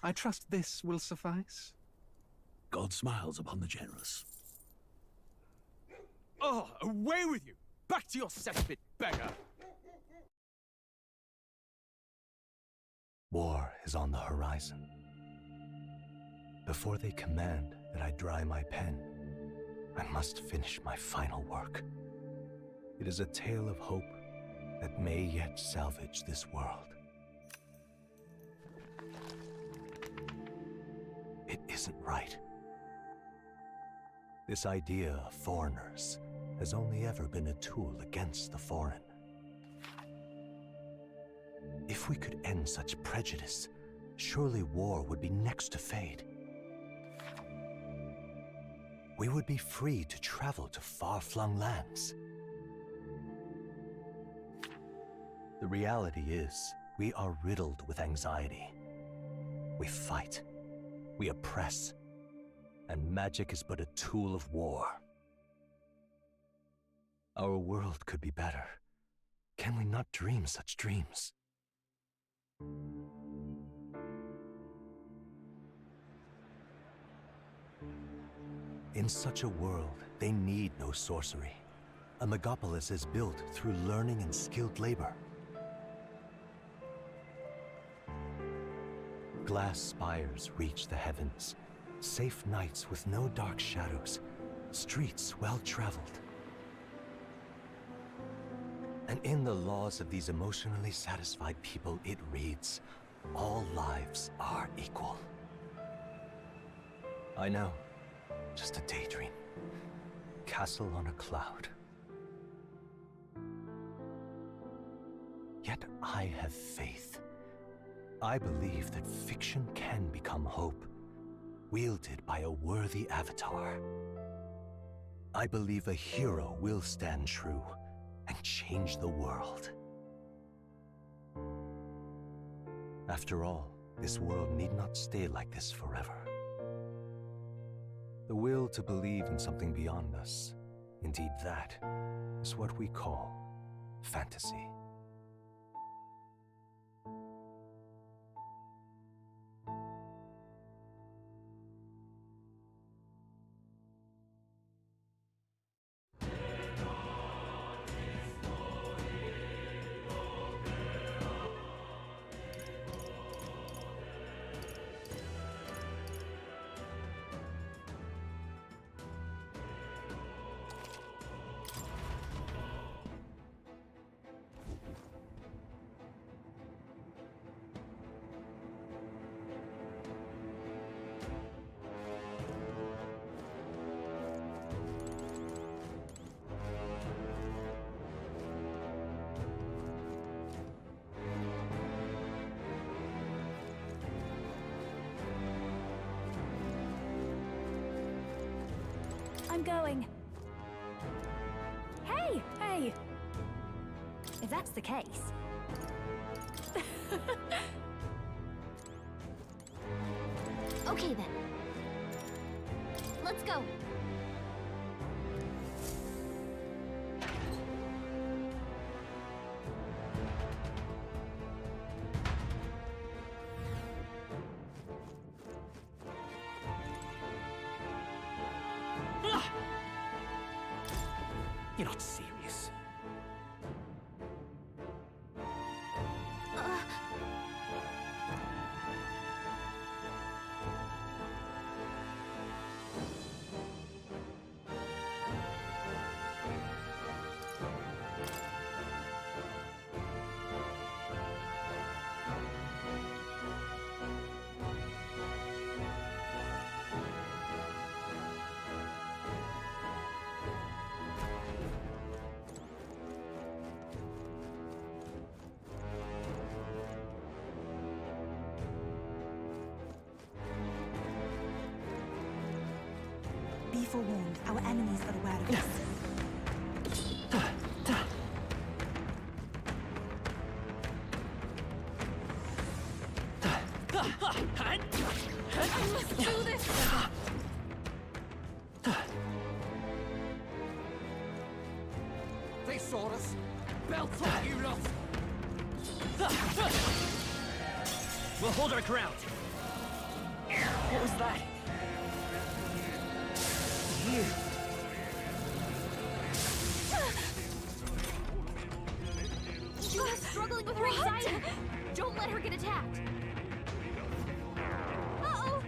I trust this will suffice. God smiles upon the generous. Oh, away with you! Back to your cesspit, beggar! War is on the horizon. Before they command that I dry my pen, I must finish my final work. It is a tale of hope that may yet salvage this world. It isn't right. This idea of foreigners has only ever been a tool against the foreign. If we could end such prejudice, surely war would be next to fade. We would be free to travel to far-flung lands. The reality is, we are riddled with anxiety. We fight, we oppress, and magic is but a tool of war. Our world could be better. Can we not dream such dreams? In such a world, they need no sorcery. A megapolis is built through learning and skilled labor. Glass spires reach the heavens, safe nights with no dark shadows, streets well-traveled. And in the laws of these emotionally satisfied people, it reads, all lives are equal. I know, just a daydream. Castle on a cloud. Yet I have faith. I believe that fiction can become hope, wielded by a worthy avatar. I believe a hero will stand true and change the world. After all, this world need not stay like this forever. The will to believe in something beyond us, indeed that, is what we call fantasy. I'm going. Hey, hey! If that's the case... Okay then. Let's go. You're not serious. Be forewarned, our enemies are aware of this. I must do this! They saw us. Belt on you lot. We'll hold our ground. What was that? Here. She's struggling with her anxiety. Don't let her get attacked. Uh-oh!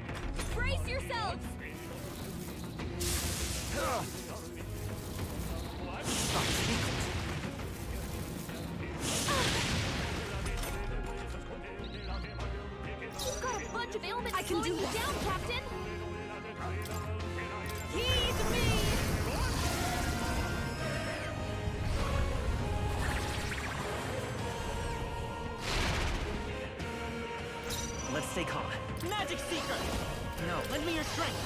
Brace yourselves! You've got a bunch of ailments I can slowing do you this. down, Captain! Heed me! Let's stay calm. Magic Seeker! No, lend me your strength!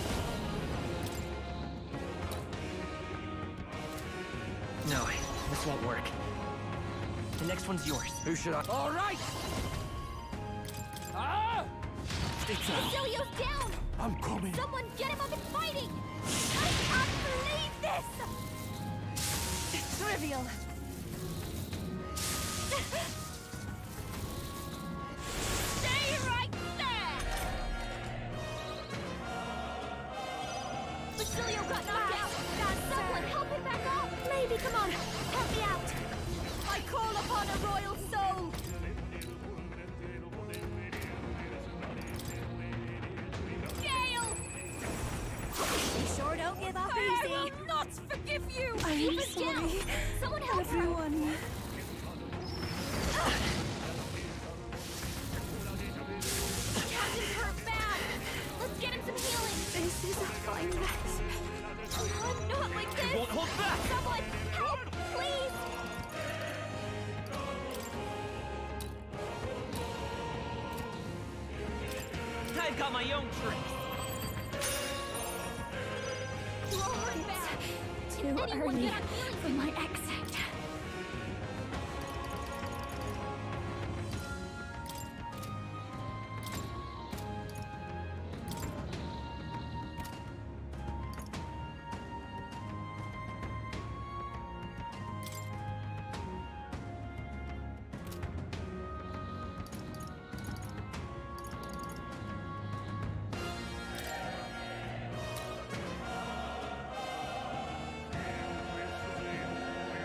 No, this won't work. The next one's yours. Who should I? All right! Ah! Basilio's down! I'm coming. Someone get him up and fighting! I can't believe this! Trivial. Stay right there! Basilio got knocked out! Someone help him back up! Lady, come on. Help me out. I call upon a royal soul! Gale! You sure don't give up I easy. will not forgive you! I'm Keep us down! sorry. Someone help her! Everyone. Captain's hurt bad! Let's get him some healing! This is a fine mess. Not like this! Won't hold back! Someone help, please! I've got my own tricks! You're all hurt bad! Too Anyone early get on healing for my exit.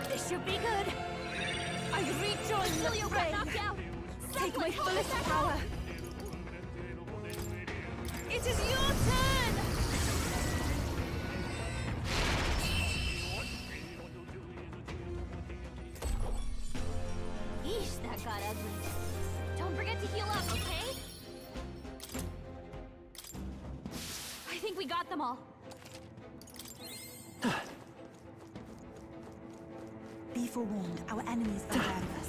This should be good. I rejoin the Basilio got fray. knocked out! Take Someone my help fullest us back power. up. It is your turn. Yeesh, that got ugly. Don't forget to heal up, okay? I think we got them all. Be forewarned, our enemies are aware of us.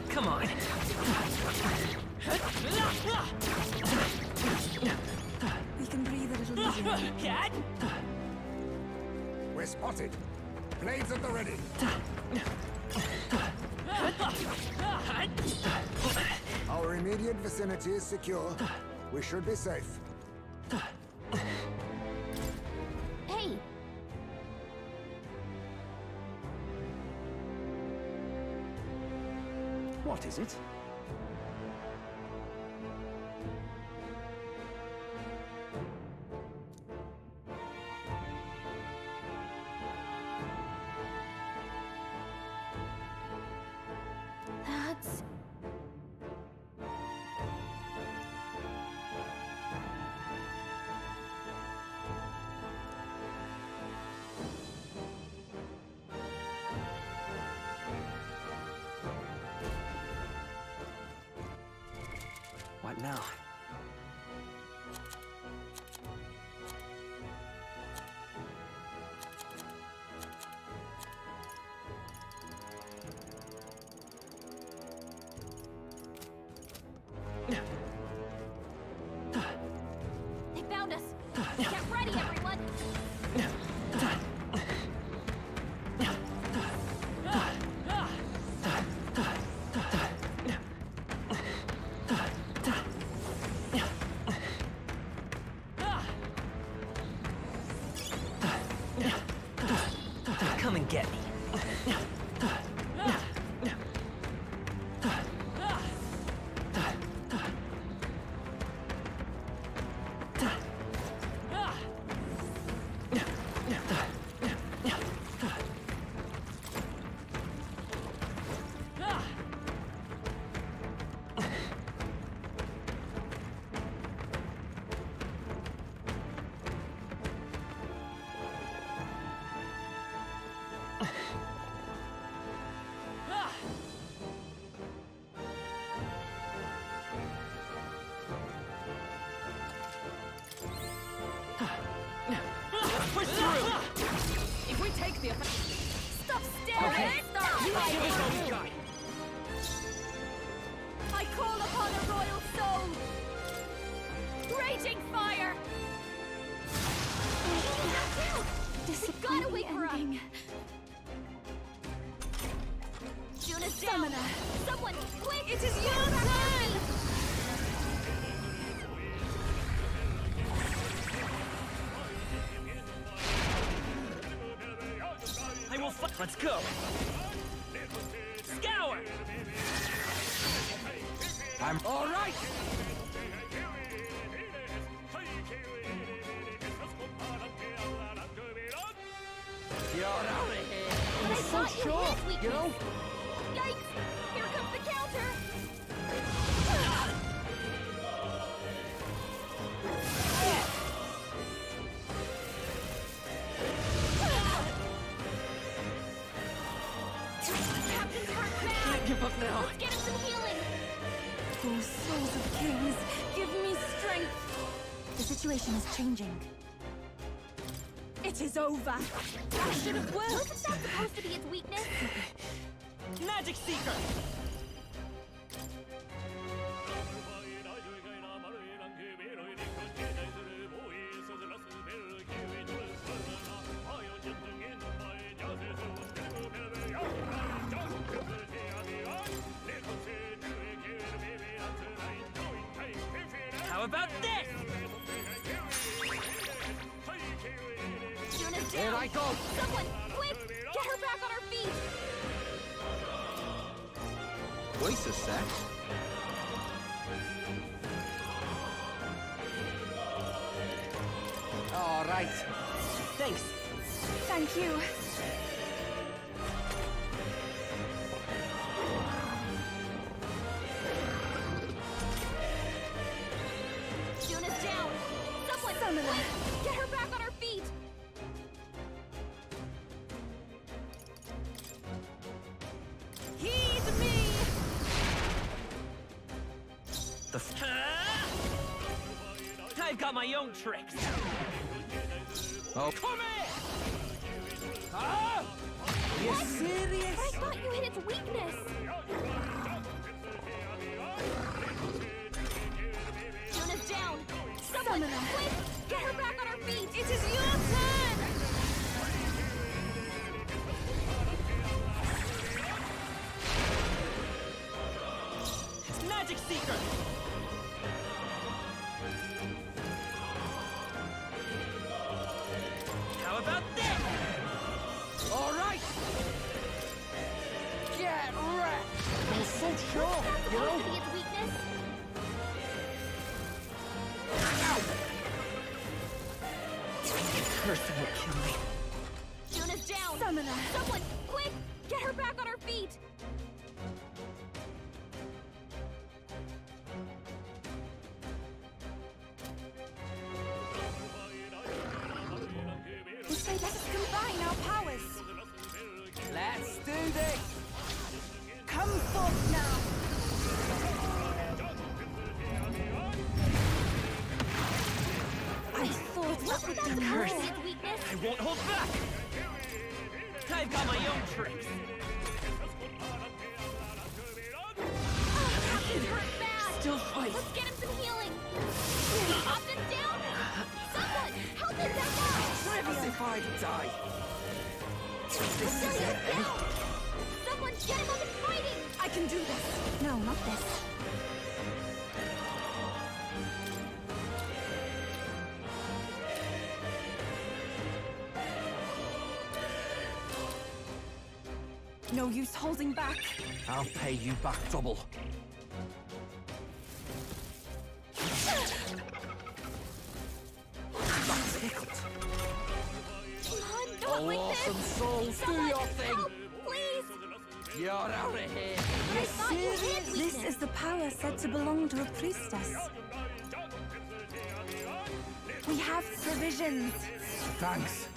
Come on! We can breathe a little easier. Cat! We're spotted. Blades at the ready. Our immediate vicinity is secure. We should be safe. Hey! What is it? That's... What now? They found us! Get ready, everyone! Come and get me. Push through! If we take the stop staring! Okay. Give us all you got. I call upon a royal soul! Raging fire! You've gotta wait for us! Juna's down! Someone, quick! It is your turn! I will fight. Let's go. Scour! I'm all right. You're out of here. I thought you Sure, had weakness. you know. Yikes! Here comes the counter! Captain's hurt bad! Can't give up now. Let's get him some healing! Those souls of kings, give me strength. The situation is changing. It is over. That should have worked. Wasn't that supposed to be its weakness? Magic Seeker! How about this? Juna's Here down! I go. Someone, quick! Get her back on her feet! Wait a sec. All right. Thanks. Thank you. Juna's down! Someone, Summon her. quick! Get her back on her feet! Heed me! I've got my own tricks. Oh, Come here! ah! You serious? I thought you hit its weakness! Juna's down! Someone, Summon her. quick! Get her back on her feet! It is your turn! Magic Seeker! How about this? All right. Get wrecked. I'm so sure, you know. Supposed to be its weakness? Cursing will kill me. Juna's down! Summon her. Someone, quick! Get her back on her feet! We say let us combine our powers. Let's do this. Come forth now. I thought that would be Supposed to be more. its weakness? I won't hold back. I've got my own tricks. Captain's hurt bad! Still fight. Let's get him some healing! Captain's down! Someone, help him back up! As if I'd die. This is Cecilia's it, eh? down! Someone, get him up and fighting! I can do this. No, not this. No use holding back. I'll pay you back double. That's tickled. Come on, not Oh, like awesome this! souls, do Someone, your thing. help, please! You're out of here. But I thought you had weakness! This is the power said to belong to a priestess. We have provisions. Thanks.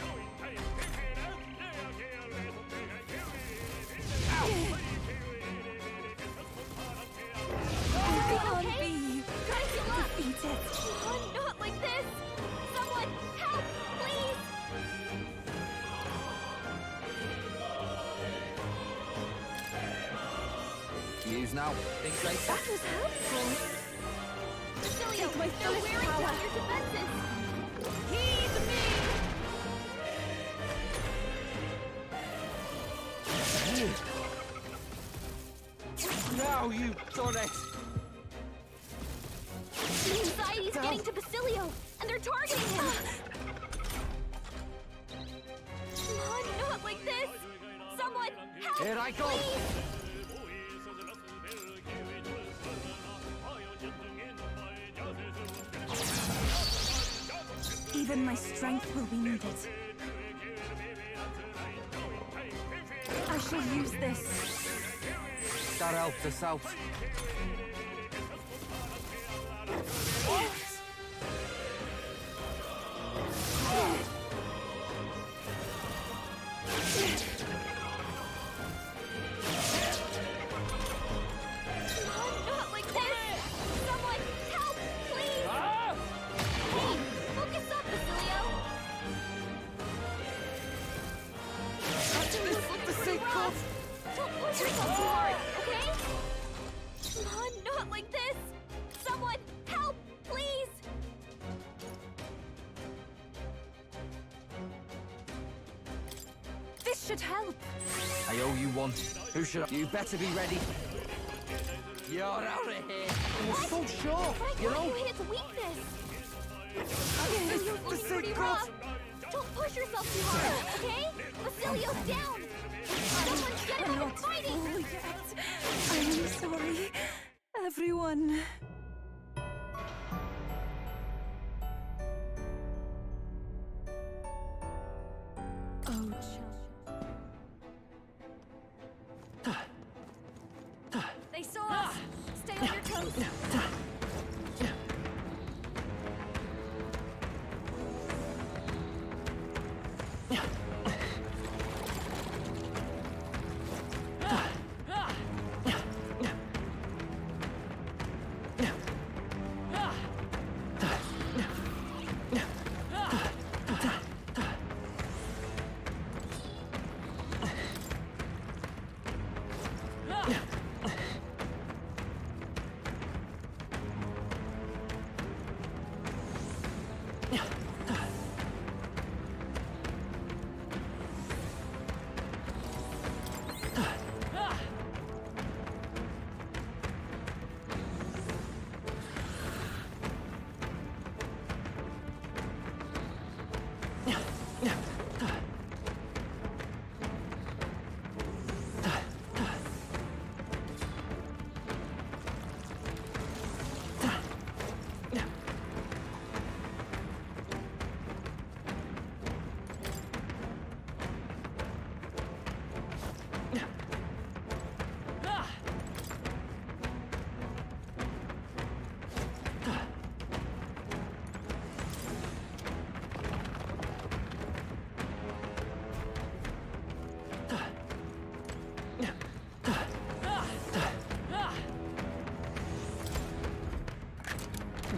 Use now. Think later. That was helpful. Basilio, Take my they're fullest wearing power. down your defenses. Heed me! Now you've done it! The anxiety's getting to Basilio, and they're targeting him. Come on, not like this. Someone, help! Here I go. Please. Even my strength will be needed. I shall use this. That helped us out. Come on, not like this. Someone, help, please. Hey, focus up, Basilio. You're looking pretty rough. Don't push yourself too hard, okay? Come on, not like this. Someone, help, please. This should help. I owe you one. Who should I? You better be ready. You're out of here. What? So sure. But I You thought know. you hit its weakness. Basilio's looking pretty rough. Don't push yourself too hard, okay? Basilio's down. Someone get him up and fighting. Oh, yet. I am sorry, everyone. Oh, they saw us. Stay on your toes.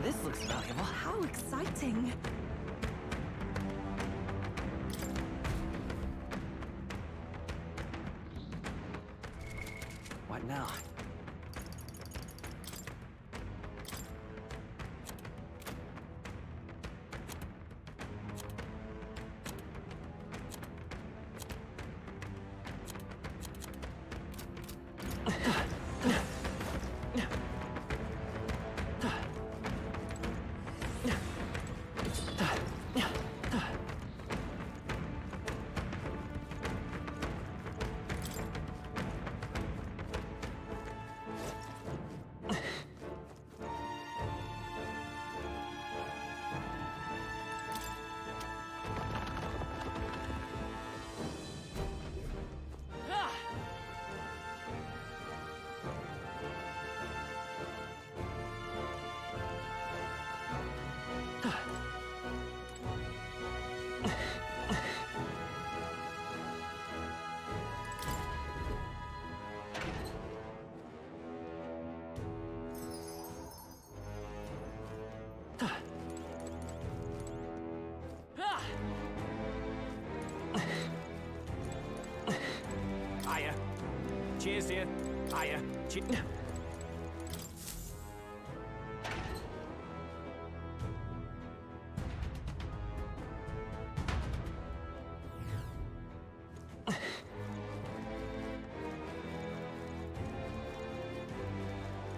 This looks valuable. How exciting. What now? Hiya. Cheers, dear. Higher.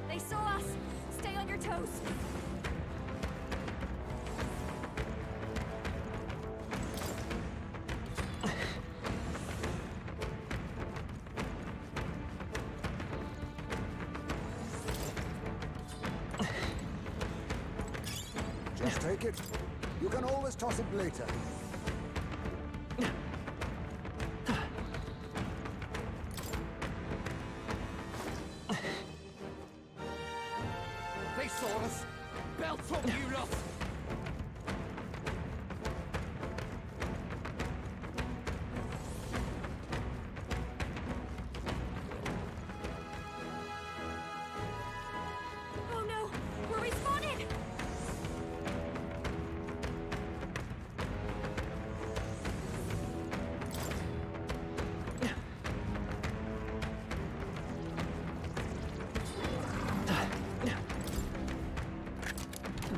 They saw us! Stay on your toes! Just take it. You can always toss it later. They saw us. Belts on you lot. Oh no! We're respawning!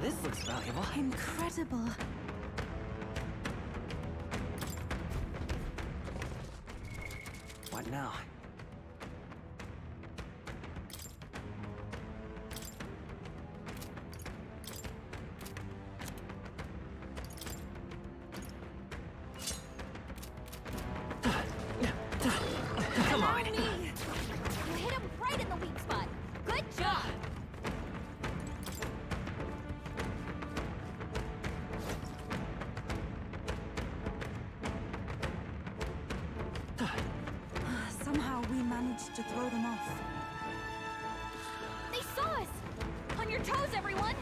This looks valuable. Incredible. What now? Come on. You hit him right in the weak spot. Good job. Somehow we managed to throw them off. They saw us. On your toes, everyone.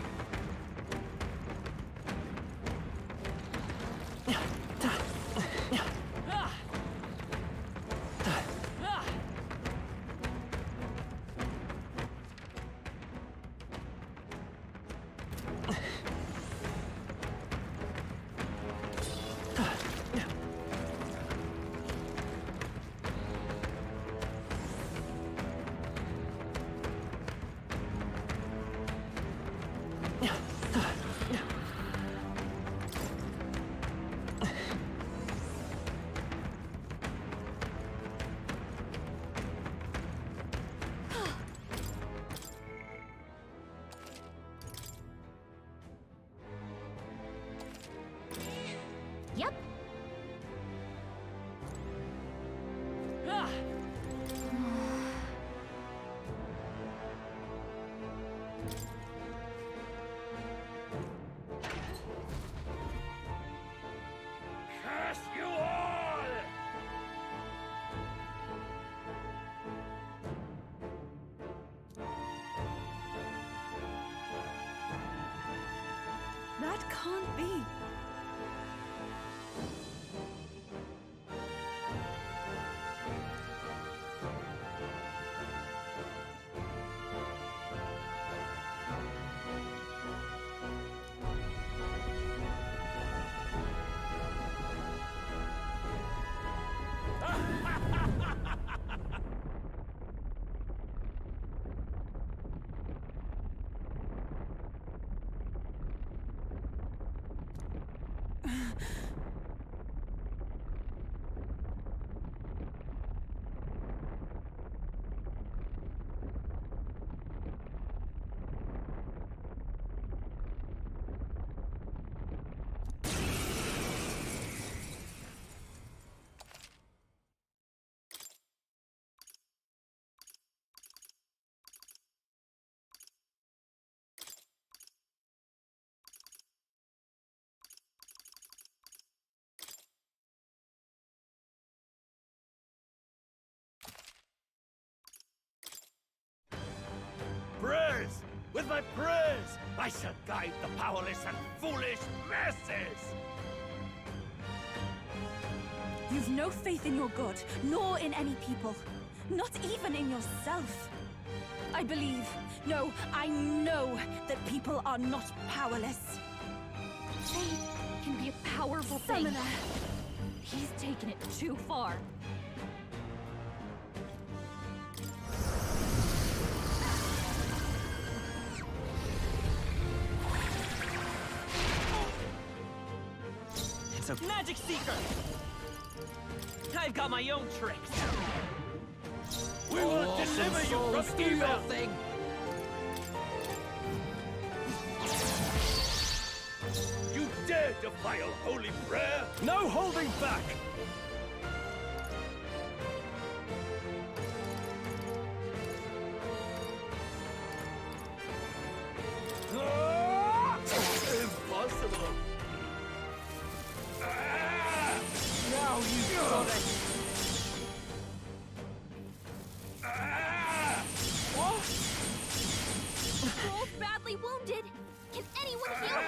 Yep. Curse you all! That can't be. Prayers! With my prayers, I shall guide the powerless and foolish masses! You've no faith in your god, nor in any people. Not even in yourself. I believe, no, I know that people are not powerless. Faith can be a powerful thing. Summoner. He's taken it too far. It's a Magic Seeker! I've got my own tricks. We will deliver you from evil! Thing. You dare defile holy prayer? No holding back! Impossible! Now you got it. Troll's badly wounded. Can anyone heal him?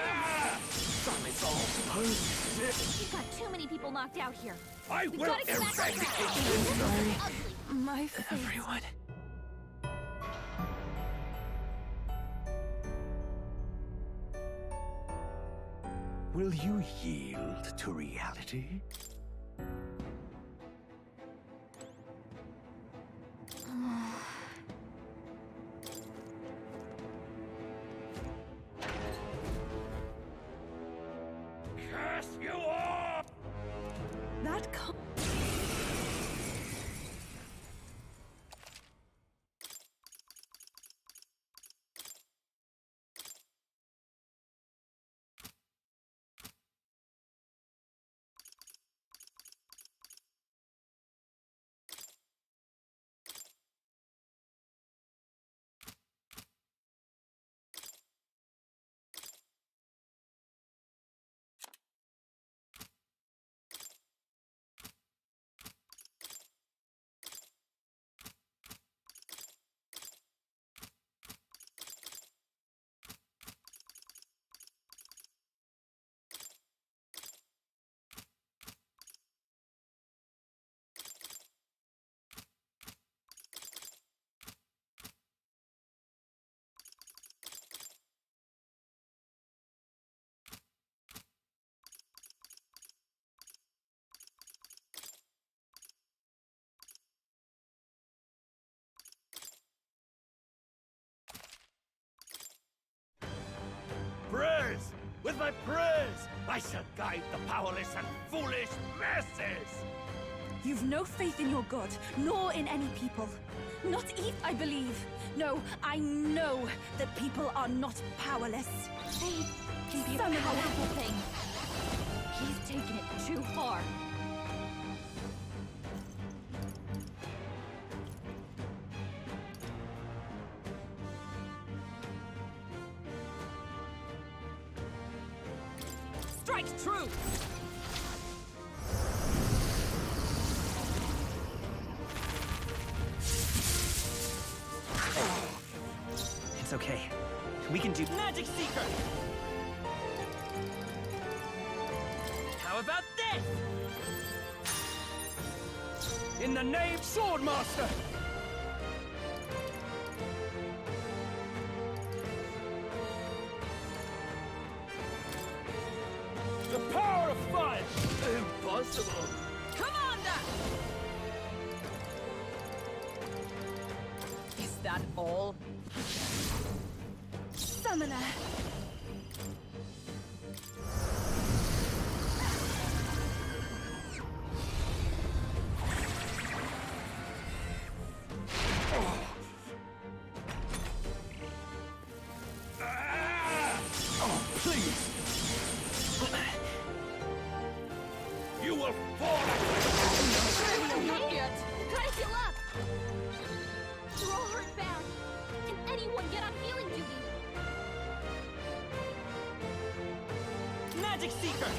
It's all You've got too many people knocked out here. I We've will got to get back on eradicate track. you! This is ugly. My faith. everyone. Will you yield to reality? Curse you all! That can't... Prayers! With my prayers, I shall guide the powerless and foolish masses! You've no faith in your god, nor in any people. Not even I believe. No, I know that people are not powerless. Faith can be a Summon powerful thing. He's taken it too far. Strike true! It's okay. We can do Magic Seeker! How about this? In the name, Swordmaster! The power of fire! Impossible! Commander! Is that all? Summoner! Please! You will fall! Not yet. Try to heal up. We're all hurt bad. Can anyone get on healing duty? Magic Seeker!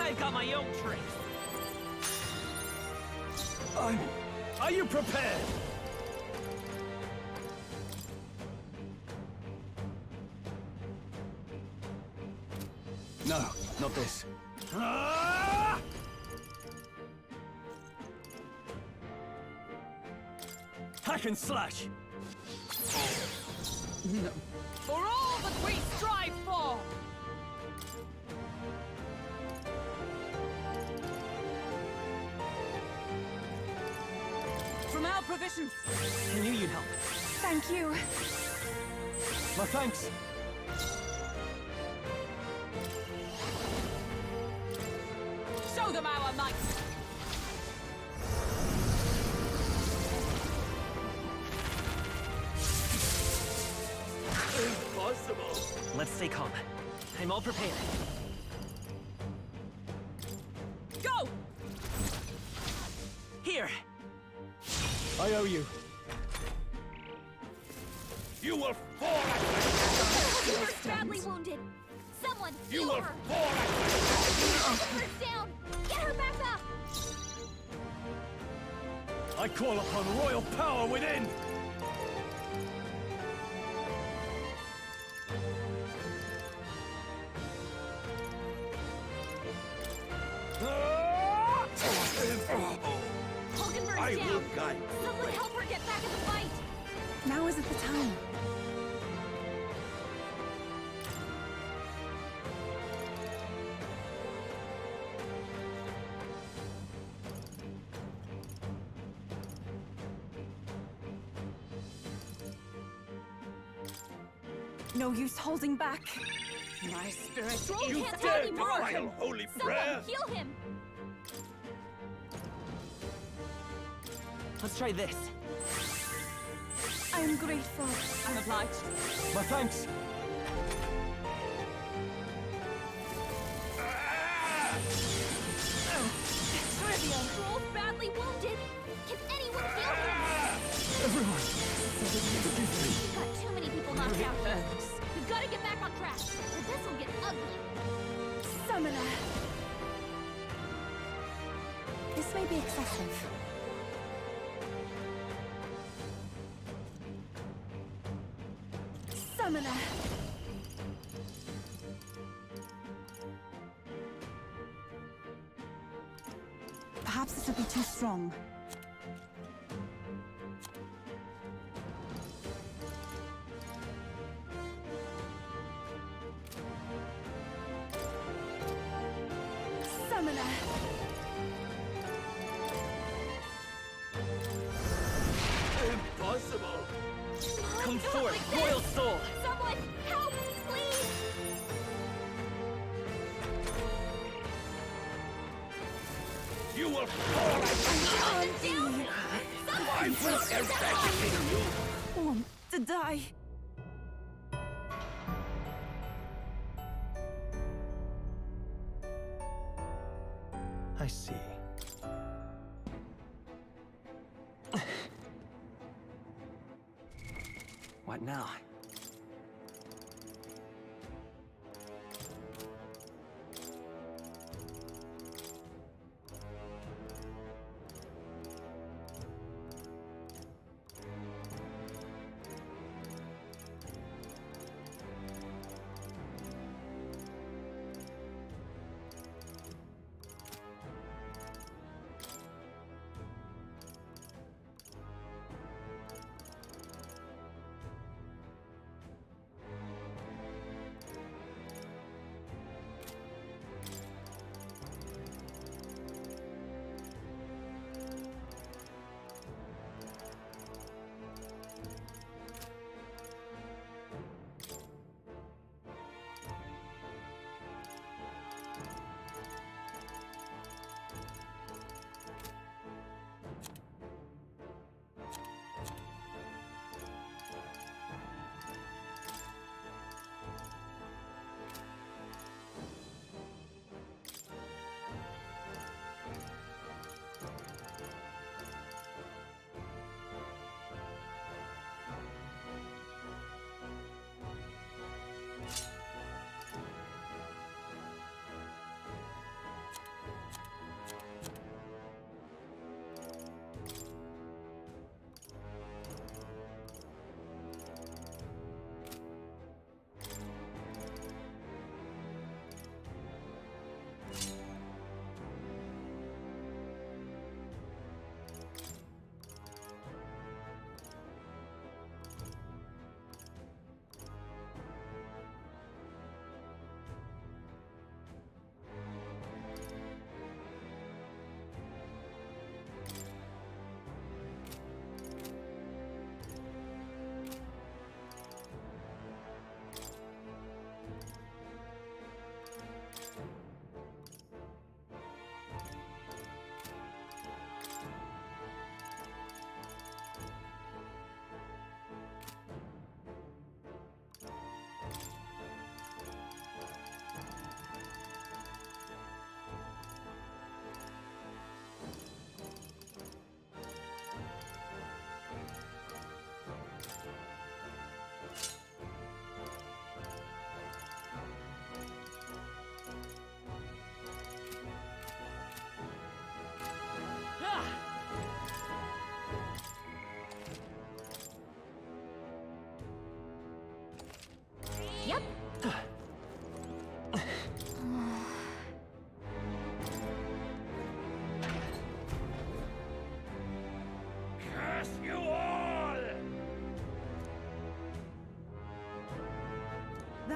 I've got my own tricks. Are you prepared? No, not this. Ah! Hack and slash! For all that we strive for! From our provisions! I knew you'd help. Thank you. My thanks! them our might! Impossible! Let's stay calm. I'm all prepared. Go! Here! I owe you. You will fall at She's badly wounded. Someone You heal will her. fall at Her down. Get her back up. I call upon royal power within! Hulkenberg's I will down. guide. Someone help her get back in the fight. Now isn't the time. No use holding back. My spirit Stroll You can't dare be broken. defile holy Someone prayer! heal him. Let's try this. I am grateful. I'm obliged. My thanks. Trivial. Stroll's badly wounded. Can anyone heal him? Everyone. We've got too many people knocked out here. We've got to get back on track, or this will get ugly. Summoner. This may be excessive. Summoner. Perhaps this will be too strong. Summoner. Impossible! Come Not forth, like this. Royal Soul! Someone help, please. You will fall at Down. I will eradicate you! Want to die. I see. What now?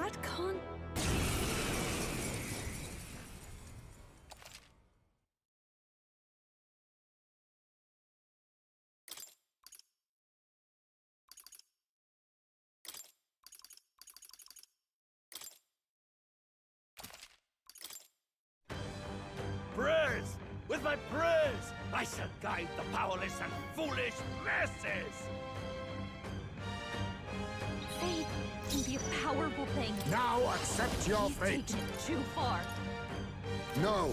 That can't... Prayers! With my prayers, I shall guide the powerless and foolish masses! Faith can be a powerful thing. Now accept your He's fate. taken it too far. No.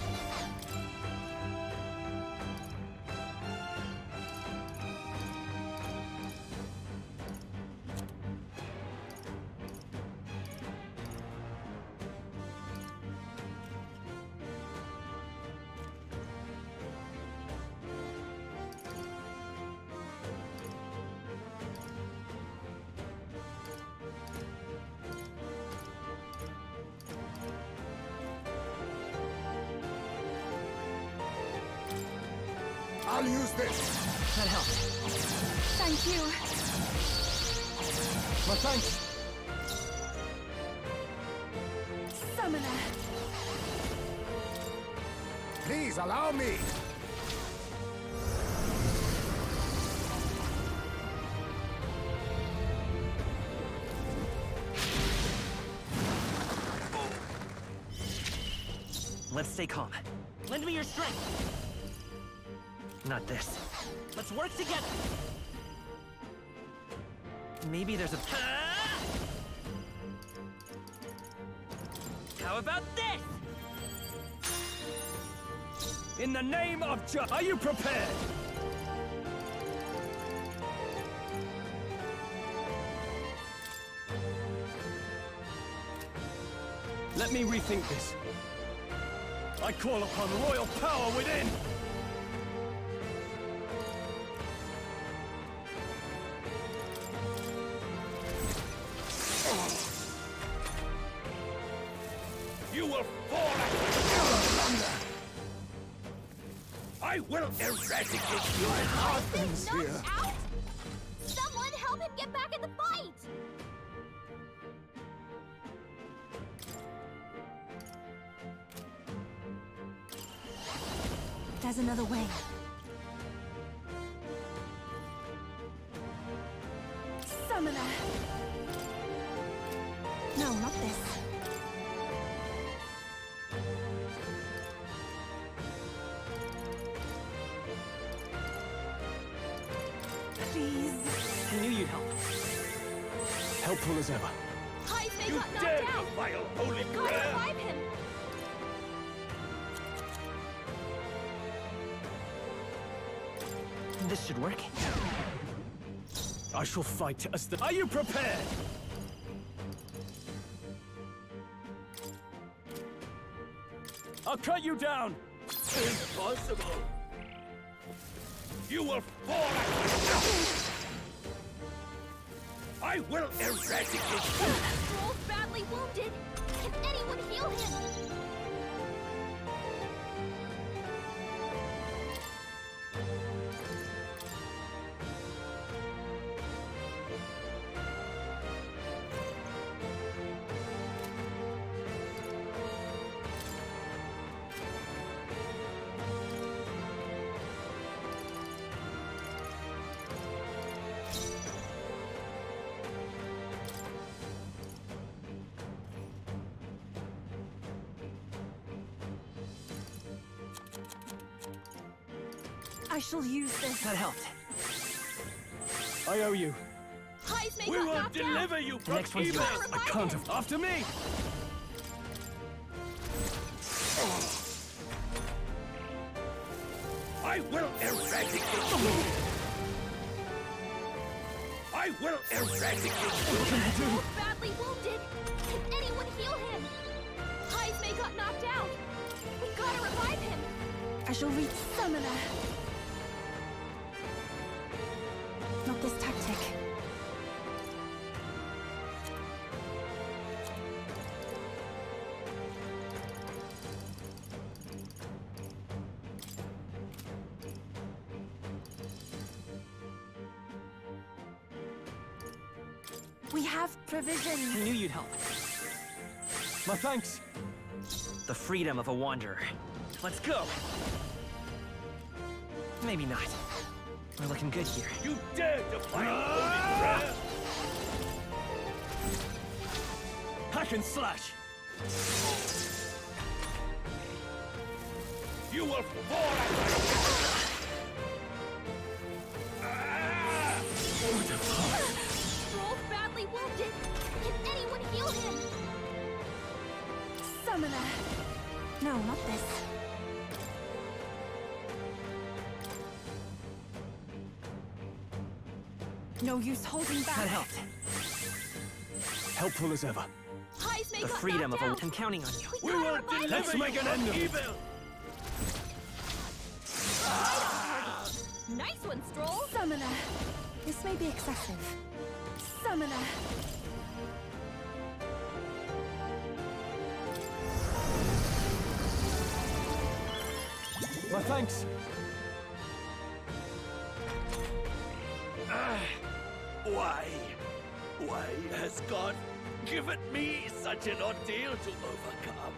I'll use this. That helps. Thank you. My thanks. Summoner. Please allow me. Let's stay calm. Lend me your strength. Not this. Let's work together. Maybe there's a... How about this? In the name of are you prepared? Let me rethink this. I call upon royal power within! You will fall at I will eradicate you! Things Knocked here. out? Someone help him get back in the fight! There's another way. Summoner. No, not this. Please. I knew you'd help. Helpful as ever. Heisman You got dare knocked out! defile holy Gotta grail! revive him! This should work. I shall fight as the... Are you prepared? I'll cut you down! Impossible! You will fall at I will eradicate you! Stroll's badly wounded! Can anyone heal him? I shall use this. That helped. I owe you. Heisman We got will knocked deliver out! you The from next one's evil! yours. I can't have... After me! I will eradicate you! I will eradicate you! Stroll's badly wounded! Can anyone heal him? Heisman got knocked out! We gotta revive him! I shall reach Summoner. Not this tactic. We have provisions. I knew you'd help. My thanks. The freedom of a wanderer. Let's go! Maybe not. We're looking good here. You dare defy holy prayer? Hack and slash. You will fall at my Stroll's badly wounded. Can anyone heal him? Summoner. No, not this. No use holding back. That helped. Helpful as ever. Highs may The got freedom knocked of a... out. I'm counting on you. We gotta will revive deliver Let's him. make you an from end of it. evil. Nice one, Stroll. Summoner. This may be excessive. Summoner. My thanks. Why? Why has God given me such an ordeal to overcome?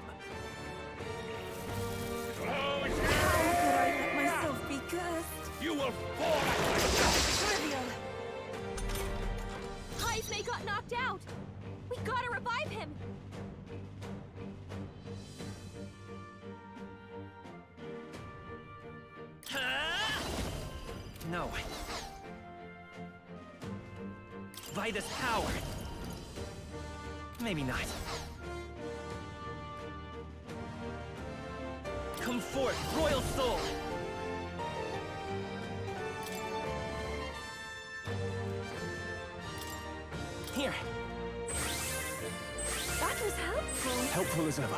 How could I let myself be cursed? You will fall at my feet. Trivial. Highs may got knocked out. We gotta revive him. No. By this power. Maybe not. Come forth, royal soul! Here. That was helpful. Helpful as ever.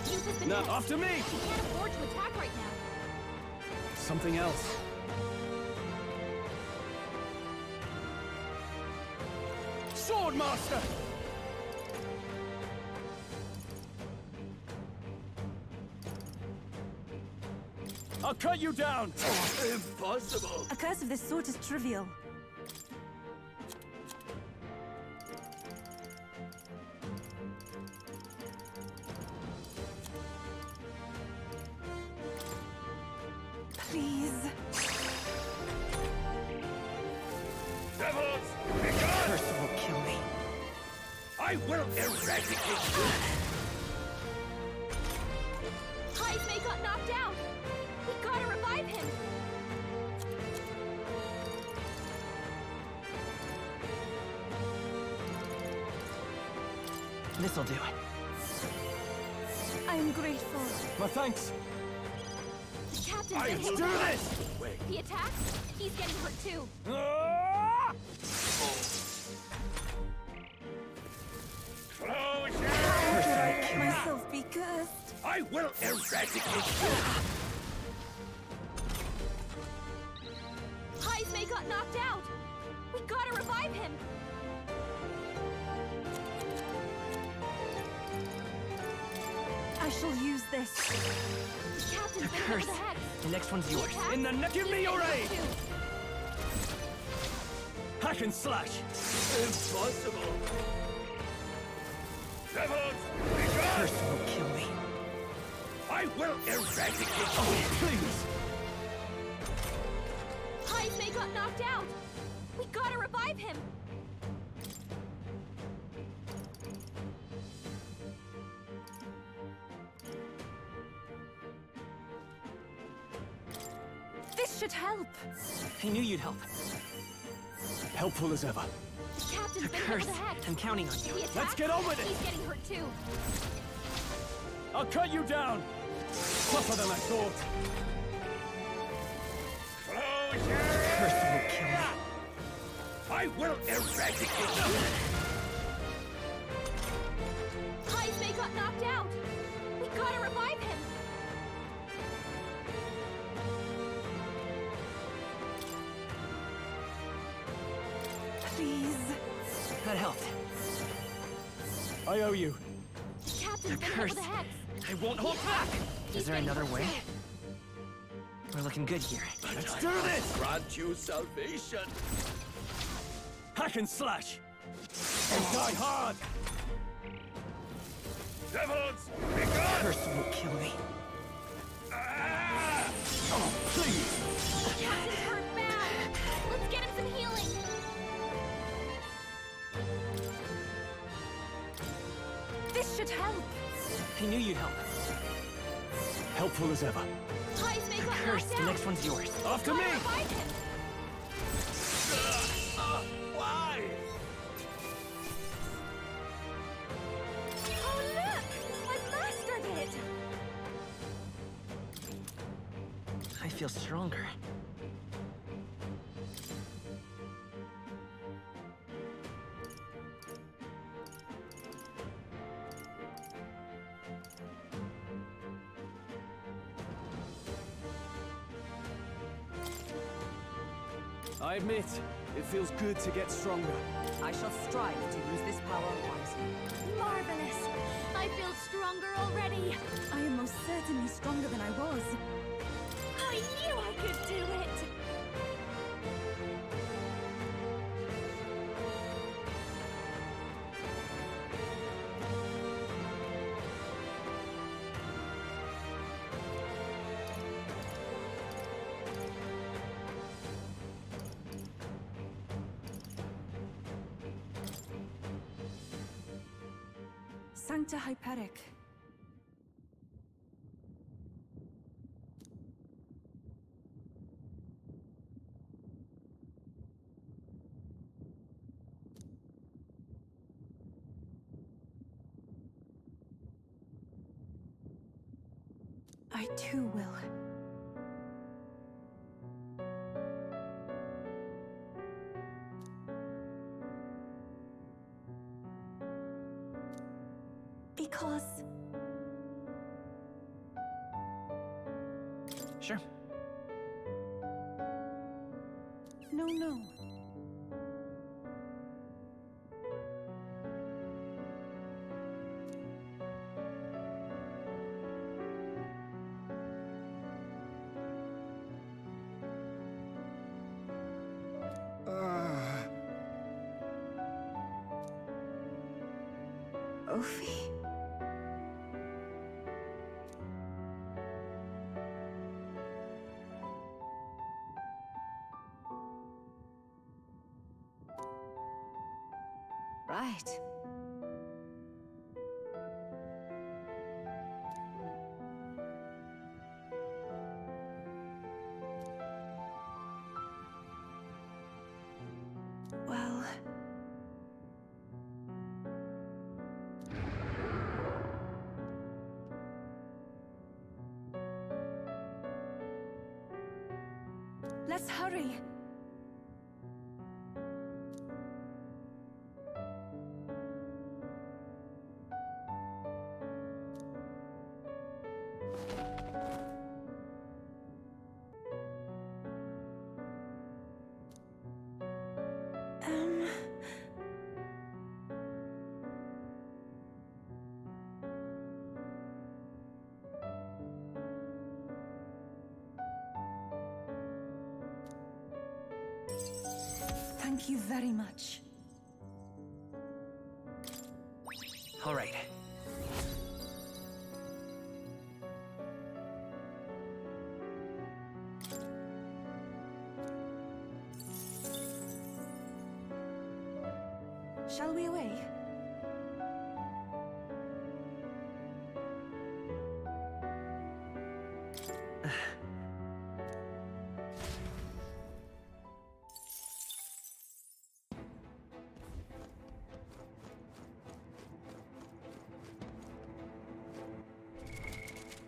Youth has been Now, hit. after me! We can't afford to attack right now. Something else. Swordmaster! I'll cut you down! Impossible. A curse of this sort is trivial. Please. Devils, be gone! Curse will kill me. I will eradicate you. Highs may got knocked out. We gotta revive him. This'll do it. I am grateful. My thanks. The captain's I been will hit. do this. Wait. He attacks. He's getting hurt too. Close your... How could I let myself be cursed? I will eradicate you. Highs may got knocked out. We gotta revive him. I shall use this. The captain's been hit Curse. with a hex. The next one's He yours. attacks. In the give me He's your getting aid! hurt too. Hack and slash! Impossible. Devils, be Curse gone. will kill me. I will eradicate you. Oh, please! Highs may got knocked out. We gotta revive him. This should help. I knew you'd help. Helpful as ever. The captain's been hit Curse. with a hex. I'm counting on you. He attacks. Let's get on with it. He's getting hurt too. I'll cut you down! Tougher than I thought. Close your... Curse will kill me. I will eradicate you. Highs may got knocked out. We gotta revive him. Please. That helped. I owe you. The captain's been hit Curse. with a hex. I won't hold back. He's Is there getting another hurt way? too. We're looking good here. Let's do this! Grant you salvation. Hack and slash! And die hard! Devils, be gone! Curse won't kill me. Oh, please! Captain's hurt bad. Let's get him some healing. This should help. I knew you'd help. Helpful as ever. High's may got Curse, knocked the out. next one's yours. After me! Revive him. Why? Oh, look! I mastered it! I feel stronger. I admit, it feels good to get stronger. I shall strive to use this power wisely. Marvelous. I feel stronger already. I am most certainly stronger than I was. I knew I could do it. Sancta Hyperic. I too will. Because Sure. no. Ophi. Right. Well, let's hurry. Thank you very much. All right. Shall we away?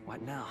What now?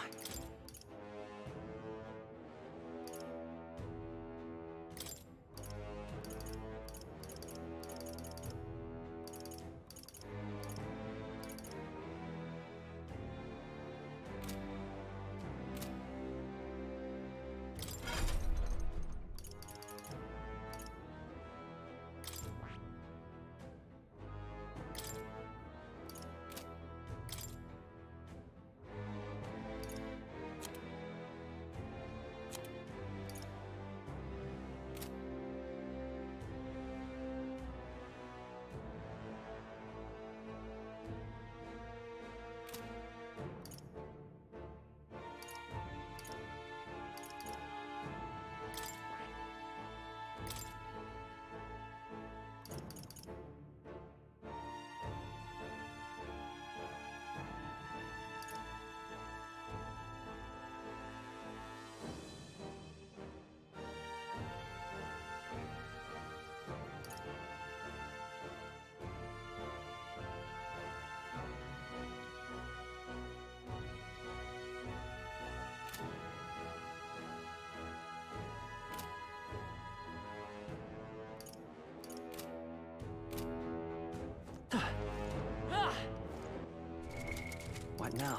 What now?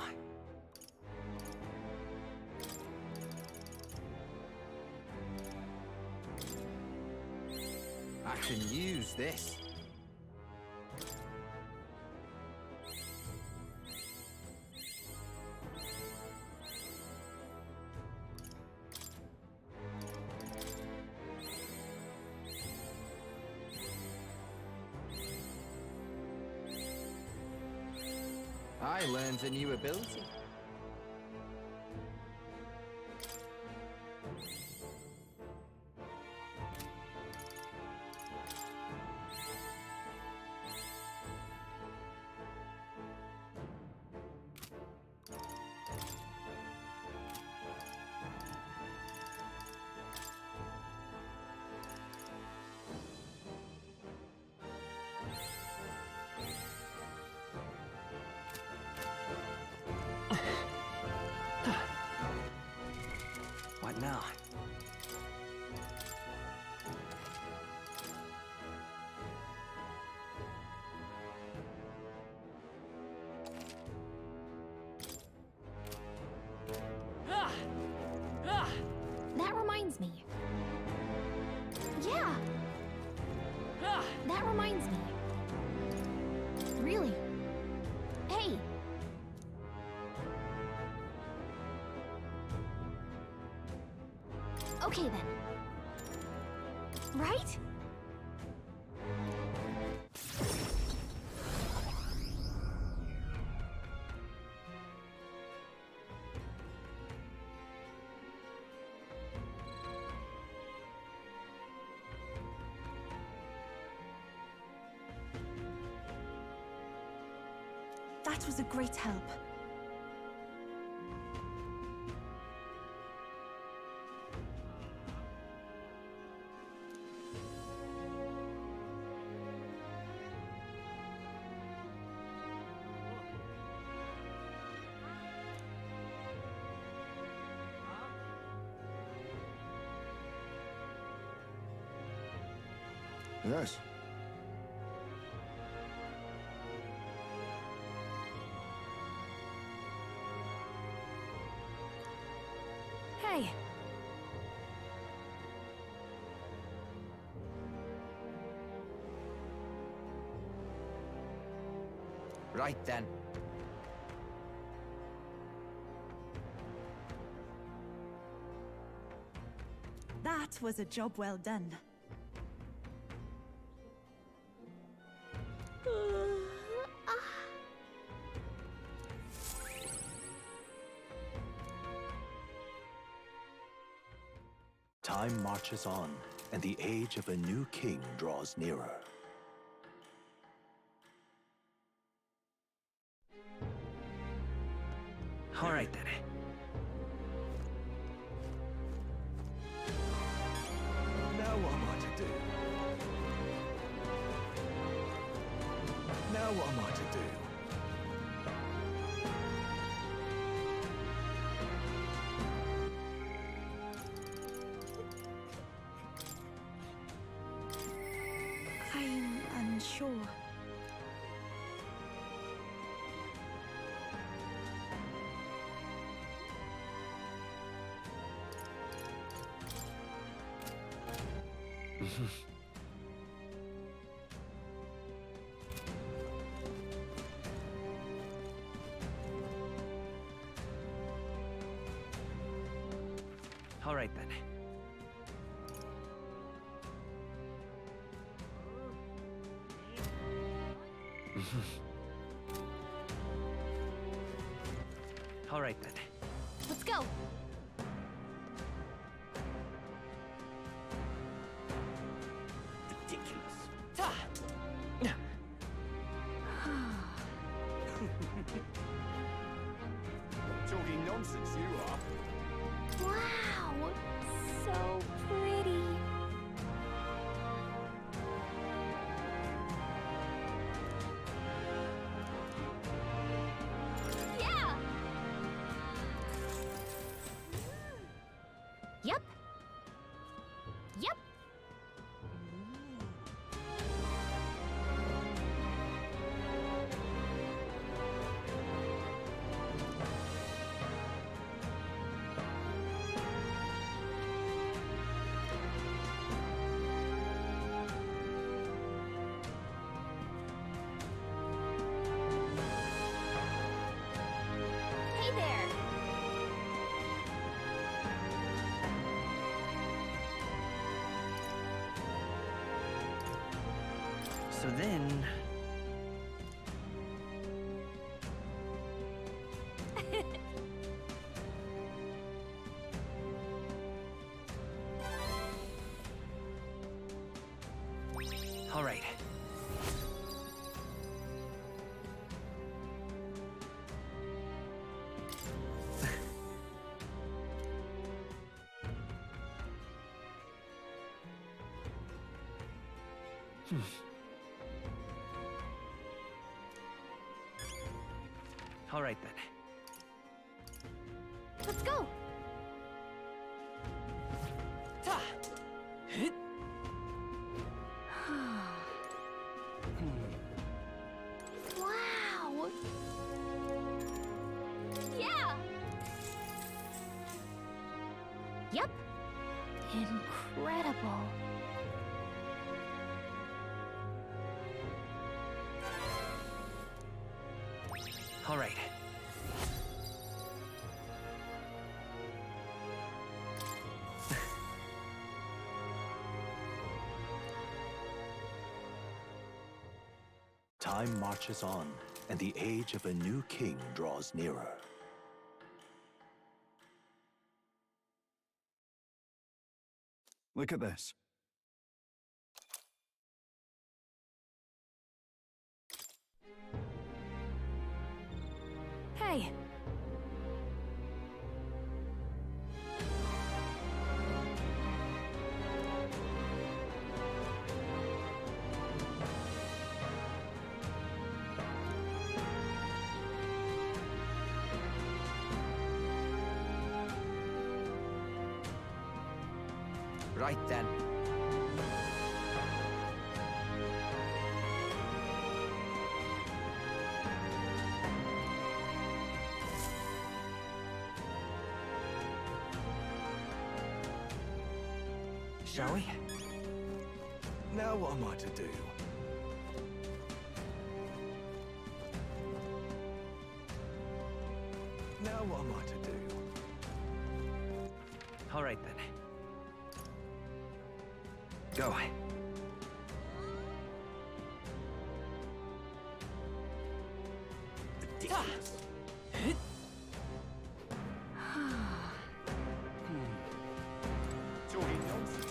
I can use this. I learned a new ability. What now? That reminds me. Yeah! That reminds me. Really? Hey! Okay then. Right? That was a great help. Yes. Hey, Right then. that was a job well done. Time marches on, and the age of a new king draws nearer. All right then. Now what am I to do? Now what am I to do? I'm unsure. All right then. All right then. Let's go! Talking nonsense, you are. Wow! So pretty. Yeah! Yep. Yep. So then... All right. All right then. Let's go! Wow! Yeah! Yep. Incredible. All right. Time marches on, and the age of a new king draws nearer. Look at this. Hey, Right then. Shall we? Now what am I to do? Now what am I to do? All right then. Go.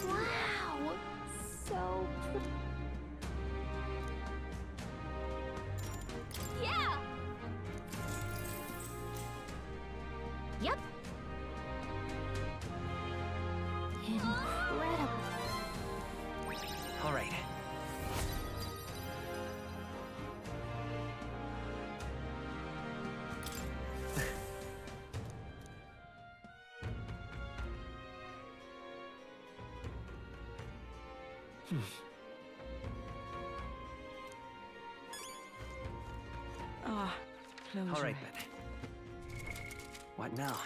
Wow! So pretty. Yeah! Yep. Incredible. All right. close All your right eyes. then. What now?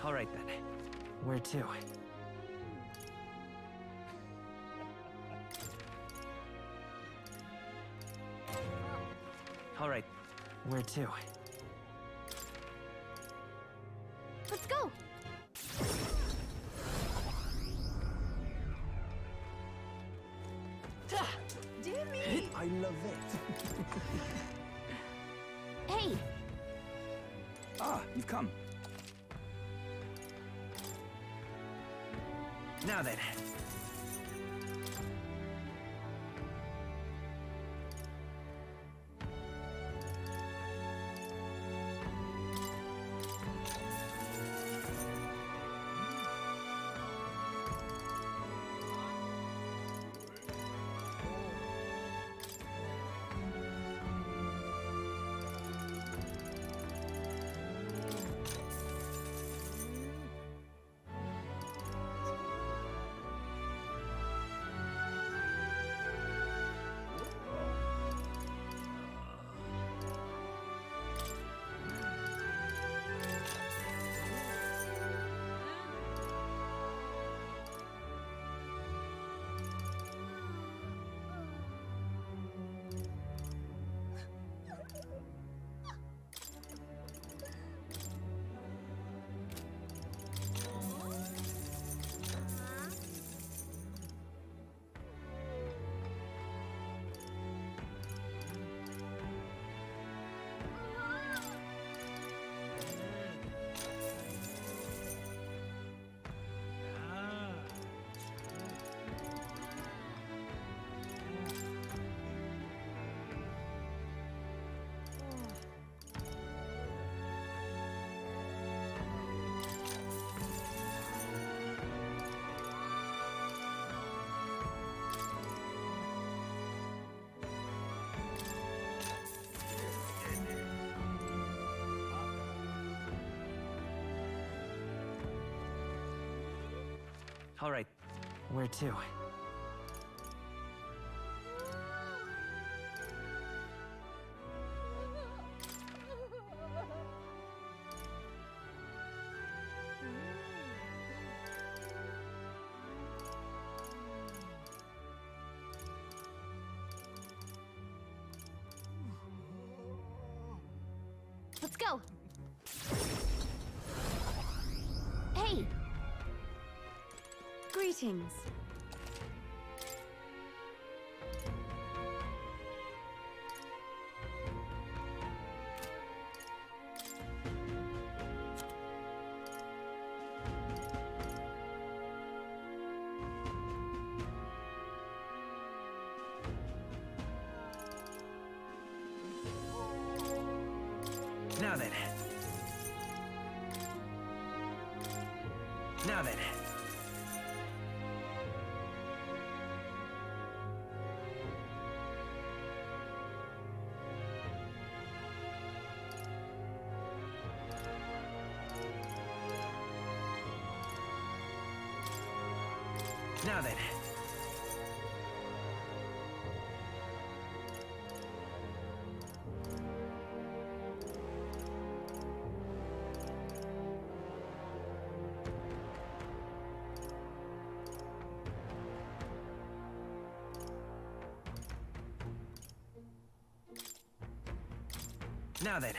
All right then. Where to? All right. Where to? Let's go! Dear me! I love it. Hey! Ah, you've come. Now then. All right. Where to? Let's go. Hey. Greetings. Now then. Now then. Now then.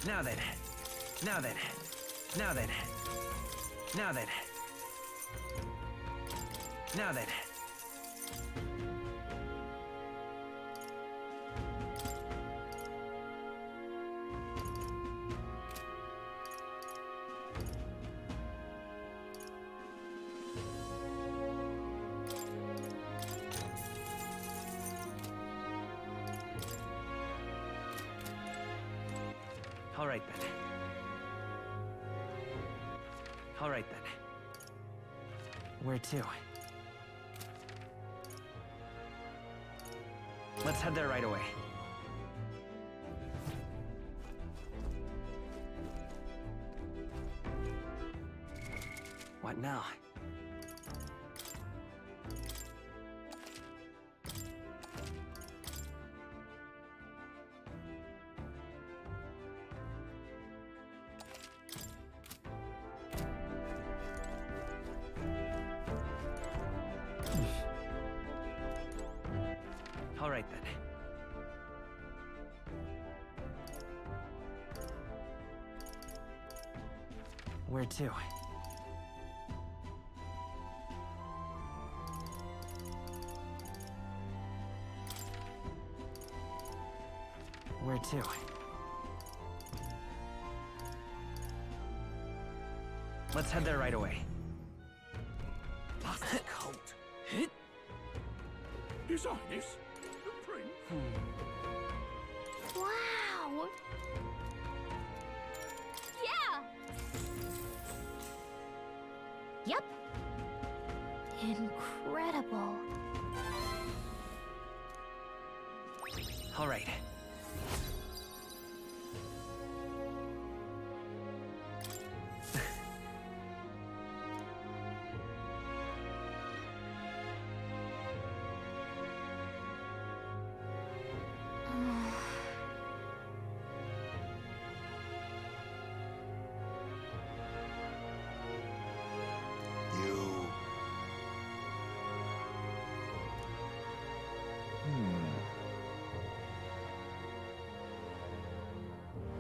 Now then. Now then. Now then. Now then. Now then. Now then. All right then. All right then. Where to? Let's head there right away. What now? All right then. Where to? Where to? Let's head there right away. That's the coat. His Highness, the Prince. Wow. Yeah. Yep. Incredible. All right.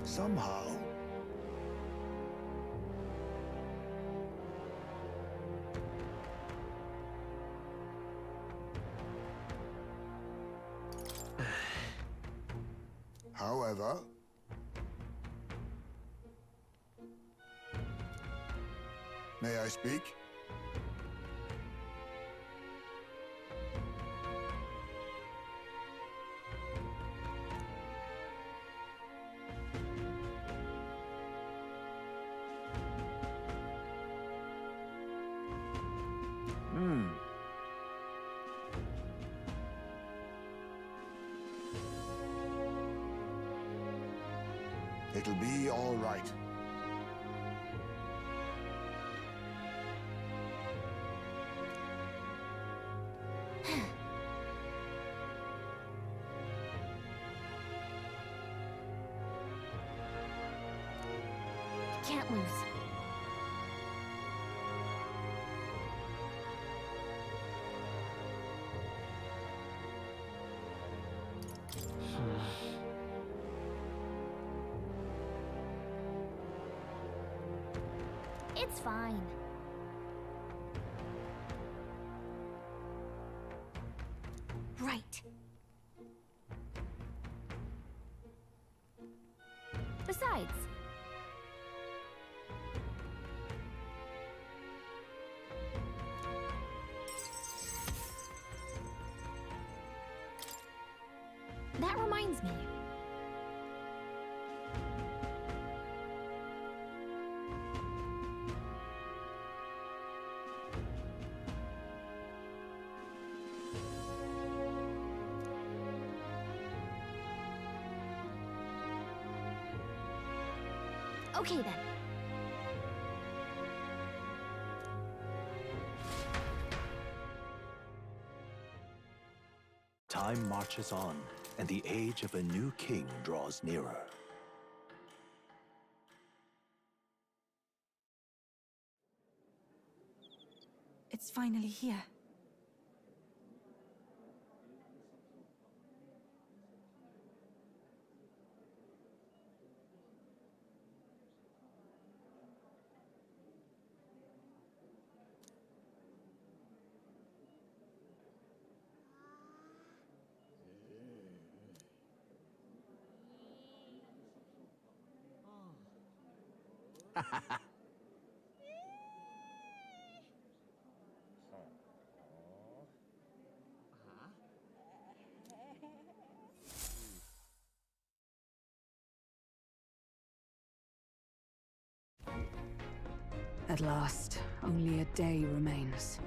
Somehow. However, may I speak? It'll be all right. can't lose. It's fine. Right. Besides, that reminds me. Okay then. Time marches on, and the age of a new king draws nearer. It's finally here. At last, only a day remains.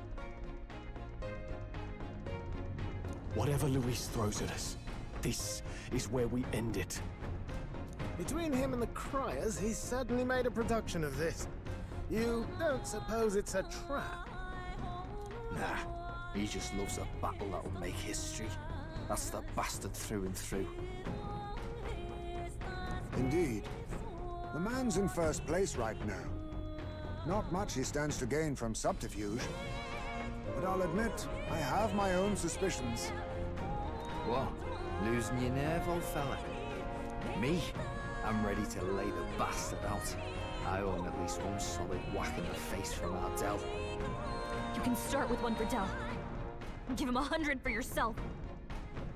Whatever Luis throws at us, this is where we end it. Between him and the Criers, he's certainly made a production of this. You don't suppose it's a trap? Nah, he just loves a battle that'll make history. That's the bastard through and through. Indeed. The man's in first place right now. Not much he stands to gain from subterfuge. But I'll admit, I have my own suspicions. What? Losing your nerve, old fella? Me? I'm ready to lay the bastard out. I owe him at least one solid whack in the face from Ardell. You can start with one for Dell. Give him 100 for yourself.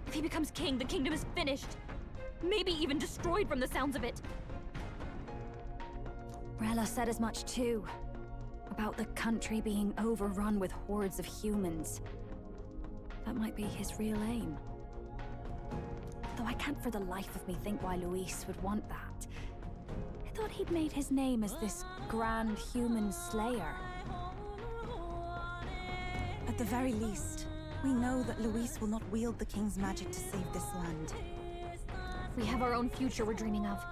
If he becomes king, the kingdom is finished. Maybe even destroyed from the sounds of it. Rella said as much too. About the country being overrun with hordes of humans. That might be his real aim. Though I can't for the life of me think why Luis would want that. I thought he'd made his name as this grand human slayer. At the very least, we know that Luis will not wield the king's magic to save this land. We have our own future we're dreaming of.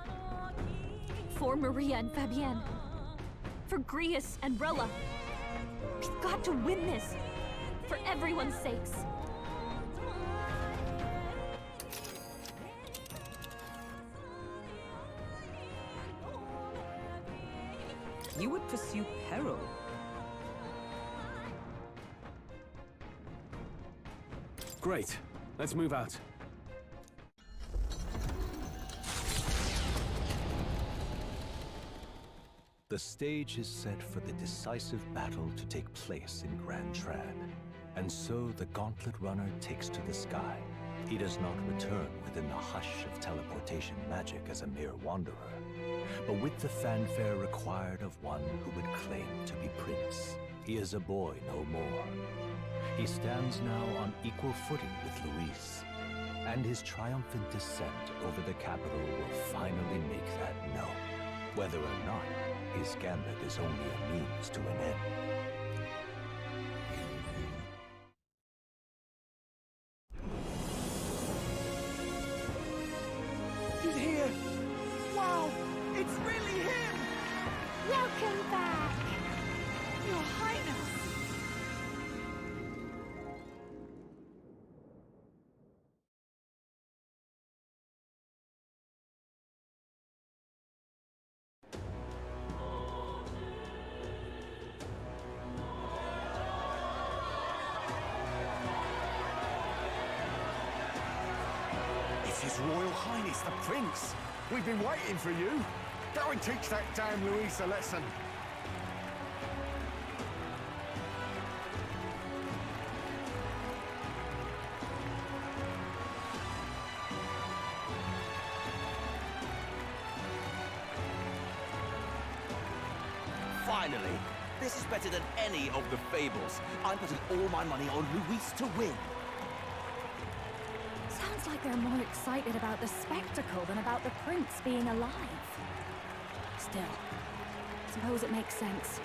For Maria and Fabienne. For Grius and Rella. We've got to win this. For everyone's sakes. You would pursue peril. Great. Let's move out. The stage is set for the decisive battle to take place in Grand Trad. And so the Gauntlet Runner takes to the sky. He does not return within the hush of teleportation magic as a mere wanderer, but with the fanfare required of one who would claim to be prince. He is a boy no more. He stands now on equal footing with Luis, and his triumphant descent over the capital will finally make that known, whether or not his gambit is only a means to an end. He's here! Wow! It's really him! Welcome back! Your Highness! It's His Royal Highness the Prince. We've been waiting for you. Go and teach that damn Luis a lesson. Finally! This is better than any of the fables. I'm putting all my money on Luis to win. Sounds like they're more excited about the spectacle than about the prince being alive. Still, suppose it makes sense.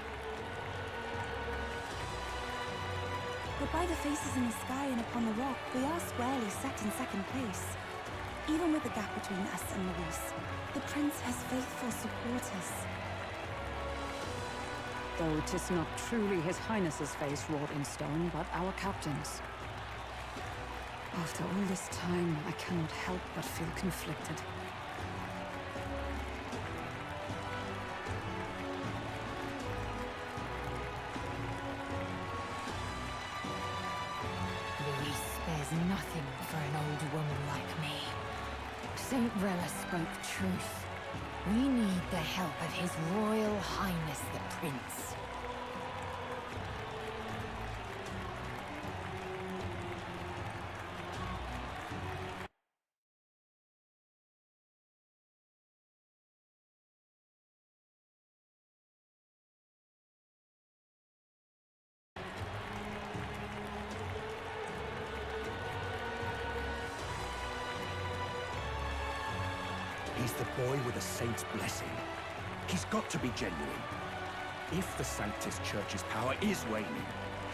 But by the faces in the sky and upon the rock, we are squarely set in second place. Even with the gap between us and Luis, the prince has faithful supporters. Though 'tis not truly His Highness's face wrought in stone, but our captain's. After all this time, I cannot help but feel conflicted. Luis spares nothing for an old woman like me. Saint Rella spoke truth. We need the help of His Royal Highness the Prince. He's the boy with a saint's blessing. He's got to be genuine. If the Sanctus Church's power is waning,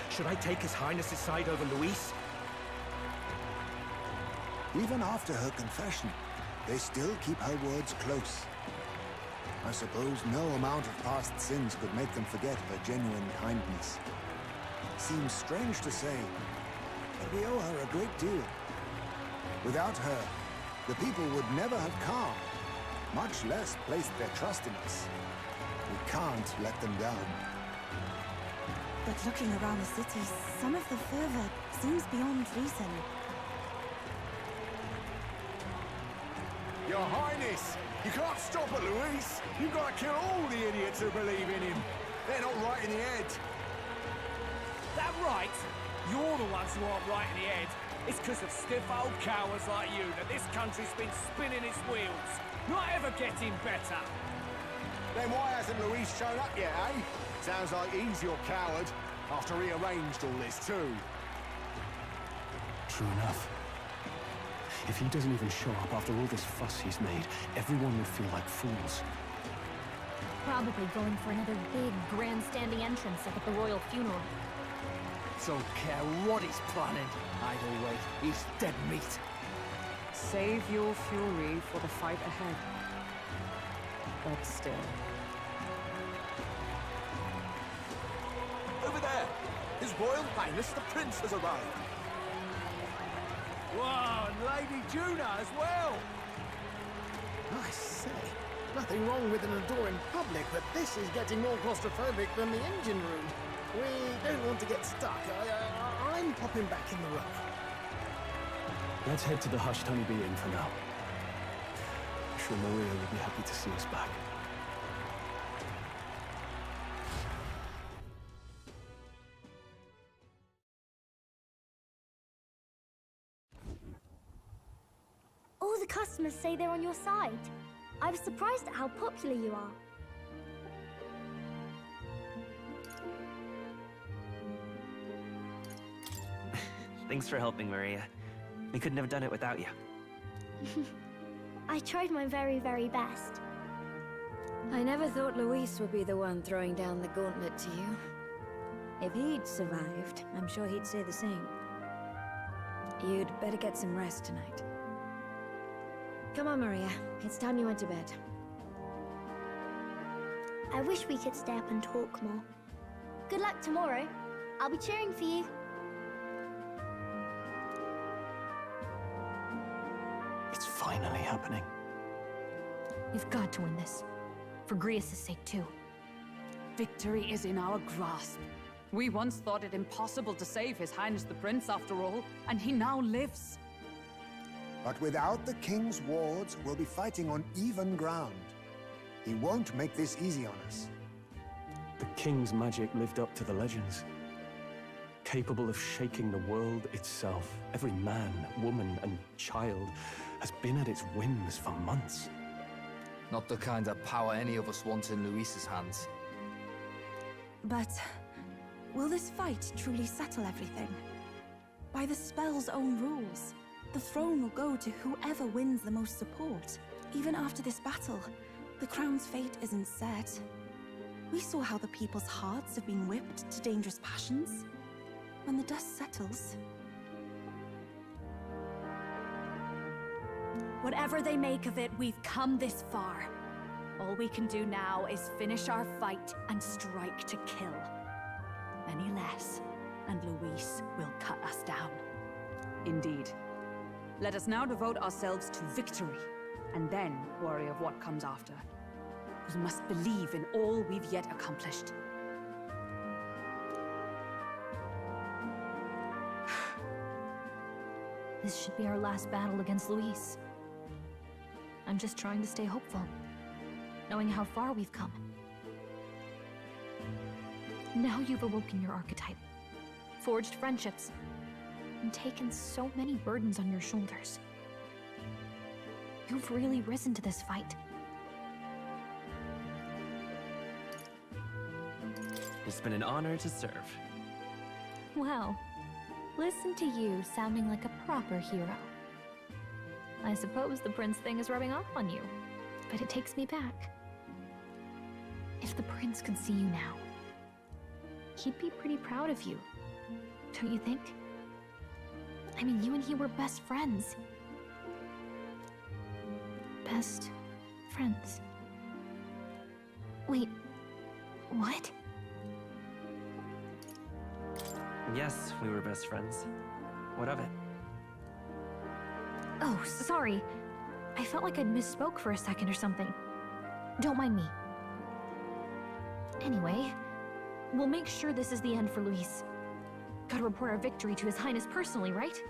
should I take His Highness's side over Luis? Even after her confession, they still keep her words close. I suppose no amount of past sins could make them forget her genuine kindness. Seems strange to say, but we owe her a great deal. Without her, the people would never have calmed, much less placed their trust in us. We can't let them down. But looking around the city, some of the fervor seems beyond reason. Your Highness, you can't stop at Luis. You've got to kill all the idiots who believe in him. They're not right in the head. That right? You're the ones who aren't right in the head. It's because of stiff old cowards like you that this country's been spinning its wheels. Not ever getting better. Then why hasn't Luis shown up yet, eh? Sounds like he's your coward, after he arranged all this too. True enough. If he doesn't even show up after all this fuss he's made, everyone will feel like fools. Probably going for another big, grandstanding entrance like at the royal funeral. Don't care what he's planning. Either way, he's dead meat. Save your fury for the fight ahead. But still. Over there! His Royal Highness the Prince has arrived! Whoa, and Lady Juna as well! I say, nothing wrong with an adore in public, but this is getting more claustrophobic than the engine room. We don't want to get stuck. I'm popping back in the room. Let's head to the Hushed Honeybee Inn for now. I'm sure Maria will be happy to see us back. All the customers say they're on your side. I was surprised at how popular you are. Thanks for helping, Maria. We couldn't have done it without you. I tried my very, very best. I never thought Luis would be the one throwing down the gauntlet to you. If he'd survived, I'm sure he'd say the same. You'd better get some rest tonight. Come on, Maria. It's time you went to bed. I wish we could stay up and talk more. Good luck tomorrow. I'll be cheering for you. It's finally happening. You've got to win this. For Grius' sake, too. Victory is in our grasp. We once thought it impossible to save His Highness the Prince, after all, and he now lives. But without the king's wards, we'll be fighting on even ground. He won't make this easy on us. The king's magic lived up to the legends. Capable of shaking the world itself. Every man, woman, and child has been at its whims for months. Not the kind of power any of us want in Luis's hands. But will this fight truly settle everything? By the spell's own rules, the throne will go to whoever wins the most support. Even after this battle, the crown's fate isn't set. We saw how the people's hearts have been whipped to dangerous passions. When the dust settles... Whatever they make of it, we've come this far. All we can do now is finish our fight and strike to kill. Any less, and Luis will cut us down. Indeed. Let us now devote ourselves to victory, and then worry of what comes after. We must believe in all we've yet accomplished. This should be our last battle against Luis. I'm just trying to stay hopeful, knowing how far we've come. Now you've awoken your archetype, forged friendships, and taken so many burdens on your shoulders. You've really risen to this fight. It's been an honor to serve. Wow. Listen to you sounding like a proper hero. I suppose the prince thing is rubbing off on you, but it takes me back. If the prince could see you now, he'd be pretty proud of you, don't you think? I mean, you and he were best friends. Best friends. Wait, what? Yes, we were best friends. What of it? Oh, sorry. I felt like I'd misspoke for a second or something. Don't mind me. Anyway, we'll make sure this is the end for Luis. Gotta report our victory to His Highness personally, right?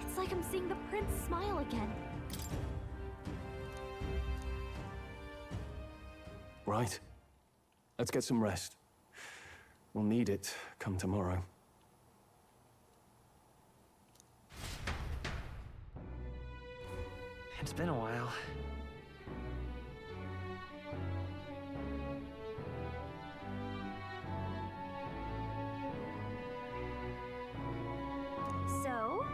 It's like I'm seeing the prince smile again. Right. Let's get some rest. We'll need it come tomorrow. It's been a while. So?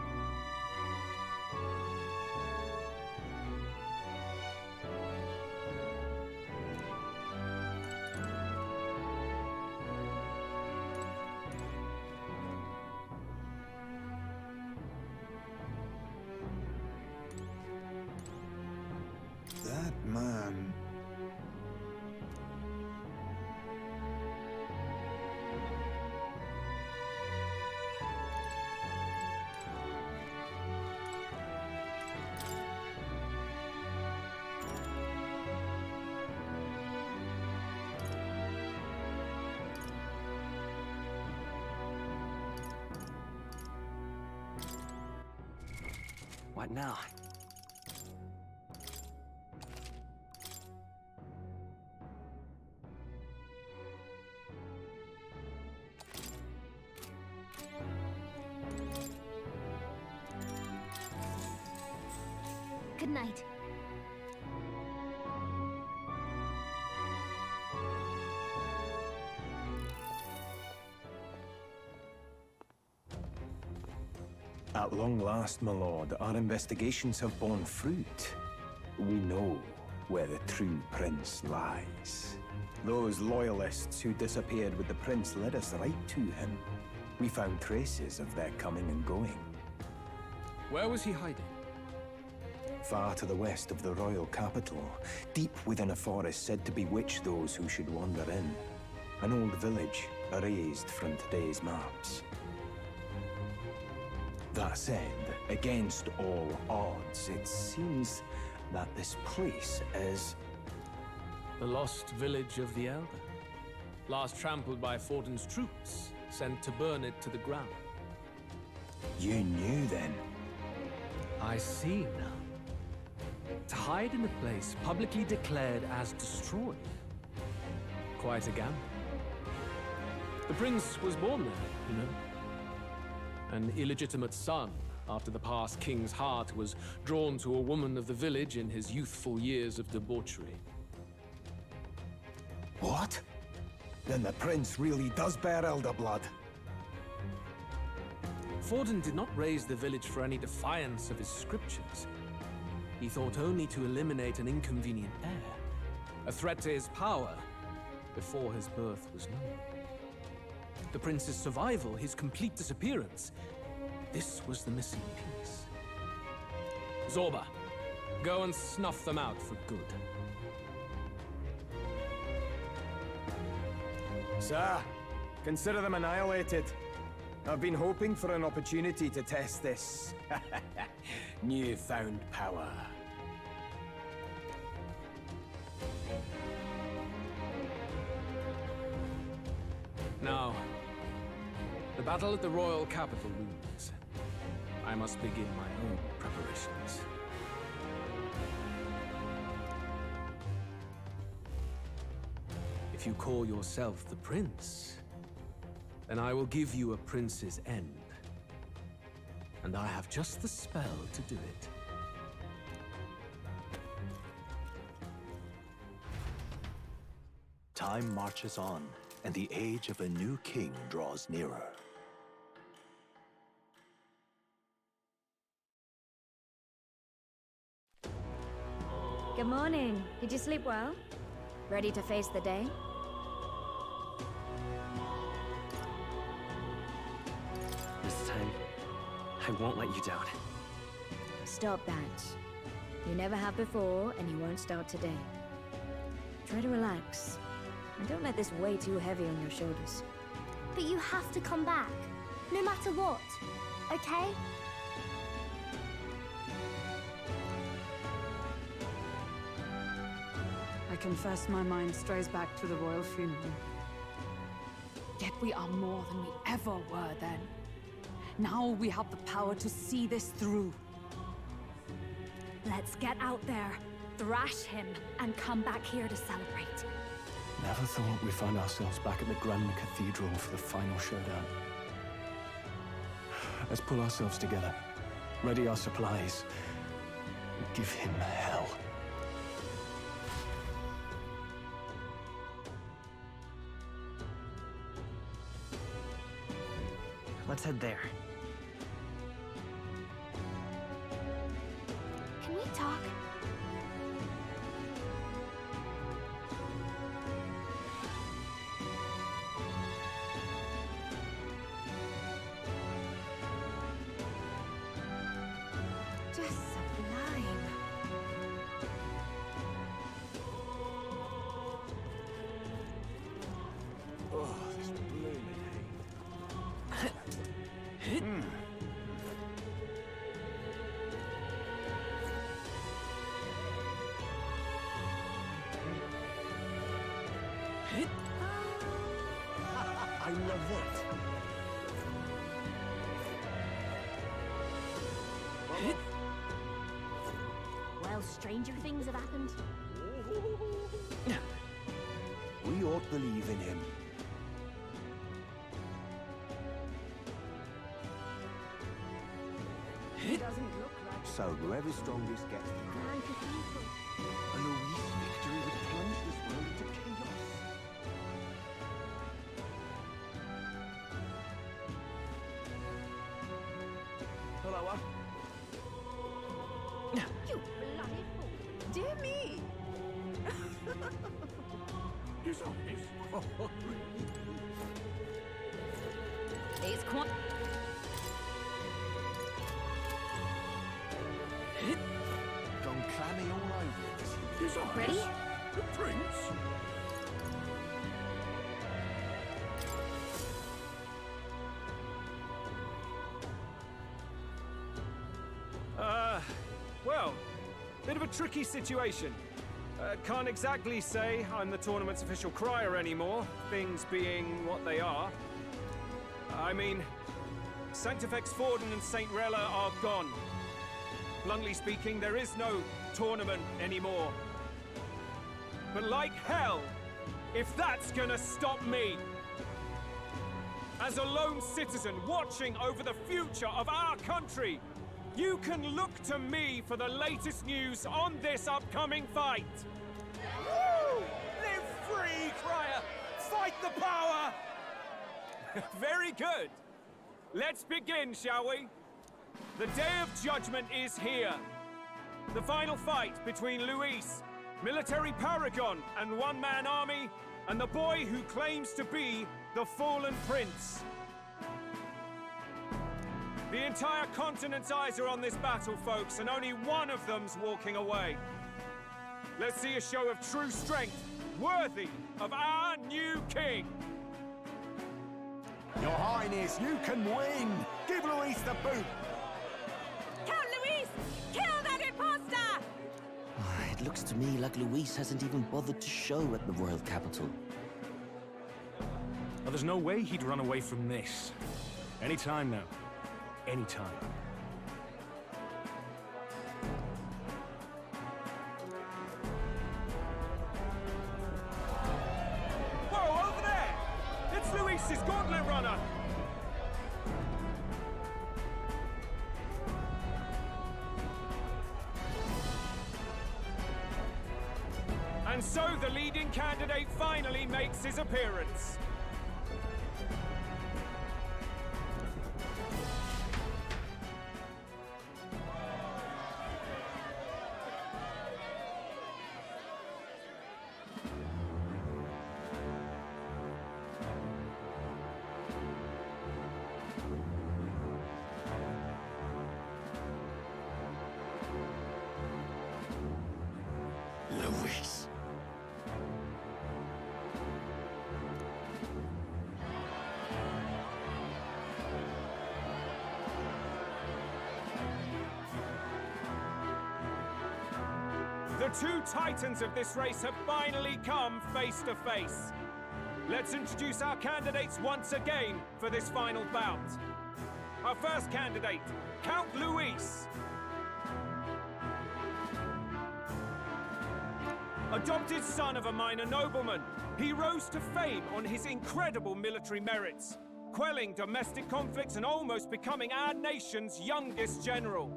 That man... What now? Good night. At long last, my lord, our investigations have borne fruit. We know where the true prince lies. Those loyalists who disappeared with the prince led us right to him. We found traces of their coming and going. Where was he hiding? Far to the west of the royal capital, deep within a forest said to bewitch those who should wander in. An old village, erased from today's maps. That said, against all odds, it seems that this place is... The lost village of the Elder. Last trampled by Fortin's troops, sent to burn it to the ground. You knew then? I see now. To hide in a place publicly declared as destroyed. Quite a gamble. The prince was born there, you know. An illegitimate son, after the past king's heart was drawn to a woman of the village in his youthful years of debauchery. What? Then the prince really does bear elder blood. Fortin did not raise the village for any defiance of his scriptures. He thought only to eliminate an inconvenient heir, a threat to his power, before his birth was known. The prince's survival, his complete disappearance, this was the missing piece. Zorba, go and snuff them out for good. Sir, consider them annihilated. I've been hoping for an opportunity to test this newfound power. Now, the battle at the royal capital looms. I must begin my own preparations. If you call yourself the prince, then I will give you a prince's end. And I have just the spell to do it. Time marches on, and the age of a new king draws nearer. Good morning. Did you sleep well? Ready to face the day? This time, I won't let you down. Stop that. You never have before, and you won't start today. Try to relax. And don't let this weigh too heavy on your shoulders. But you have to come back, no matter what, okay? I confess my mind strays back to the royal funeral. Yet we are more than we ever were then. Now we have the power to see this through. Let's get out there, thrash him, and come back here to celebrate. Never thought we'd find ourselves back at the Grand Cathedral for the final showdown. Let's pull ourselves together, ready our supplies, and give him hell. Let's head there. Can we talk? Just sublime. Oh, this blooming I love that. Well, stranger things have happened. We ought believe in him. It doesn't look like So whoever's strongest gets the crown. Grand Cathedral. A Louise victory would plunge this world into chaos. Hello, You bloody fool. Dear me! It's quite... Gone clammy all over it. Ready? The prince? Well, Bit of a tricky situation. Can't exactly say I'm the tournament's official crier anymore, things being what they are. I mean, Sanctifex Forden and St. Rella are gone. Bluntly speaking, there is no tournament anymore. But like hell, if that's gonna stop me! As a lone citizen watching over the future of our country, you can look to me for the latest news on this upcoming fight! Woo! Live free, Crier! Fight the power! Very good! Let's begin, shall we? The Day of Judgment is here. The final fight between Luis, military paragon and one-man army, and the boy who claims to be the fallen prince. The entire continent's eyes are on this battle, folks, and only one of them's walking away. Let's see a show of true strength, worthy of our new king. Your Highness, you can win! Give Luis the boot! Count Luis! Kill that imposter! It looks to me like Luis hasn't even bothered to show at the royal capital. Well, there's no way he'd run away from this. Any time now. Any time. Whoa, over there! It's Luis's gauntlet runner! And so the leading candidate finally makes his appearance. Luis. The two titans of this race have finally come face to face. Let's introduce our candidates once again for this final bout. Our first candidate, Count Luis. Adopted son of a minor nobleman, he rose to fame on his incredible military merits, quelling domestic conflicts and almost becoming our nation's youngest general.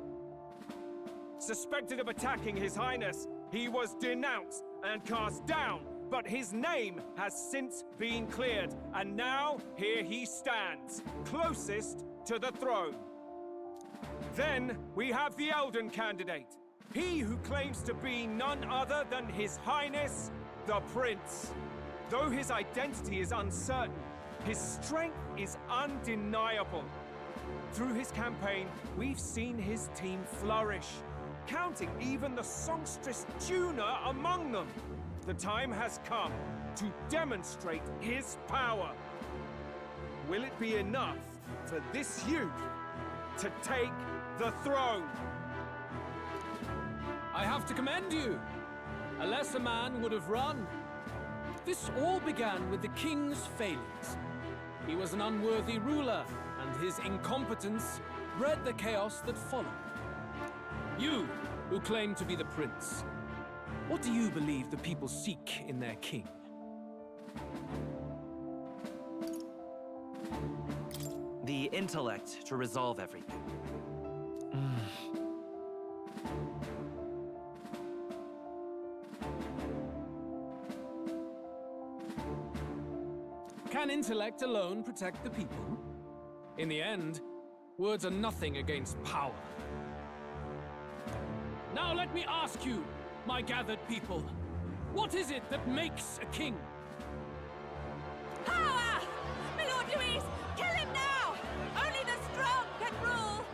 Suspected of attacking His Highness, he was denounced and cast down, but his name has since been cleared, and now here he stands, closest to the throne. Then we have the Elden candidate, he who claims to be none other than His Highness, the Prince. Though his identity is uncertain, his strength is undeniable. Through his campaign, we've seen his team flourish, counting even the songstress Juna among them. The time has come to demonstrate his power. Will it be enough for this youth to take the throne? I have to commend you. A lesser man would have run. This all began with the king's failings. He was an unworthy ruler, and his incompetence bred the chaos that followed. You, who claim to be the prince, what do you believe the people seek in their king? The intellect to resolve everything. Can intellect alone protect the people? In the end, words are nothing against power. Now let me ask you, my gathered people, what is it that makes a king? Power! My Lord Luis, kill him now! Only the strong can rule!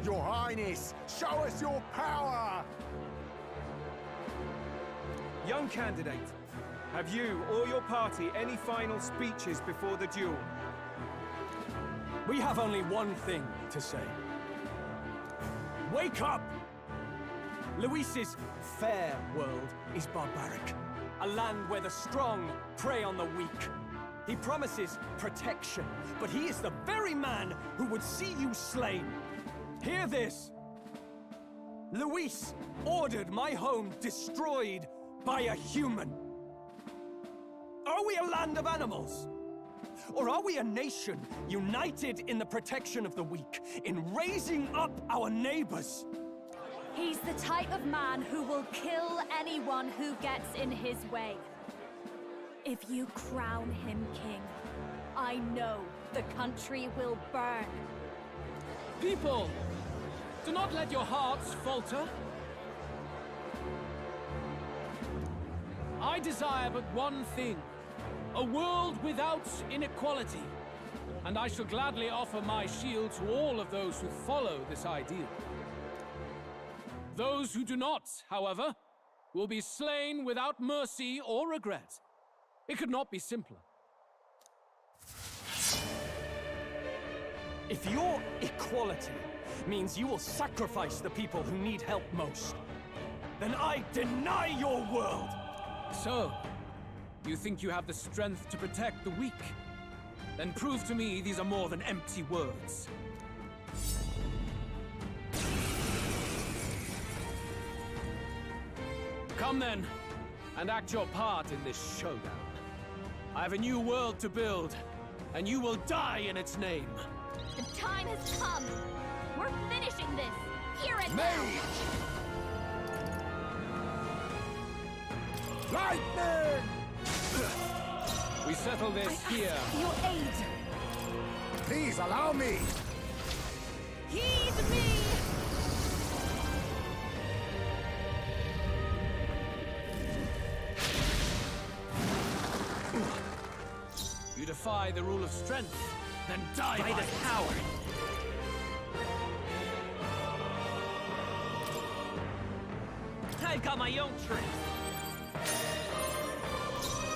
Your Highness, show us your power! Young candidate, have you or your party any final speeches before the duel? We have only one thing to say. Wake up! Luis's fair world is barbaric. A land where the strong prey on the weak. He promises protection, but he is the very man who would see you slain. Hear this. Luis ordered my home destroyed by a human. Are we a land of animals? Or are we a nation united in the protection of the weak, in raising up our neighbors? He's the type of man who will kill anyone who gets in his way. If you crown him king, I know the country will burn. People, do not let your hearts falter. I desire but one thing, a world without inequality. And I shall gladly offer my shield to all of those who follow this ideal. Those who do not, however, will be slain without mercy or regret. It could not be simpler. If your equality means you will sacrifice the people who need help most, then I deny your world! So, you think you have the strength to protect the weak? Then prove to me these are more than empty words. Come then, and act your part in this showdown. I have a new world to build, and you will die in its name. The time has come. We're finishing this. Here and now. Lightning! We settle this here. Your aid. Please allow me. Heed me! You defy the rule of strength, then die by this power. I've got my own trick.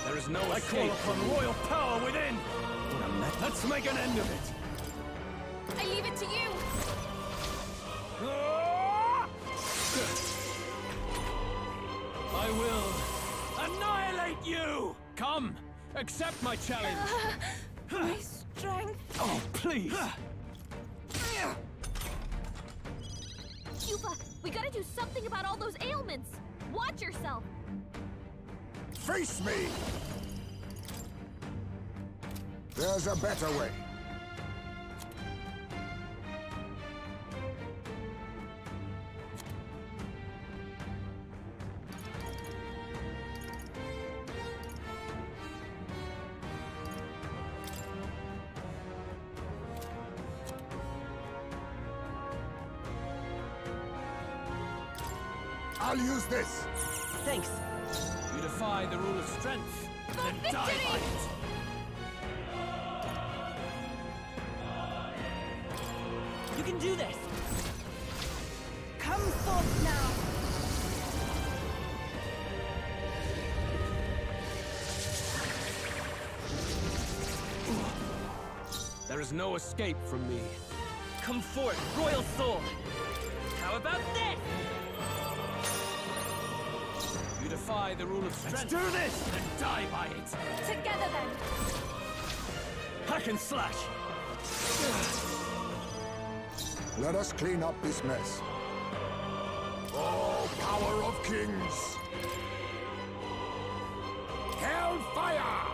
There is no I call escape. upon royal power within! Let's make an end of it! I leave it to you. I will annihilate you! Come, accept my challenge. My strength. Oh, please! Cuba, we gotta do something about all those ailments. Watch yourself. Face me! There's a better way. I'll use this. Thanks. You defy the rule of strength, then die by it. You can do this! Come forth now! There is no escape from me. Come forth, royal soul! How about this? You defy the rule of strength. Let's do this! Then die by it. Together then! Hack and slash! Let us clean up this mess. Oh, power of kings! Hellfire!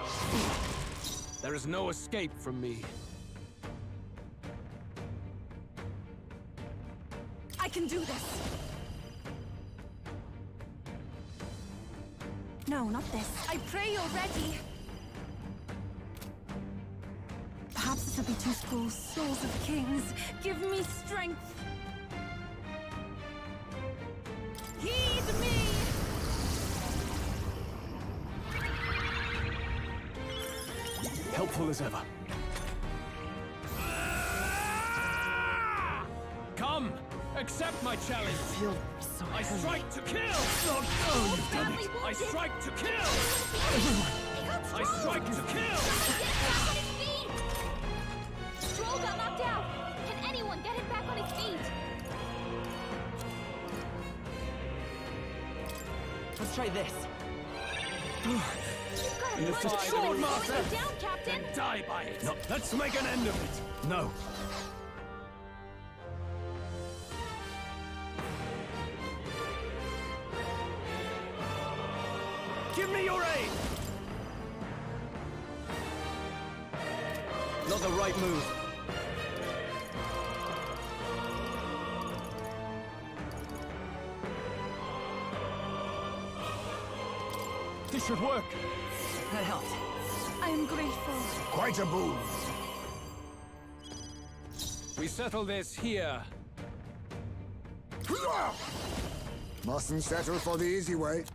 There is no escape from me. I can do this! No, not this. I pray you're ready! Perhaps this will be too small. Souls of kings, give me strength! Heed me! Helpful as ever. Come, accept my challenge. I feel so I heavy. strike to kill. Oh, you've done it. I strike to kill. I strike to kill. Stroll got knocked out. Can anyone get him back on his feet? Let's try this. You've got a bunch of trolls slowing you down, Captain! Then die by it! No, let's make an end of it! No. Give me your aid! Not the right move. This should work. That helped. I am grateful. Quite a boon. We settle this here. Mustn't settle for the easy way.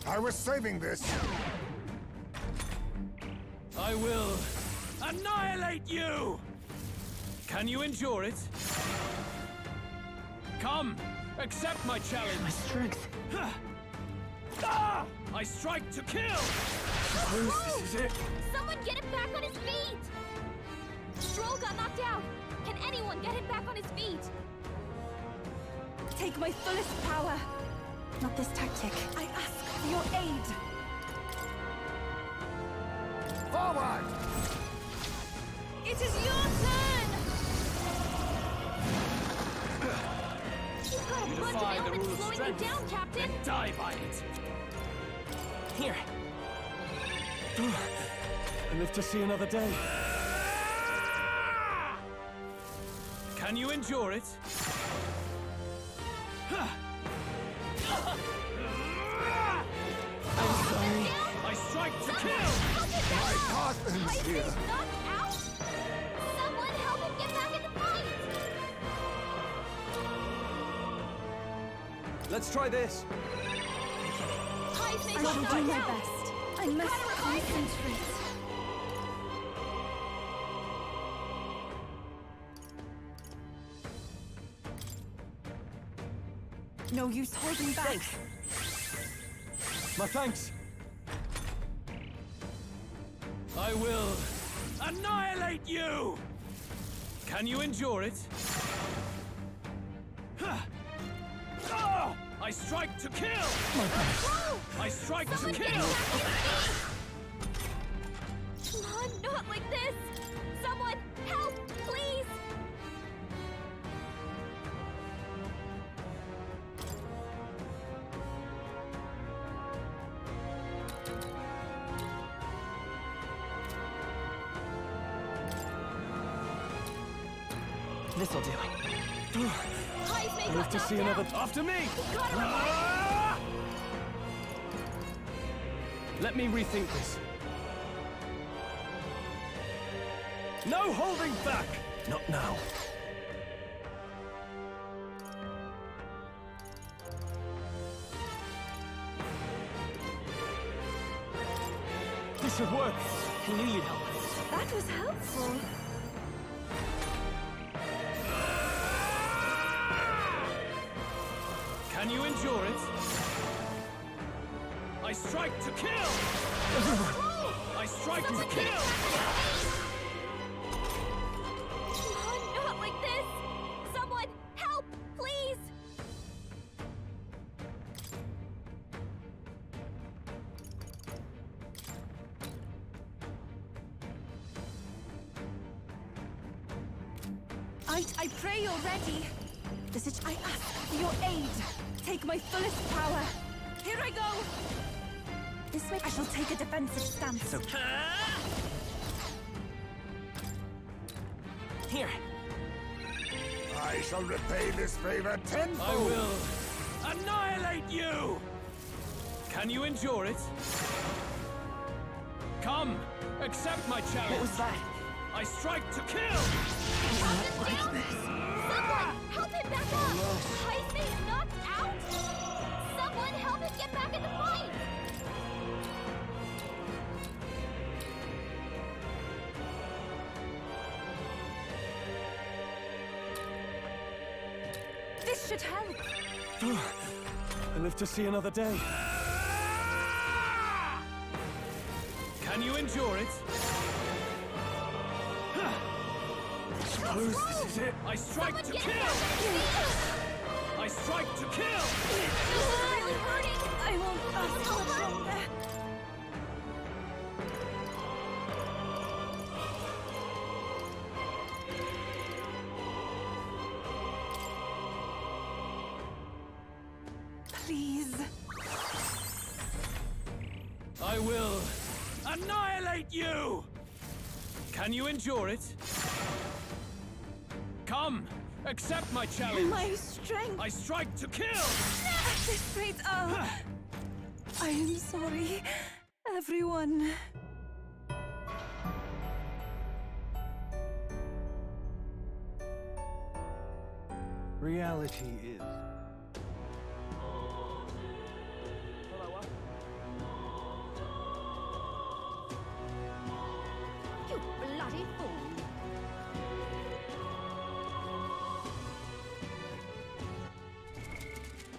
I was saving this. I will annihilate you! Can you endure it? Come, accept my challenge. My strength. Ah! I strike to kill! This is it. Someone get him back on his feet! Stroll got knocked out. Can anyone get him back on his feet? Take my fullest power. Not this tactic. I ask for your aid. Forward! It is your turn! You've got a You bunch defy of the elements rule of slowing you strength. down, Captain! Then die by it! Here. I live to see another day. Can you endure it? I'm sorry. I strike to kill! My Carthan's here. Knocked out? Someone help him get back in the fight! Let's try this. Hive may I got will do knocked my out. best. I must concentrate. No use holding back. Thanks. My thanks. I will annihilate you! Can you endure it? Ah! I strike to kill! I strike Someone to get kill! him back on his feet! Come on, not like this! Someone help, please! This'll do. Hive may I got live to knocked see another. out. After me! Gotta revive Ah! Let me rethink this. No holding back! Not now. This should work. I knew you'd help. That was helpful. Can you endure it? I strike to kill! I strike to kill! Come on, not like this! Someone help, please! I pray you're ready. I ask for your aid. Take my fullest power. Here I go. This way, I shall take a defensive stance. It's okay. Here. I shall repay this favor tenfold. I will annihilate you! Can you endure it? Come, accept my challenge! What was that? I strike to kill! Someone help him back up! Hype's knocked out! Someone help him get back in the fight! This should help. I live to see another day. Can you endure it? Suppose this is it. I strike to kill! I strike to kill! really hurting! I won't last much longer. Please. I will annihilate you! Can you endure it? Come, accept my challenge. My strength. I strike to kill! At this rate, I am sorry, everyone. Reality is... You bloody fool!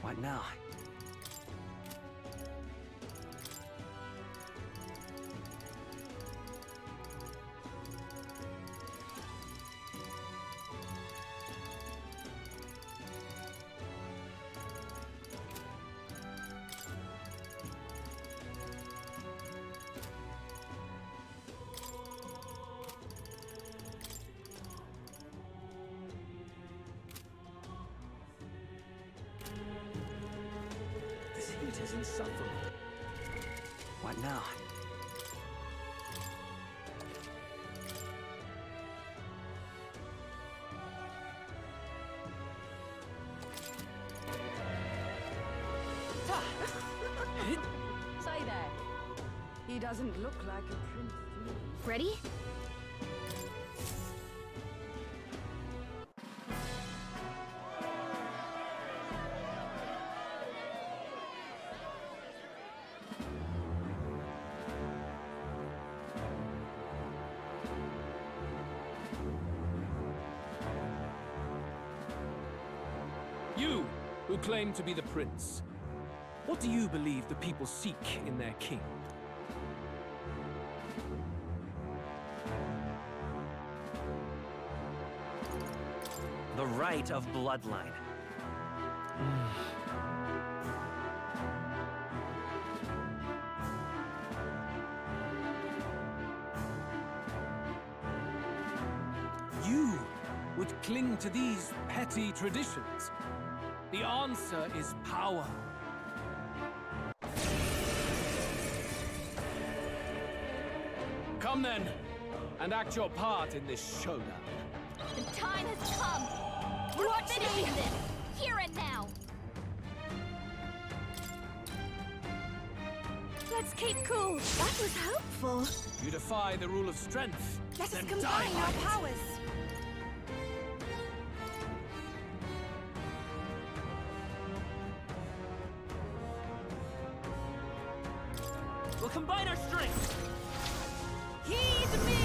What now? This heat is insufferable. What now? Say there. He doesn't look like a prince to me. Ready? You, who claim to be the prince, what do you believe the people seek in their king? The right of bloodline. You would cling to these petty traditions. The answer is power. Come then, and act your part in this showdown. The time has come! We're finishing this! Here and now! Let's keep cool. That was helpful. You defy the rule of strength. Let us then combine die by our it. powers. We'll combine our strength! Heed me!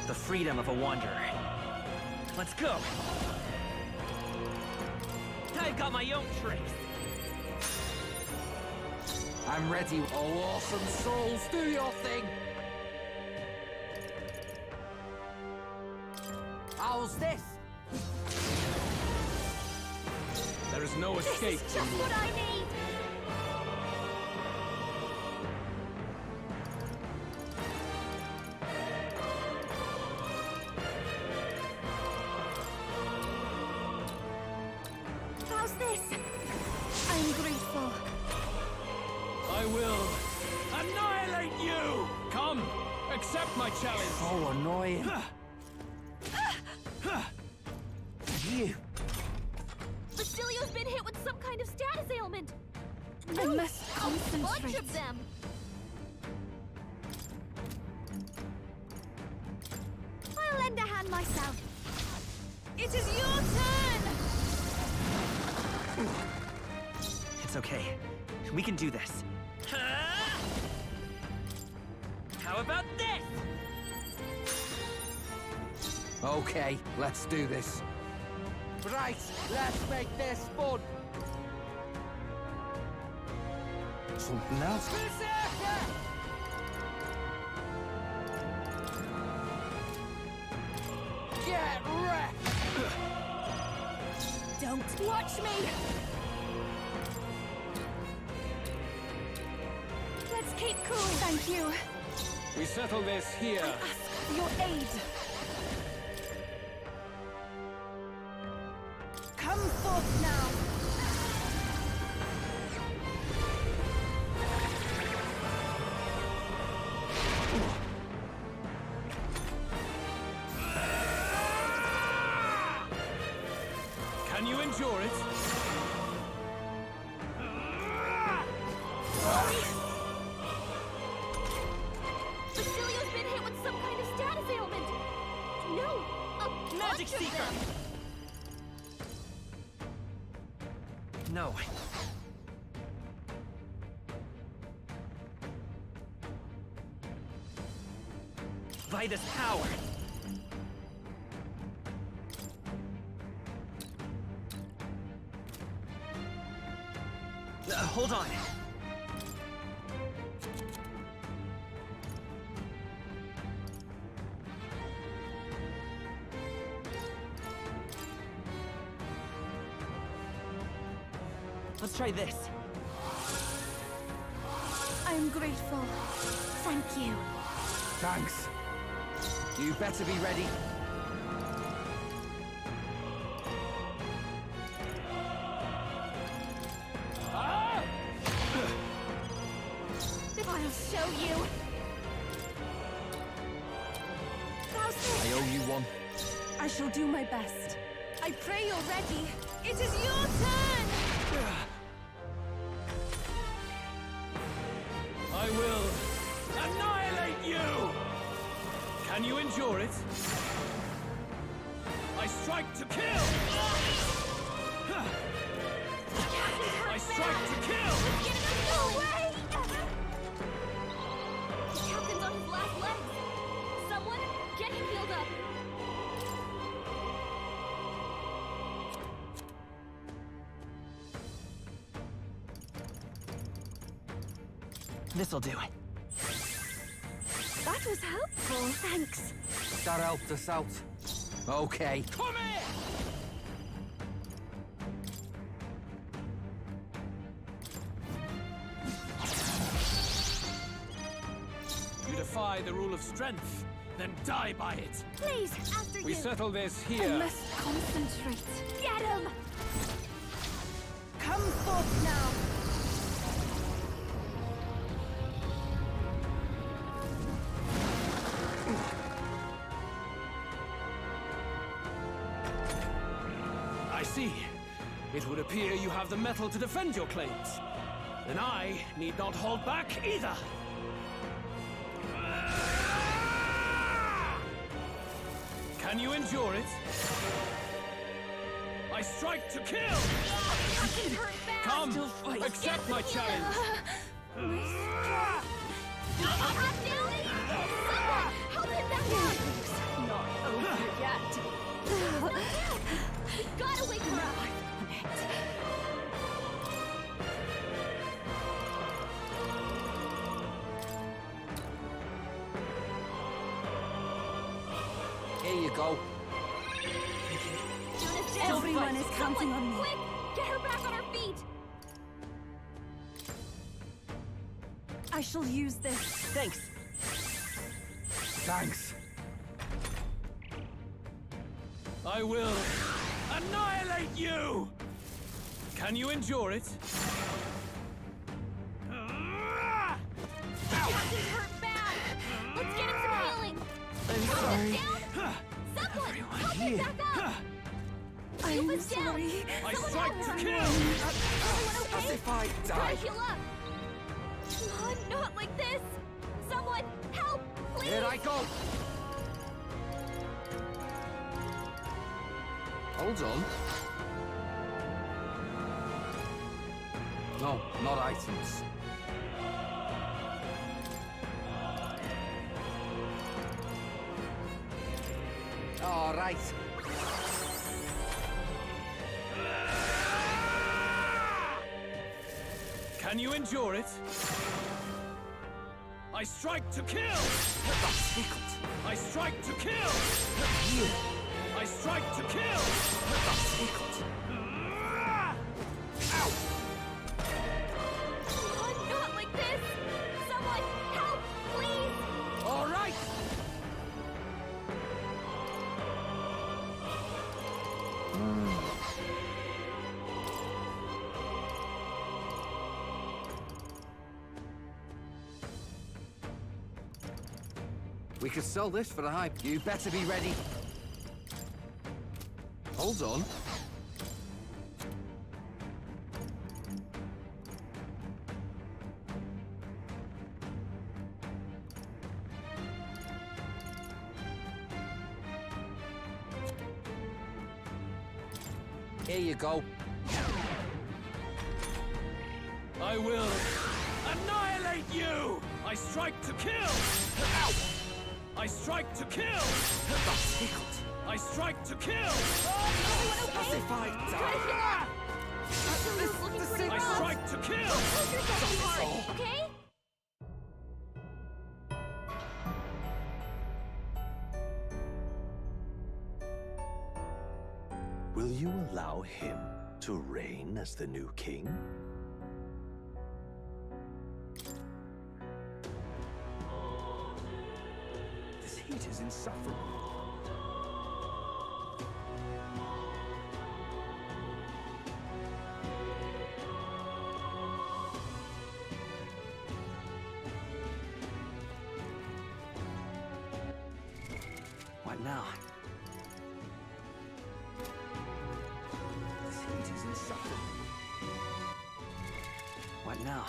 The freedom of a wanderer. Let's go! I've got my own tricks! I'm ready. Oh, awesome souls, do your thing! How's this? There is no escape This is just from what I need! How's this? I'm grateful. I will annihilate you! Come, accept my challenge! So annoying. You. Basilio's been hit with some kind of status ailment! I must A concentrate. bunch of them! I'll lend a hand myself. It is your turn! It's okay. We can do this. How about this? Okay, let's do this. Right, let's make this fun. Something else? Get wrecked! Don't watch me! Let's keep cool. Thank you. We settle this here. I ask for your aid. Come forth now. Can you endure it? Basilio's been hit with some kind of status ailment. No, a Magic Seeker! No. Vida's power! Hold on. Let's try this. I'm grateful. Thank you. Thanks. You better be ready. I'll show you. I owe you one. I shall do my best. I pray you're ready. It is your turn! I will annihilate you! Can you endure it? I strike to kill! I strike to kill! No way! The captain's on his last legs. Someone get him healed up. This'll do. That was helpful, thanks. That helped us out. Okay. Come here! You defy the rule of strength, then die by it. Please, after We you. settle this I here. must concentrate. Get him! Come forth now. I see. It would appear you have the metal to defend your claims. Then I need not hold back either. Can you endure it? I strike to kill! Captain's hurt bad. Come, accept my challenge. I'm down! Someone, help him back up! Not over yet. We gotta wake her up! Here you go. Everyone is counting on me. Quick! Get her back on her feet! I shall use this. Thanks. Thanks. I will annihilate you! Can you endure it? Captain's hurt bad! Let's get him some healing! I'm Help sorry. us down! Someone, help him here. back up! I'm Help us down! sorry. I Someone strike help to her. kill! Everyone okay? As if I Gotta died. heal up! Not like this! Someone, help! Please! Here I go. Hold on. No, not items. All right. Can you endure it? I strike to kill! That's tickled. I strike to kill! Here. I strike to kill! That's tickled. We could sell this for the hype. You better be ready. Hold on. Here you go. I will annihilate you! I strike to kill! Ow! I strike to kill! That's tickled. I strike to kill! As if I die. I strike to kill! Okay? Will you allow him to reign as the new king? This heat is insufferable. What now? This heat is insufferable. What now?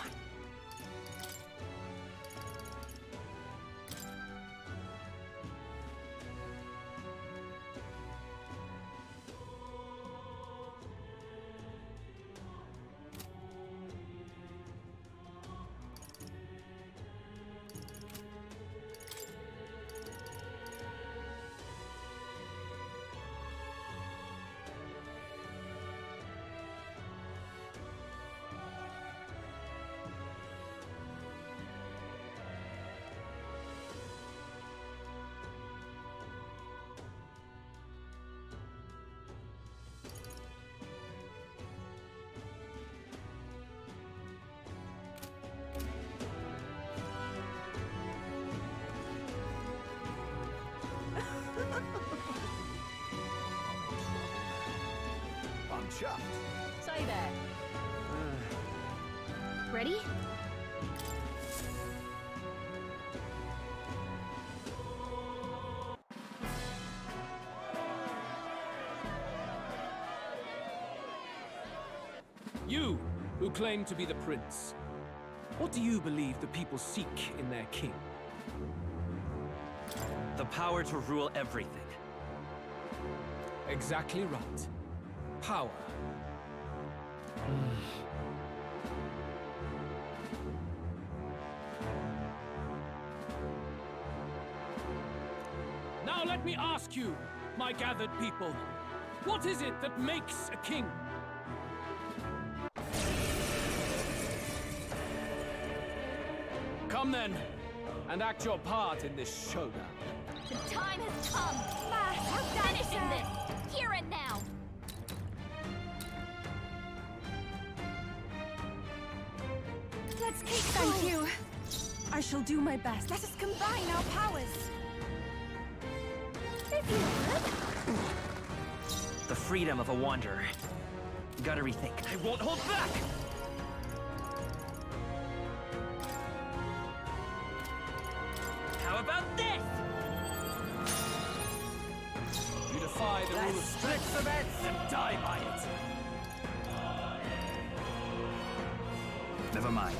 I'm chuffed. Say there. Ready? You, who claim to be the prince, what do you believe the people seek in their king? The power to rule everything. Exactly right. Power. Now let me ask you, my gathered people, what is it that makes a king? Come then, and act your part in this showdown. The time has come! We're finishing this! Here and now! Let's keep Thank you. I shall do my best. Let us combine our powers. If you would. The freedom of a wanderer. Gotta rethink. I won't hold back! How about this? You defy the rule of strength and die by it. Never mind.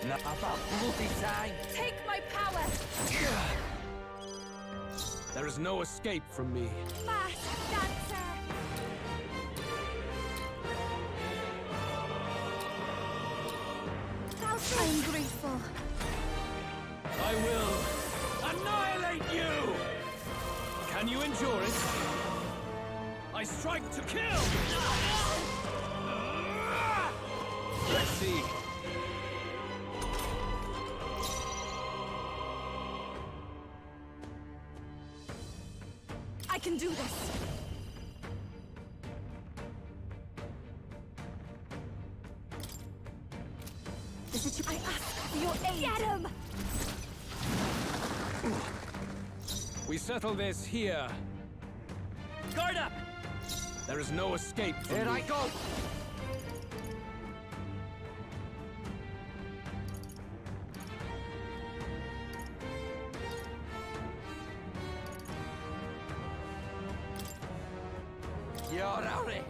Not about bloody time. Take my power. There is no escape from me. Masked dancer. I am grateful. I will annihilate you! Can you endure it? I strike to kill! Let's see. I can do this. I ask for your aid. Get him! We settle this here. Guard up! There is no escape from Here me. I go! You're out of here!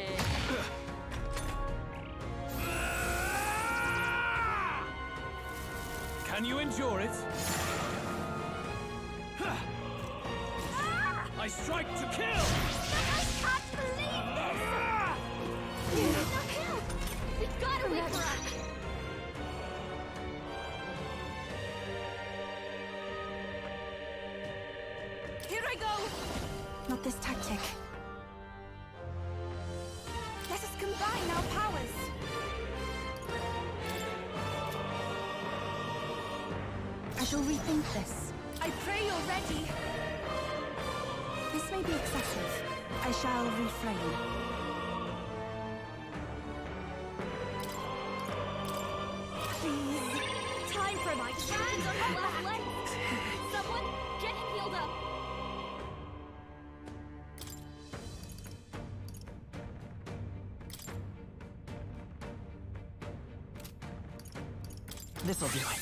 Can you endure it? I strike to kill! I can't believe this! No, help! We gotta wake her up! Here I go! Not this tactic. Let us combine our powers. I shall rethink this. I pray you're ready. This may be excessive. I shall refrain. Please. Time for my hands on my left leg. Someone, get him healed up. This'll do it.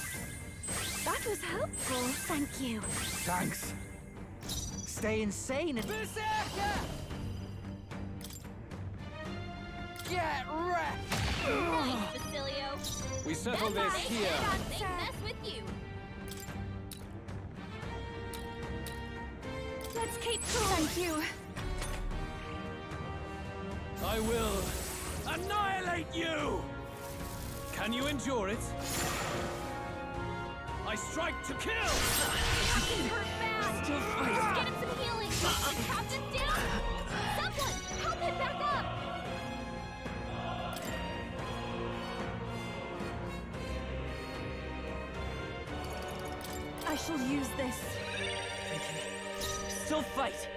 That was helpful, thank you. Thanks. Stay insane and... Berserker! Get wrecked! Nice, Basilio. We settle this here. They mess with you. Let's keep cool. Thank you. I will annihilate you! Can you endure it? I strike to kill! Captain hurt bad. Let's get him some healing. The captain's down. Someone, help him back up. I shall use this. Still fight!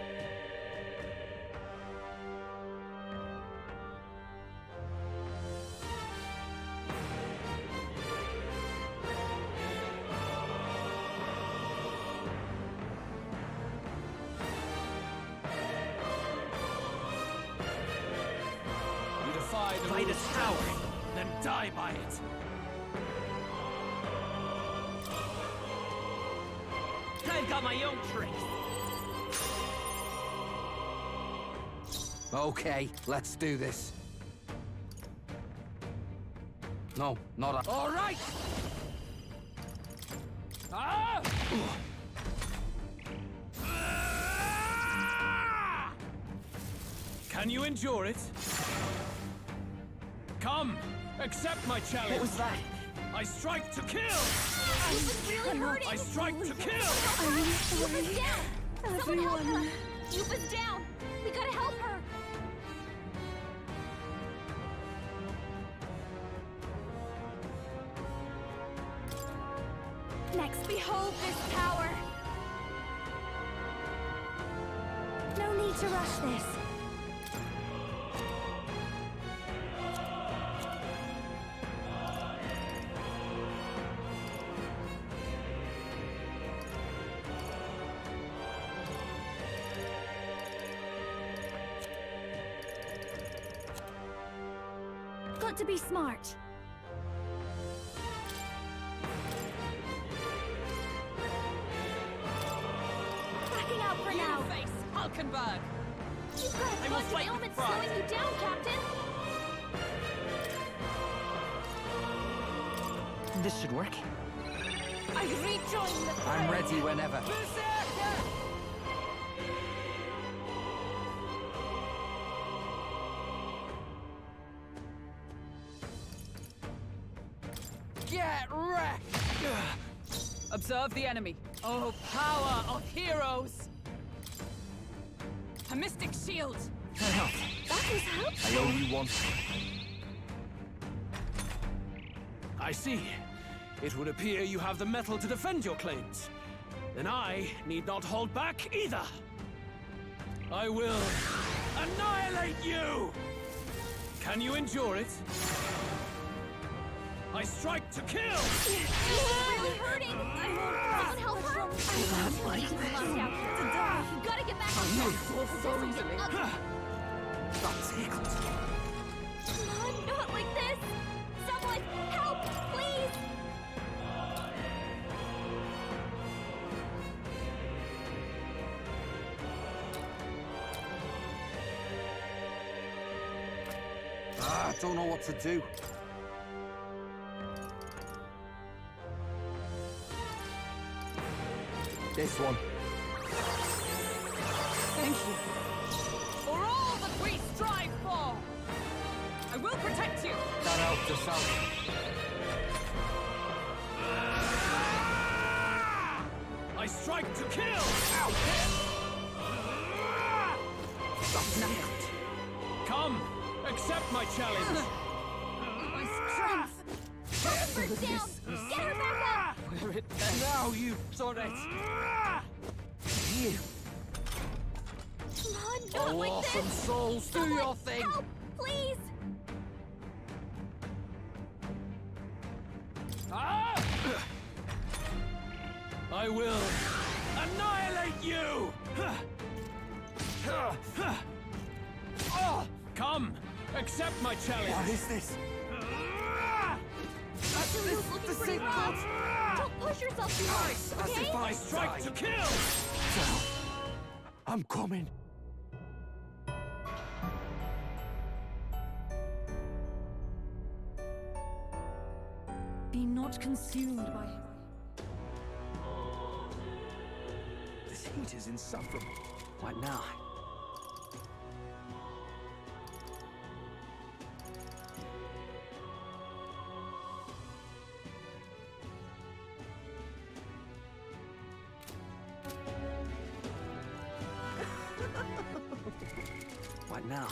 You defy the Fight rules a of tower. strength, then die by it. I've got my own tricks! Okay, let's do this. No, not a... All right! Ah! Can you endure it? Come, accept my challenge. What was that? I strike to kill! This is really hurting. I strike to kill! Yuba's down. Someone help her. Yuba's down. We gotta help her. Next, behold this power. No need to rush this. Got to be smart. Backing out for now. Face, Hulkenberg! You've got a I will bunch of fight with ailments pride. slowing you down, Captain. This should work. I rejoin the fray. I'm ready whenever. Get wrecked! Observe the enemy. Oh, power of heroes! A mystic shield! That was helpful. I owe you one. I see. It would appear you have the metal to defend your claims. Then I need not hold back either. I will annihilate you! Can you endure it? I strike to kill! She's really hurting. Someone help her. I don't like She's this. lost out here to die. You gotta get back on track. so easily. Got tickled. Come on, not like this. Someone help, please. don't know what to do. This one. Thank you. For all that we strive for! I will protect you! That helped us out. I strike to kill! Come, accept my challenge. My strength! Hold her down! Get her back up! Wear it now, you turret! You! Come on, Oh, not like awesome this! souls, do Someone your thing! Help, please! I will annihilate you! Come, accept my challenge. What is this? Julio's looking pretty rough. Don't push yourself too hard, okay? I strike to kill! I'm coming. Be not consumed by... This heat is insufferable. What now? What now?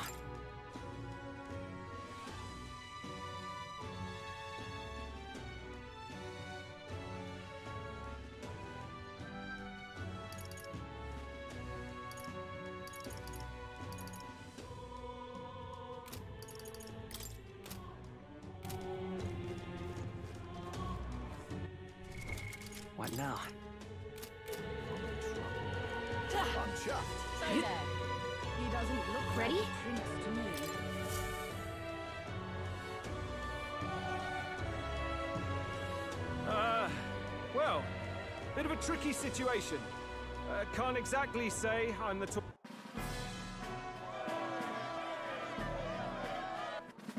What now? I'm chuffed. So there. He doesn't look Ready? like a prince to me. Well, bit of a tricky situation. Can't exactly say I'm the top.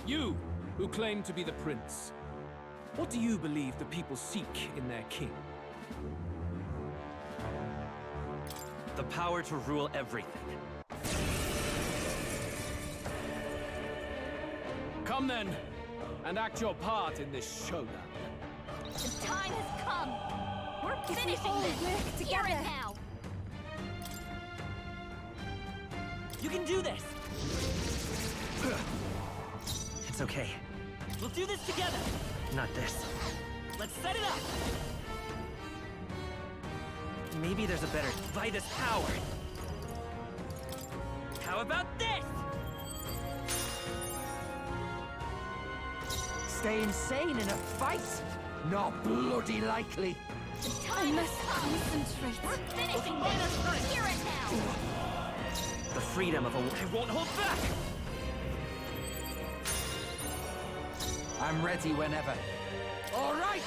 You, who claim to be the prince, what do you believe the people seek in their king? The power to rule everything. Come then, and act your part in this showdown. The time has come! We're If we finishing all this! work Here together. and now! You can do this! It's okay. We'll do this together! Not this. Let's set it up! Maybe there's a better... By this power! How about this? Stay insane in a fight? Not bloody likely. The time has come! Concentrate. We're finishing this! Here and now! The freedom of a... I won't hold back! I'm ready whenever. All right!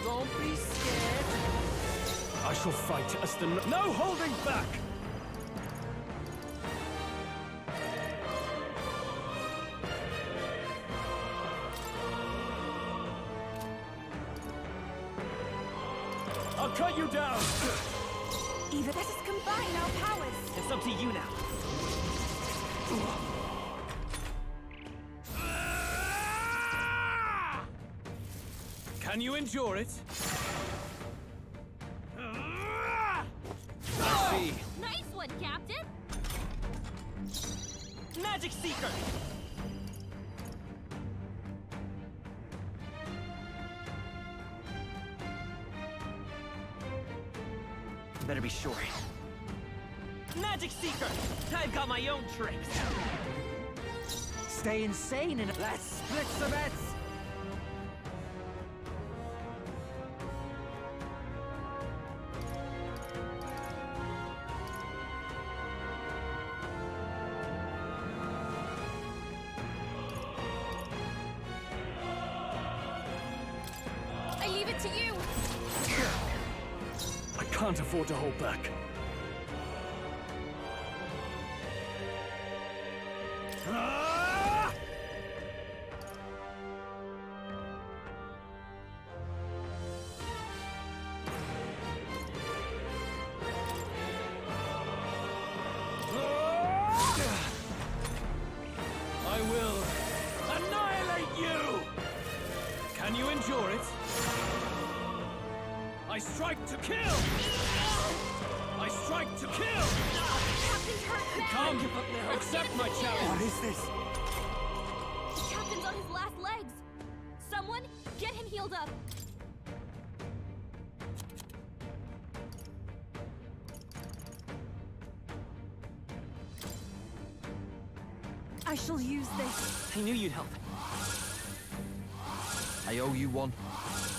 Don't be scared! I shall fight as the... No holding back! I'll cut you down! Eva, let us combine our powers. It's up to you now. Can you endure it? I see. Nice one, Captain! Magic Seeker! Better be sure. Magic Seeker! I've got my own tricks! Stay insane and let's split some heads! I leave it to you! can't afford to hold back. I will annihilate you! Can you endure it? I strike to kill! I strike to kill! Captain's hurt bad! Come! Accept my challenge! What is this? The captain's on his last legs! Someone, get him healed up! I shall use this. I knew you'd help. I owe you one.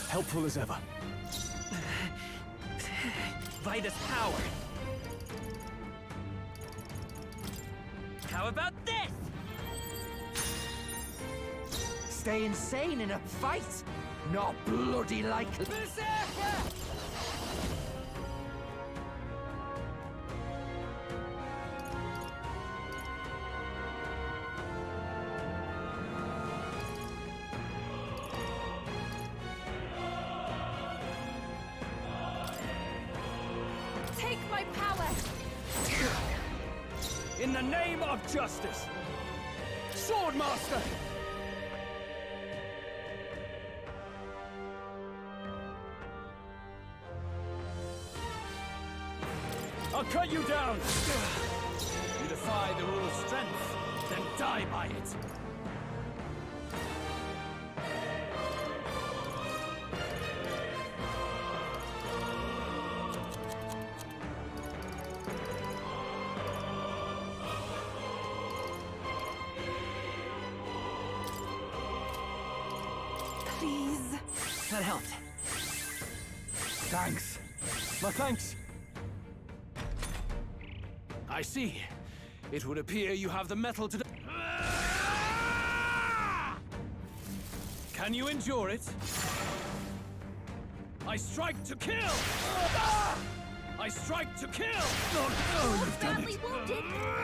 Helpful as ever. Vida's power. How about this? Stay insane in a fight? Not bloody likely. Berserker! Take my power! In the name of justice! Swordmaster! I'll cut you down! You defy the rule of strength, then die by it! Please. That helped. Thanks. My thanks. I see. It would appear you have the mettle to... Can you endure it? I strike to kill! I strike to kill! He's badly wounded!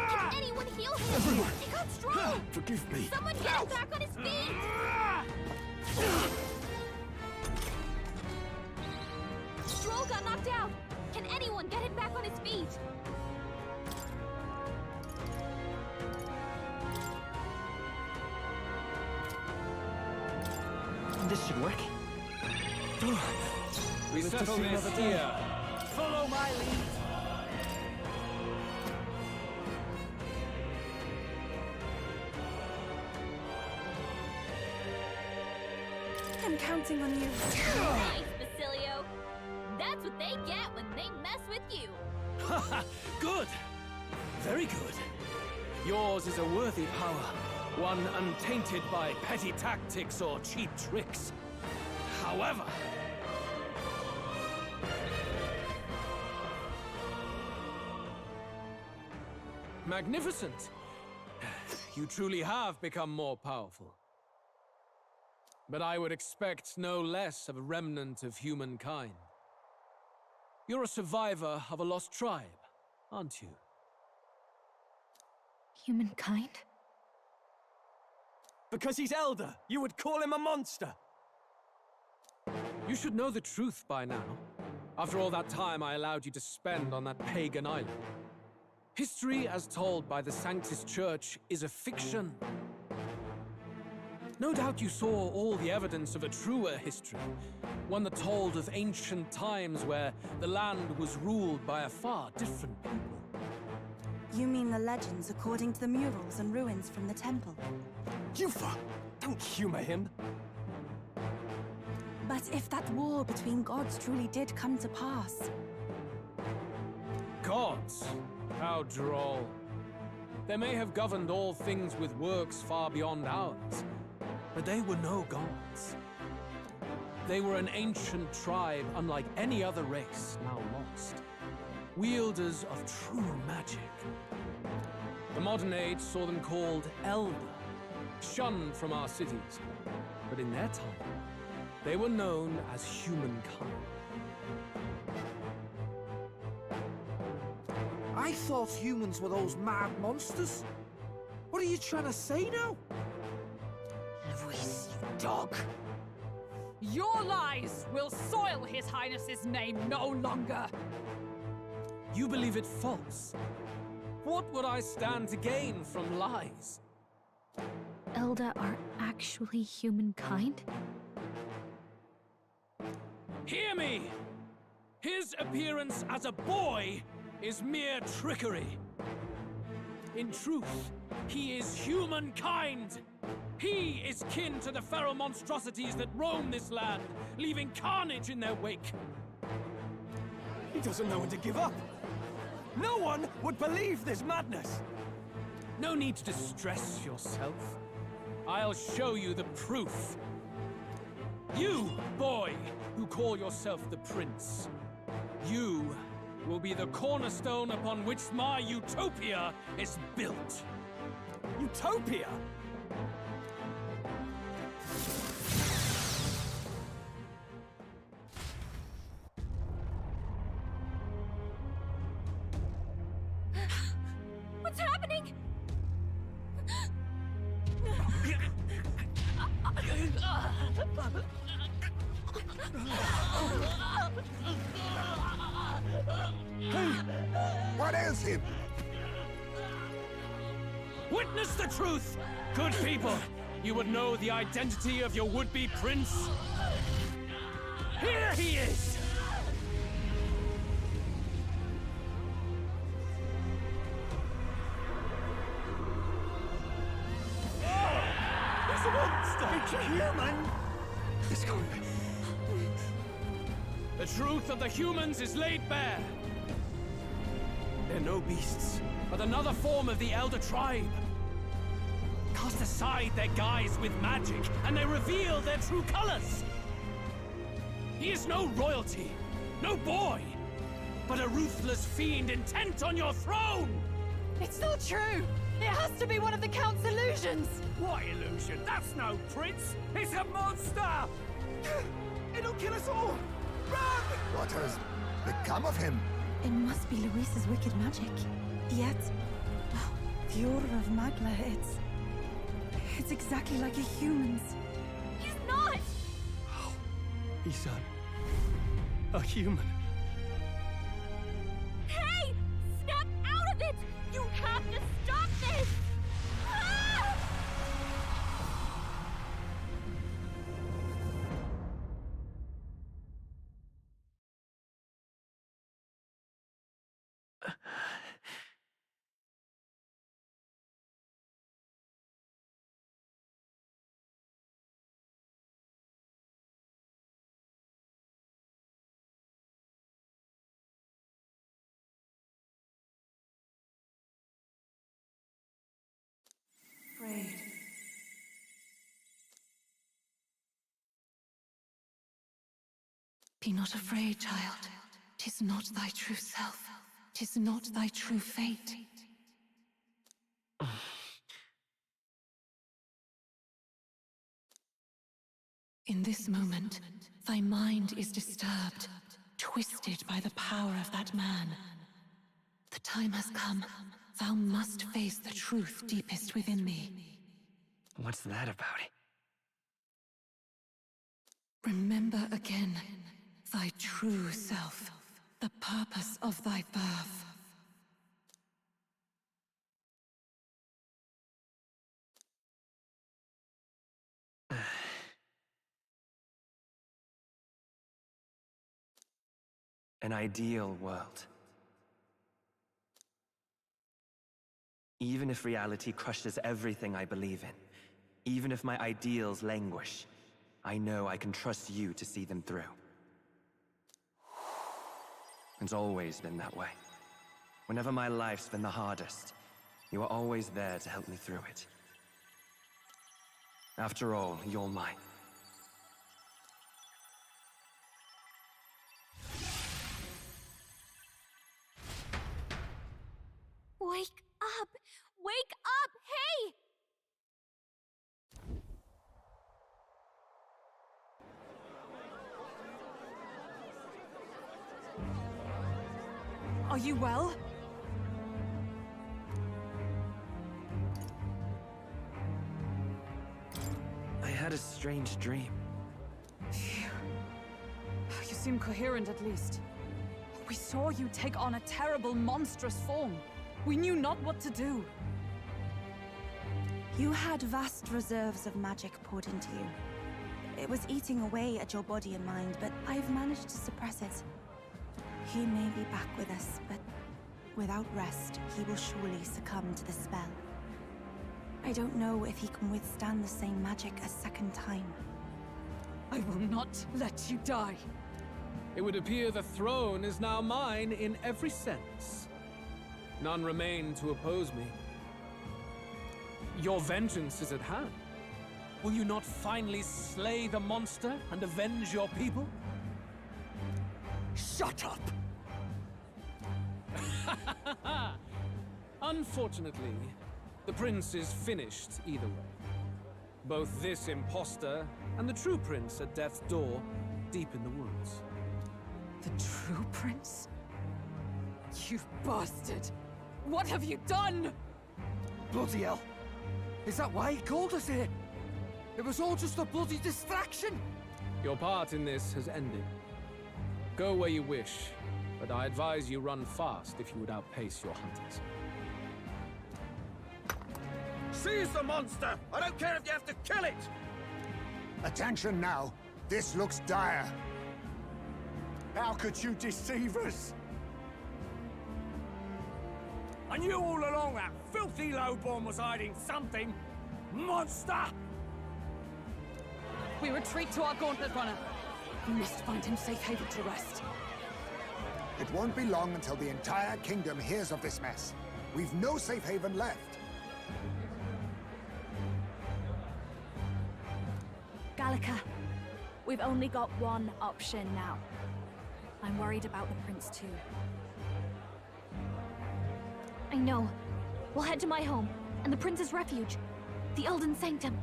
Can anyone heal him? He got strong! Forgive me. Someone get him back on his feet! Stroll got knocked out! Can anyone get him back on his feet? This should work. We Live to settle see this another day. here. Follow my lead! I'm counting on you. Nice, Basilio! That's what they get when they mess with you! Haha, good! Very good. Yours is a worthy power, one untainted by petty tactics or cheap tricks. However... Magnificent! You truly have become more powerful. But I would expect no less of a remnant of humankind. You're a survivor of a lost tribe, aren't you? Humankind? Because he's elder, you would call him a monster! You should know the truth by now. After all that time I allowed you to spend on that pagan island. History as told by the Sanctus Church is a fiction. No doubt you saw all the evidence of a truer history, one that told of ancient times where the land was ruled by a far different people. You mean the legends according to the murals and ruins from the temple? Yufa! Don't humor him. But if that war between gods truly did come to pass... Gods? How droll. They may have governed all things with works far beyond ours, but they were no gods. They were an ancient tribe unlike any other race now lost. Wielders of true magic. The modern age saw them called Elder, shunned from our cities. But in their time, they were known as humankind. I thought humans were those mad monsters. What are you trying to say now? Luis, you dog. Your lies will soil His Highness's name no longer. You believe it false? What would I stand to gain from lies? Elda are actually humankind? Hear me! His appearance as a boy is mere trickery. In truth, he is humankind. He is kin to the feral monstrosities that roam this land, leaving carnage in their wake. He doesn't know when to give up. No one would believe this madness. No need to distress yourself. I'll show you the proof. You, boy, who call yourself the prince. You will be the cornerstone upon which my utopia is built. Utopia? What's happening? What ails him? Witness the truth, good people. You would know the identity of your would-be prince. Here he is! It's a monster! It's a human! It's gone. The truth of the humans is laid bare. They're no beasts, but another form of the Elder Tribe. Cast aside their guise with magic, and they reveal their true colors. He is no royalty, no boy, but a ruthless fiend intent on your throne! It's not true! It has to be one of the Count's illusions! What illusion? That's no prince! It's a monster! It'll kill us all! Run! What has become of him? It must be Luis's wicked magic. Yet, the Order of Magla, it's exactly like a human's. He's not! He's a human. Hey! Snap out of it! You have to stop this! Ah! Afraid. Be not afraid, child. 'Tis not thy true self. 'Tis not thy true fate. In this moment, thy mind is disturbed, twisted by the power of that man. The time has come. Thou must face the truth deepest within thee. What's that about? Remember again thy true self, the purpose of thy birth. An ideal world. Even if reality crushes everything I believe in, even if my ideals languish, I know I can trust you to see them through. It's always been that way. Whenever my life's been the hardest, you are always there to help me through it. After all, you're mine. Wake up! Wake up! Hey! Are you well? had a strange dream. Phew. You seem coherent at least. We saw you take on a terrible, monstrous form. We knew not what to do. You had vast reserves of magic poured into you. It was eating away at your body and mind, but I've managed to suppress it. He may be back with us, but without rest, he will surely succumb to the spell. I don't know if he can withstand the same magic a second time. I will not let you die. It would appear the throne is now mine in every sense. None remain to oppose me. Your vengeance is at hand. Will you not finally slay the monster and avenge your people? Shut up! Unfortunately, the prince is finished either way. Both this imposter and the true prince at death's door, deep in the woods. The true prince? You bastard! What have you done? Bloody hell! Is that why he called us here? It was all just a bloody distraction! Your part in this has ended. Go where you wish, but I advise you run fast if you would outpace your hunters. Seize the monster! I don't care if you have to kill it! Attention now. This looks dire. How could you deceive us? I knew all along that filthy lowborn was hiding something! Monster! We retreat to our gauntlet runner. We must find him safe haven to rest. It won't be long until the entire kingdom hears of this mess. We've no safe haven left. Gallica, we've only got one option now. I'm worried about the prince too. I know. We'll head to my home, and the prince's refuge, the Elden Sanctum.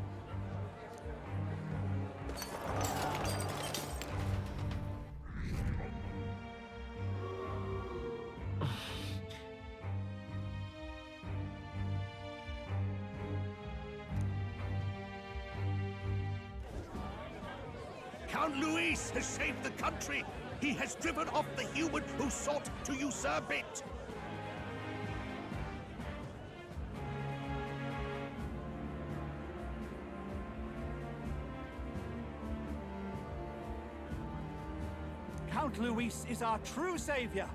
Count Luis has saved the country! He has driven off the human who sought to usurp it! Count Luis is our true savior!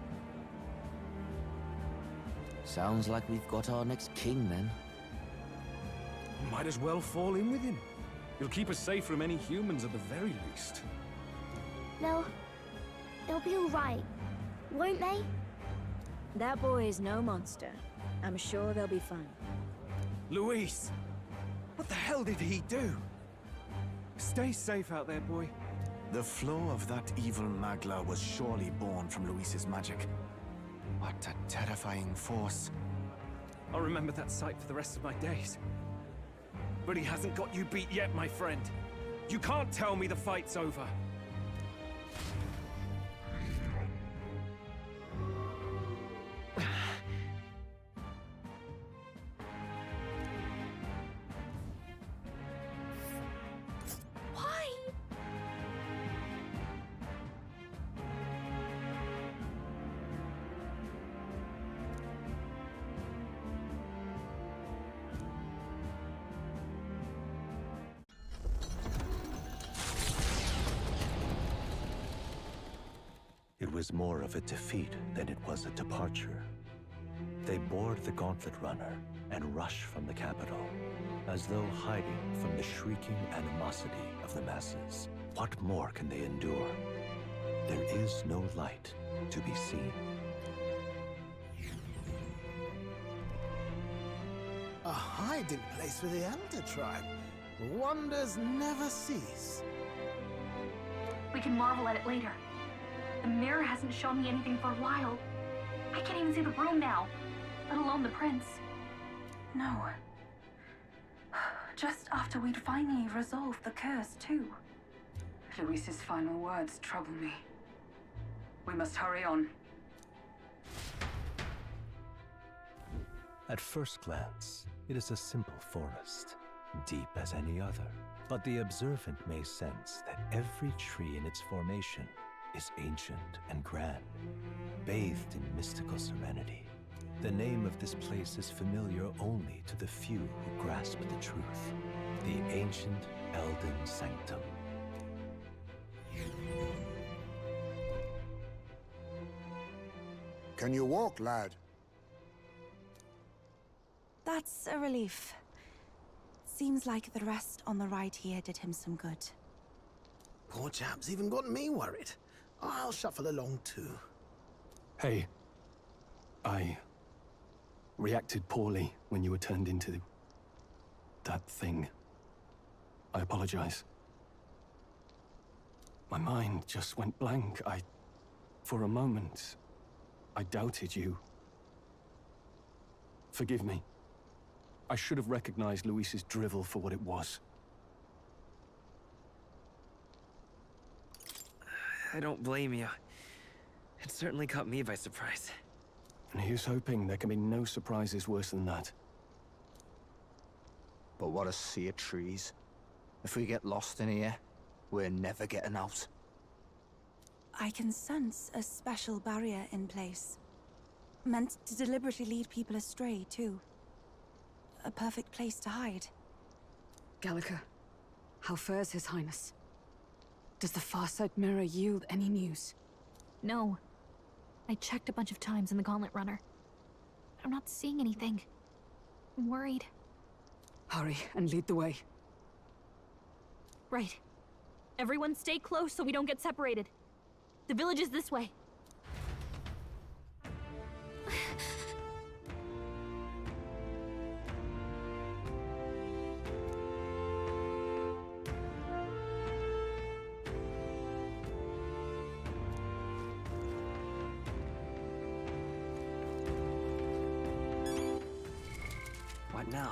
Sounds like we've got our next king, then. Might as well fall in with him. He'll keep us safe from any humans at the very least. They'll be all right, won't they? That boy is no monster. I'm sure they'll be fine. Luis! What the hell did he do? Stay safe out there, boy. The flow of that evil Magla was surely born from Luis's magic. What a terrifying force. I'll remember that sight for the rest of my days. But he hasn't got you beat yet, my friend. You can't tell me the fight's over. It was more of a defeat than it was a departure. They board the gauntlet runner and rush from the capital, as though hiding from the shrieking animosity of the masses. What more can they endure? There is no light to be seen. A hiding place for the Elder Tribe. Wonders never cease. We can marvel at it later. The mirror hasn't shown me anything for a while. I can't even see the room now, let alone the prince. No. Just after we'd finally resolved the curse, too. Luis's final words trouble me. We must hurry on. At first glance, it is a simple forest, deep as any other. But the observant may sense that every tree in its formation is ancient and grand, bathed in mystical serenity. The name of this place is familiar only to the few who grasp the truth. The ancient Elden Sanctum. Can you walk, lad? That's a relief. Seems like the rest on the right here did him some good. Poor chap's even got me worried. I'll shuffle along too. Hey, I reacted poorly when you were turned into that thing. I apologize. My mind just went blank. For a moment, I doubted you. Forgive me. I should have recognized Luis's drivel for what it was. I don't blame you. It certainly caught me by surprise. And here's hoping there can be no surprises worse than that. But what a sea of trees. If we get lost in here, we're never getting out. I can sense a special barrier in place. Meant to deliberately lead people astray, too. A perfect place to hide. Gallica, how fares His Highness? Does the Farsight Mirror yield any news? No. I checked a bunch of times in the Gauntlet Runner. I'm not seeing anything. I'm worried. Hurry and lead the way. Right. Everyone stay close so we don't get separated. The village is this way. What now?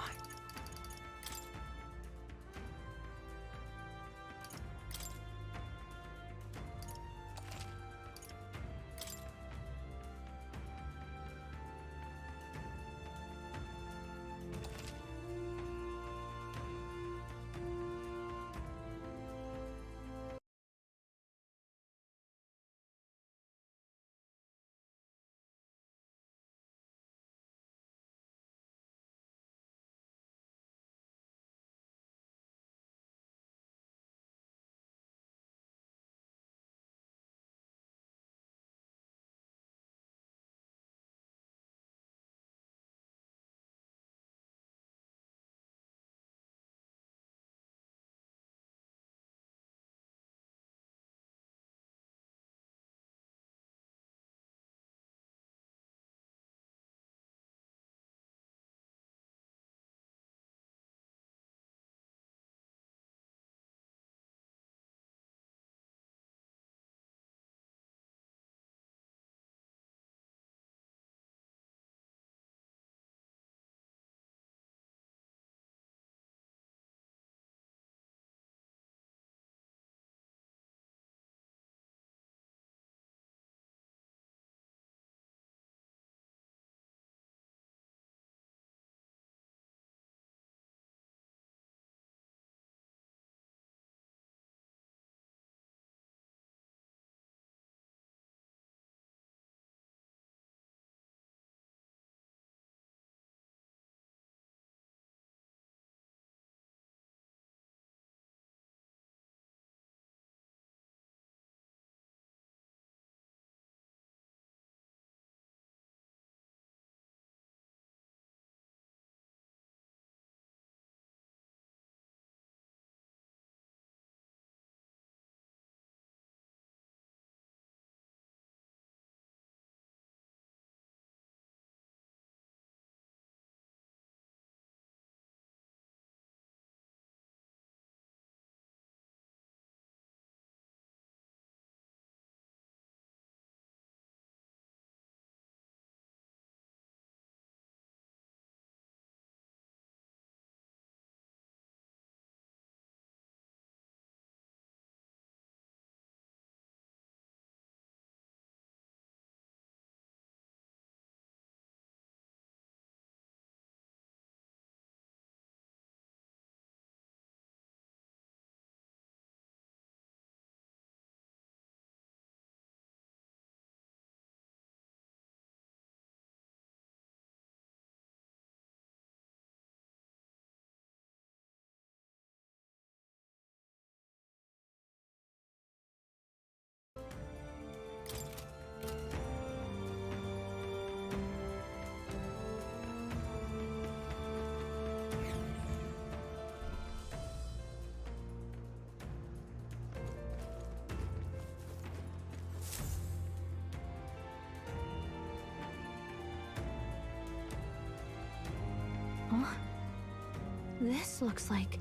This looks like...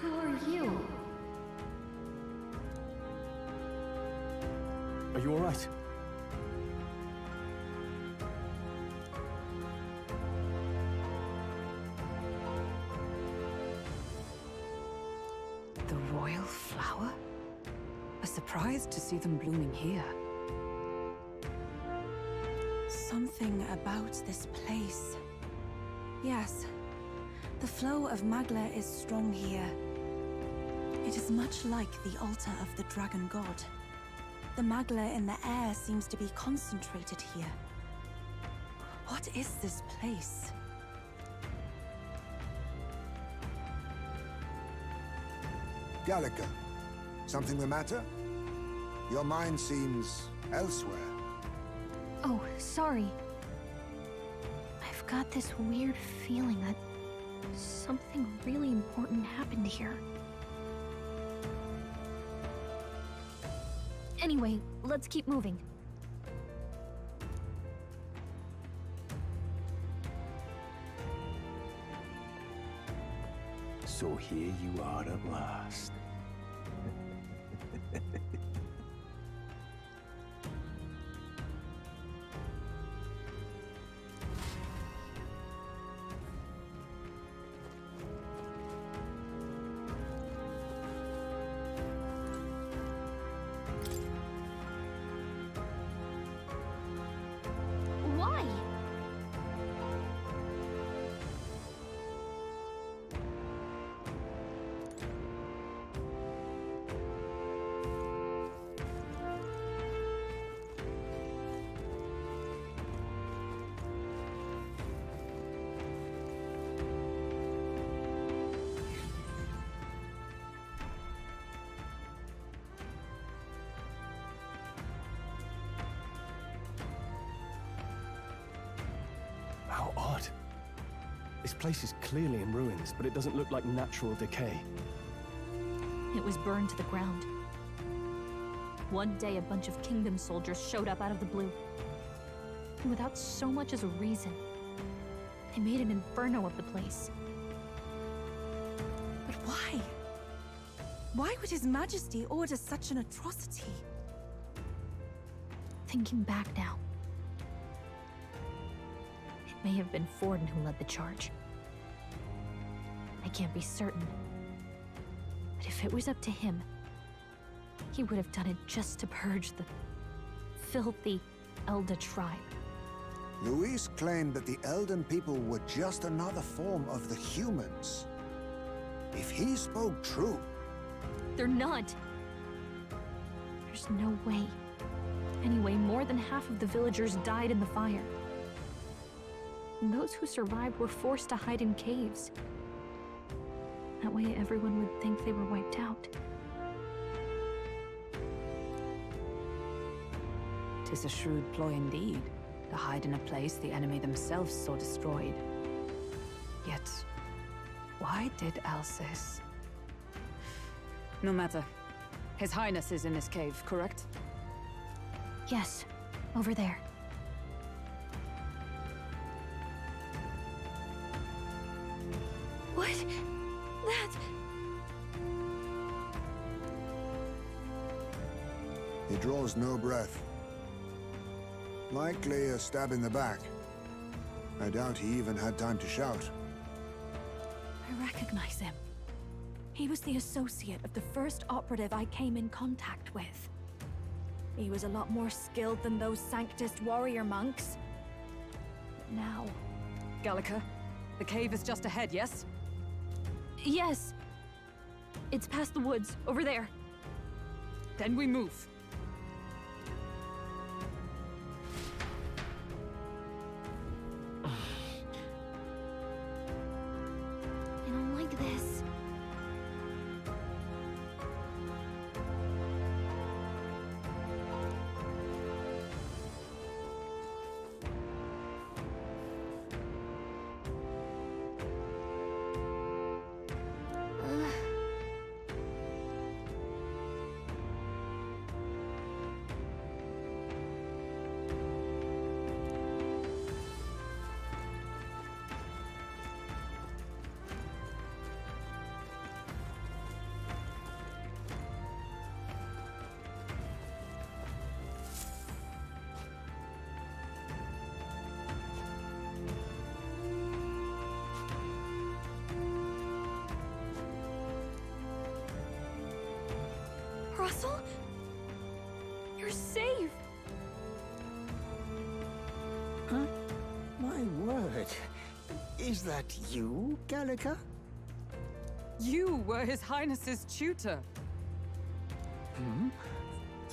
Who are you? Are you all right? The royal flower? A surprise to see them blooming here. Something about this place. Yes, the flow of Magla is strong here. It is much like the altar of the dragon god. The Magla in the air seems to be concentrated here. What is this place? Gallica, something the matter? Your mind seems elsewhere. Oh, sorry. I've got this weird feeling that something really important happened here. Anyway, let's keep moving. So here you are at last. Why? How odd. This place is clearly in ruins, but it doesn't look like natural decay. It was burned to the ground. One day, a bunch of kingdom soldiers showed up out of the blue. And without so much as a reason, they made an inferno of the place. But why? Why would His Majesty order such an atrocity? Thinking back now, it may have been Forden who led the charge. I can't be certain. But if it was up to him, he would have done it just to purge the filthy Elda tribe. Luis claimed that the Elden people were just another form of the humans. If he spoke true... They're not. There's no way. Anyway, more than half of the villagers died in the fire. And those who survived were forced to hide in caves. That way everyone would think they were wiped out. 'Tis a shrewd ploy indeed, to hide in a place the enemy themselves saw destroyed. Yet, why did Alcys? No matter. His Highness is in this cave, correct? Yes, over there. What? That... He draws no breath. Likely a stab in the back. I doubt he even had time to shout. I recognize him. He was the associate of the first operative I came in contact with. He was a lot more skilled than those Sanctist warrior monks. But now... Gallica, the cave is just ahead, yes? Yes. It's past the woods, over there. Then we move. I don't like this. Russell? You're safe! Huh? My word. Is that you, Gallica? You were His Highness's tutor. Hmm?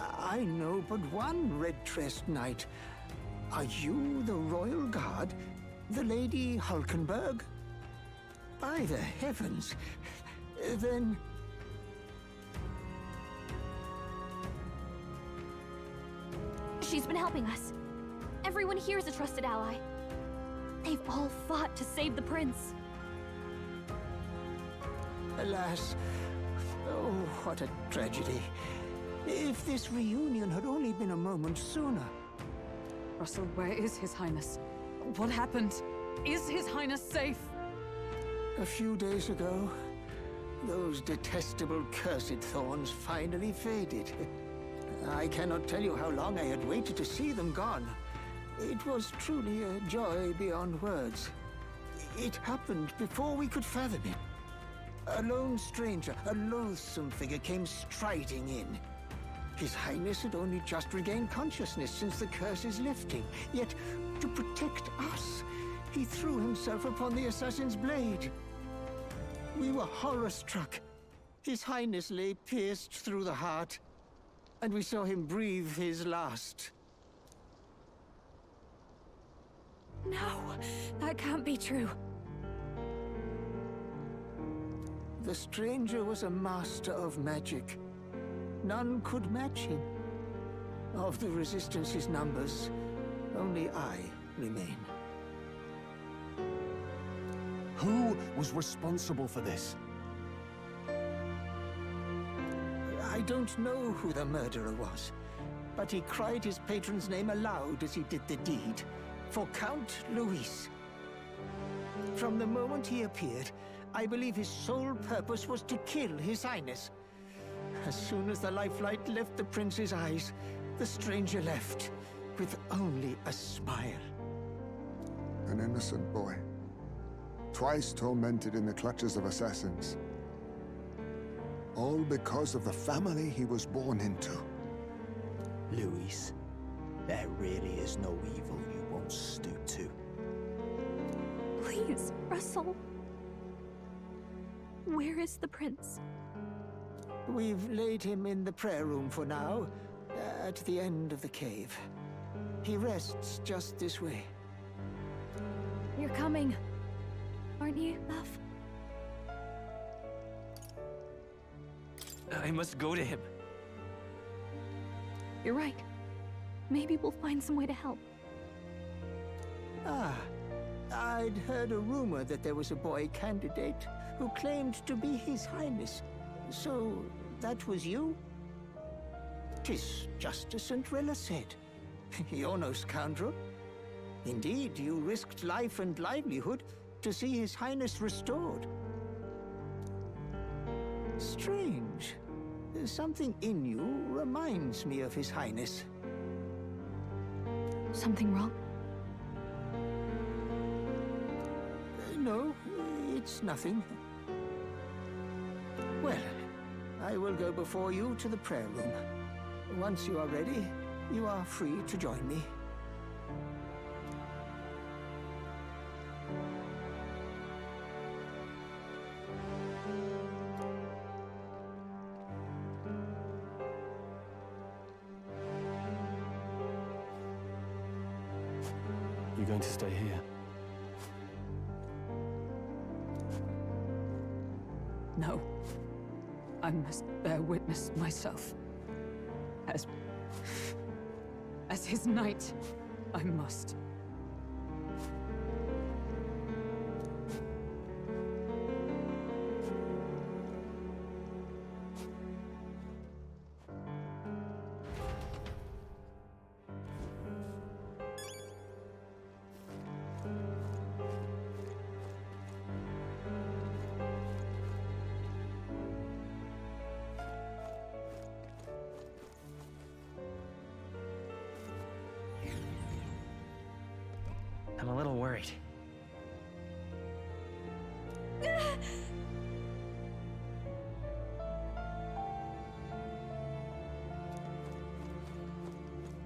I know but one red-tressed knight. Are you the Royal Guard? The Lady Hulkenberg? By the heavens! Then... She's been helping us. Everyone here is a trusted ally. They've all fought to save the prince. Alas. Oh, what a tragedy. If this reunion had only been a moment sooner. Russell, where is His Highness? What happened? Is His Highness safe? A few days ago, those detestable cursed thorns finally faded. I cannot tell you how long I had waited to see them gone. It was truly a joy beyond words. It happened before we could fathom it. A lone stranger, a loathsome figure, came striding in. His Highness had only just regained consciousness since the curse's lifting. Yet, to protect us, he threw himself upon the assassin's blade. We were horror-struck. His Highness lay pierced through the heart, and we saw him breathe his last. No, that can't be true. The stranger was a master of magic. None could match him. Of the Resistance's numbers, only I remain. Who was responsible for this? I don't know who the murderer was, but he cried his patron's name aloud as he did the deed. For Count Luis. From the moment he appeared, I believe his sole purpose was to kill His Highness. As soon as the lifelight left the prince's eyes, the stranger left, with only a smile. An innocent boy. Twice tormented in the clutches of assassins. All because of the family he was born into. Luis, there really is no evil you won't stoop to. Please, Russell. Where is the prince? We've laid him in the prayer room for now, at the end of the cave. He rests just this way. You're coming, aren't you, love? I must go to him. You're right. Maybe we'll find some way to help. Ah, I'd heard a rumor that there was a boy candidate who claimed to be His Highness. So, that was you? 'Tis just as St. Rilla said. You're no scoundrel. Indeed, you risked life and livelihood to see His Highness restored. Strange. Something in you reminds me of His Highness. Something wrong? No, it's nothing. Well, I will go before you to the prayer room. Once you are ready, you are free to join me. You're going to stay here? No. I must bear witness myself. As his knight, I must. I'm a little worried.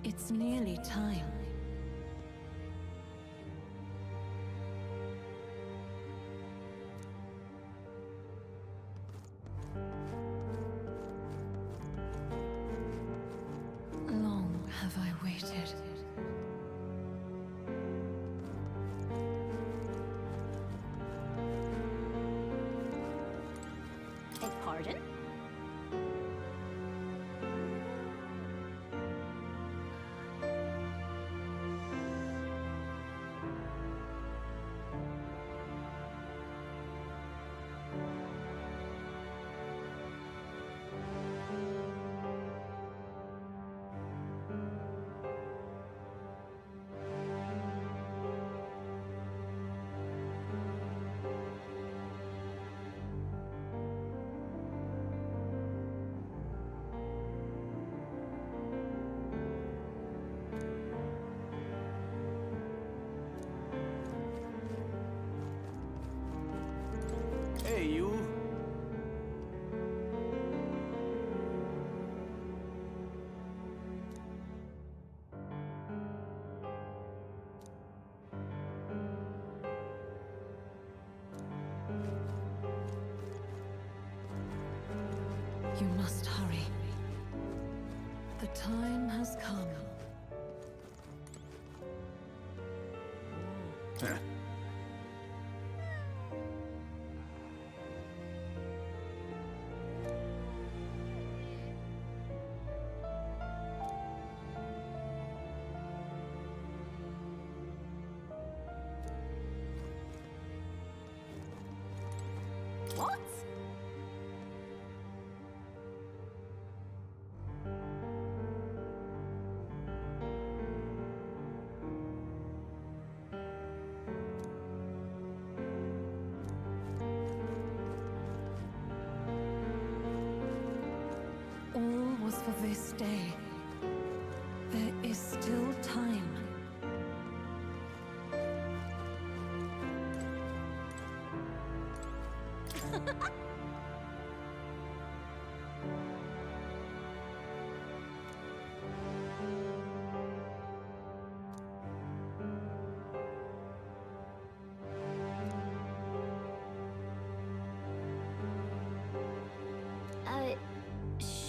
It's nearly time. Long have I waited. Pardon? Hey, you. You must hurry. The time has come. What? All was for this day. There is still time.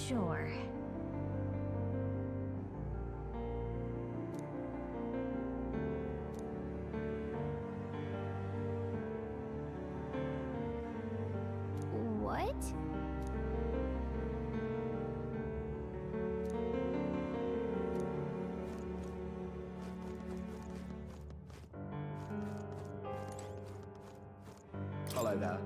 Sure. What? Hello there.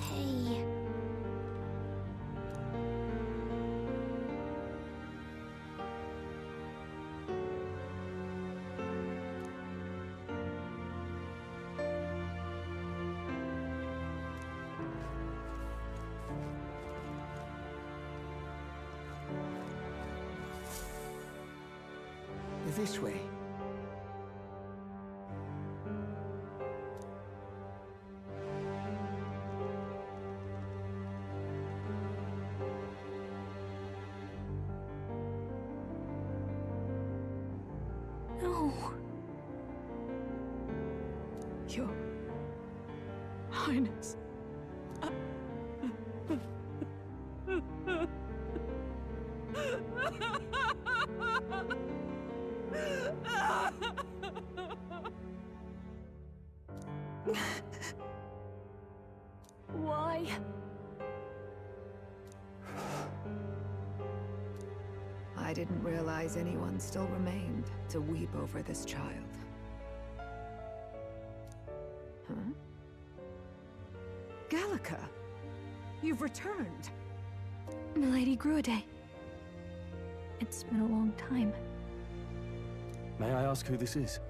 Hey. This way. No. Your Highness. Why? I didn't realize anyone still remained to weep over this child. Huh? Gallica! You've returned! Milady Gruade. It's been a long time. May I ask who this is?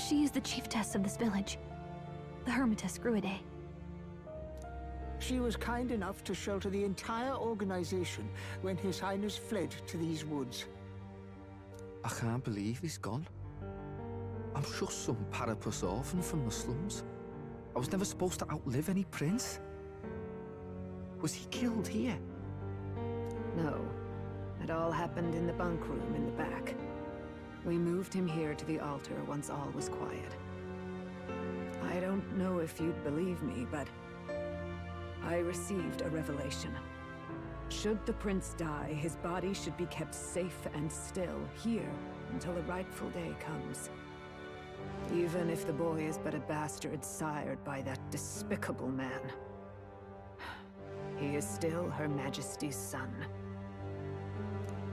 She is the chiefess of this village. The Hermitess Gruade. She was kind enough to shelter the entire organization when His Highness fled to these woods. I can't believe he's gone. I'm just some parapus orphan from the slums. I was never supposed to outlive any prince. Was he killed here? No. It all happened in the bunk room in the back. We moved him here to the altar once all was quiet. I don't know if you'd believe me, but I received a revelation. Should the prince die, his body should be kept safe and still here until the rightful day comes. Even if the boy is but a bastard sired by that despicable man. He is still Her Majesty's son.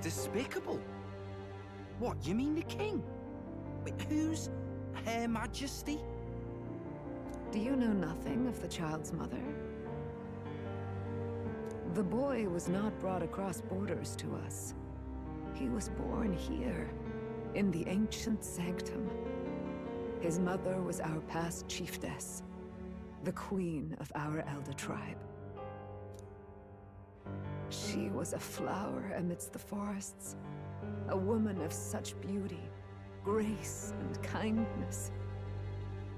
Despicable? What, you mean the king? Wait, who's Her Majesty? Do you know nothing of the child's mother? The boy was not brought across borders to us. He was born here, in the ancient sanctum. His mother was our past chiefess, the queen of our elder tribe. She was a flower amidst the forests, a woman of such beauty, grace, and kindness.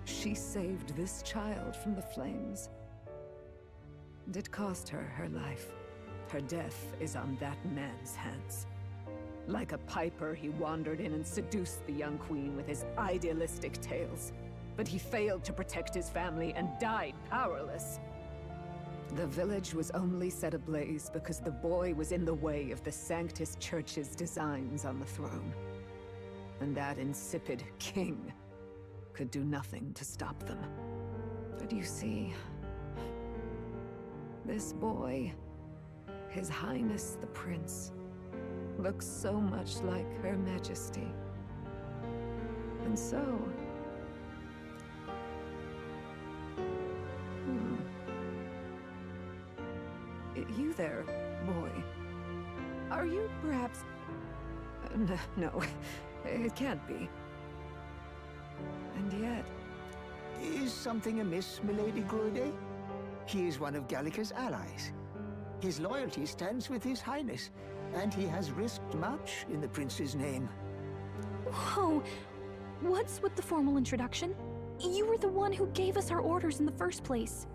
She saved this child from the flames. And it cost her her life. Her death is on that man's hands. Like a piper, he wandered in and seduced the young queen with his idealistic tales. But he failed to protect his family and died powerless. The village was only set ablaze because the boy was in the way of the Sanctus Church's designs on the throne. And that insipid king could do nothing to stop them. But you see, this boy, His Highness the Prince, looks so much like Her Majesty. And so... You there, boy. Are you perhaps... No, it can't be. And yet... Is something amiss, Milady Gruade? He is one of Gallica's allies. His loyalty stands with His Highness, and he has risked much in the prince's name. Whoa! What's with the formal introduction? You were the one who gave us our orders in the first place.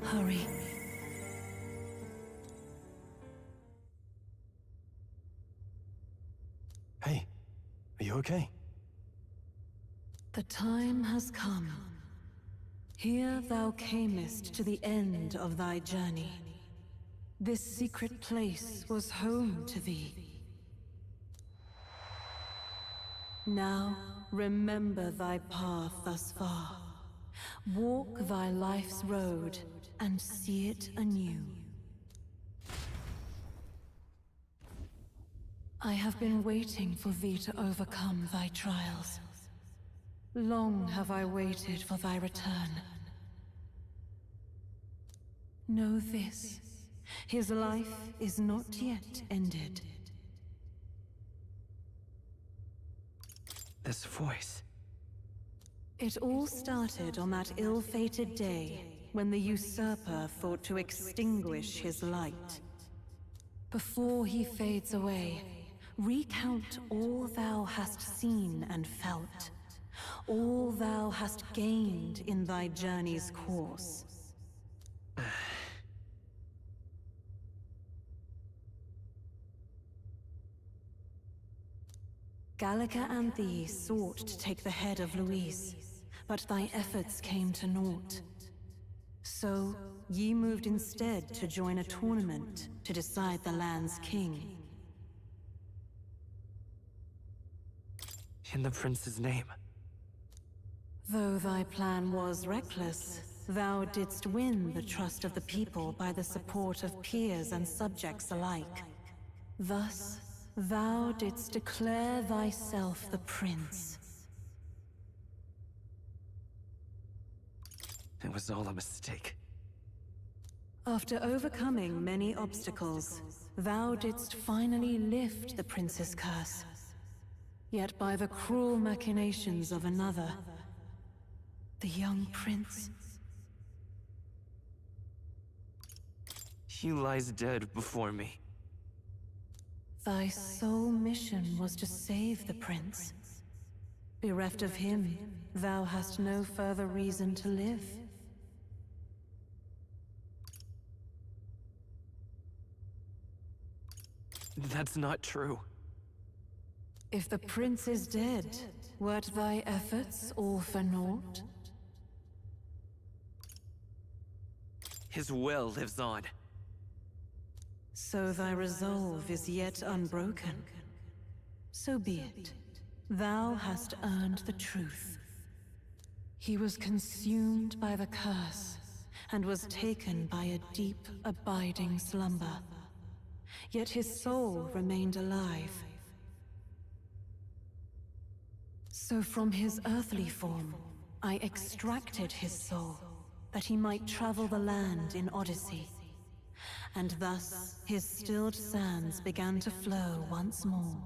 Hurry. Hey, are you okay? The time has come. Here thou camest to the end of thy journey. This secret place was home to thee. Now remember thy path thus far. Walk thy life's road and see it anew. I have been waiting for thee to overcome thy trials. Long have I waited for thy return. Know this, his life is not yet ended. This voice. It all started on that ill-fated day when the usurper thought to extinguish his light. Before he fades away, recount all thou hast seen and felt, all thou hast gained in thy journey's course. Gallica and thee sought to take the head of Louise, but thy efforts came to naught. So, ye moved instead to join a tournament to decide the land's king. In the prince's name. Though thy plan was reckless, thou didst win the trust of the people by the support of peers and subjects alike. Thus, thou didst declare thyself the prince. It was all a mistake. After overcoming many obstacles, thou didst finally lift the prince's curse. Yet by the cruel machinations of another, the young prince... He lies dead before me. Thy sole mission was to save the prince. Bereft of him, thou hast no further reason to live. That's not true. If the prince is dead, wert thy efforts all for naught? His will lives on. So thy resolve is yet unbroken. So be it. Thou hast earned the truth. He was consumed by the curse, and was taken by a deep, abiding slumber. Yet his soul remained alive. So from his earthly form, I extracted his soul, that he might travel the land in Odyssey. And thus, his stilled sands began to flow once more.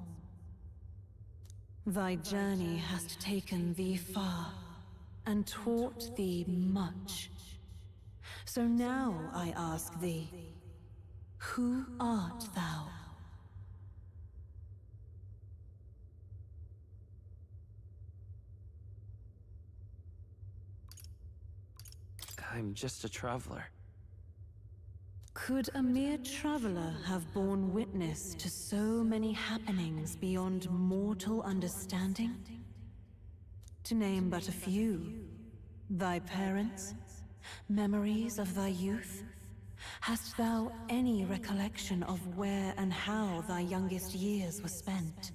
Thy journey hast taken thee far, and taught thee much. So now I ask thee, who art thou? I'm just a traveler. Could a mere traveler have borne witness to so many happenings beyond mortal understanding? To name but a few, thy parents, memories of thy youth? Hast thou any recollection of where and how thy youngest years were spent?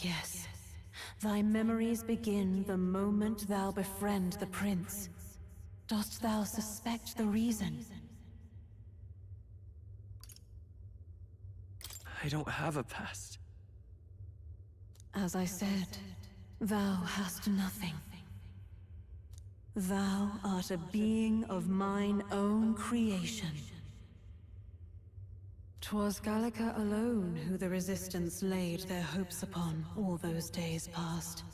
Yes. Thy memories begin the moment thou befriend the prince. Dost thou suspect the reason? I don't have a past. As I said, thou hast nothing. Thou art a being of mine own creation. 'Twas Gallica alone who the Resistance laid their hopes upon all those days past.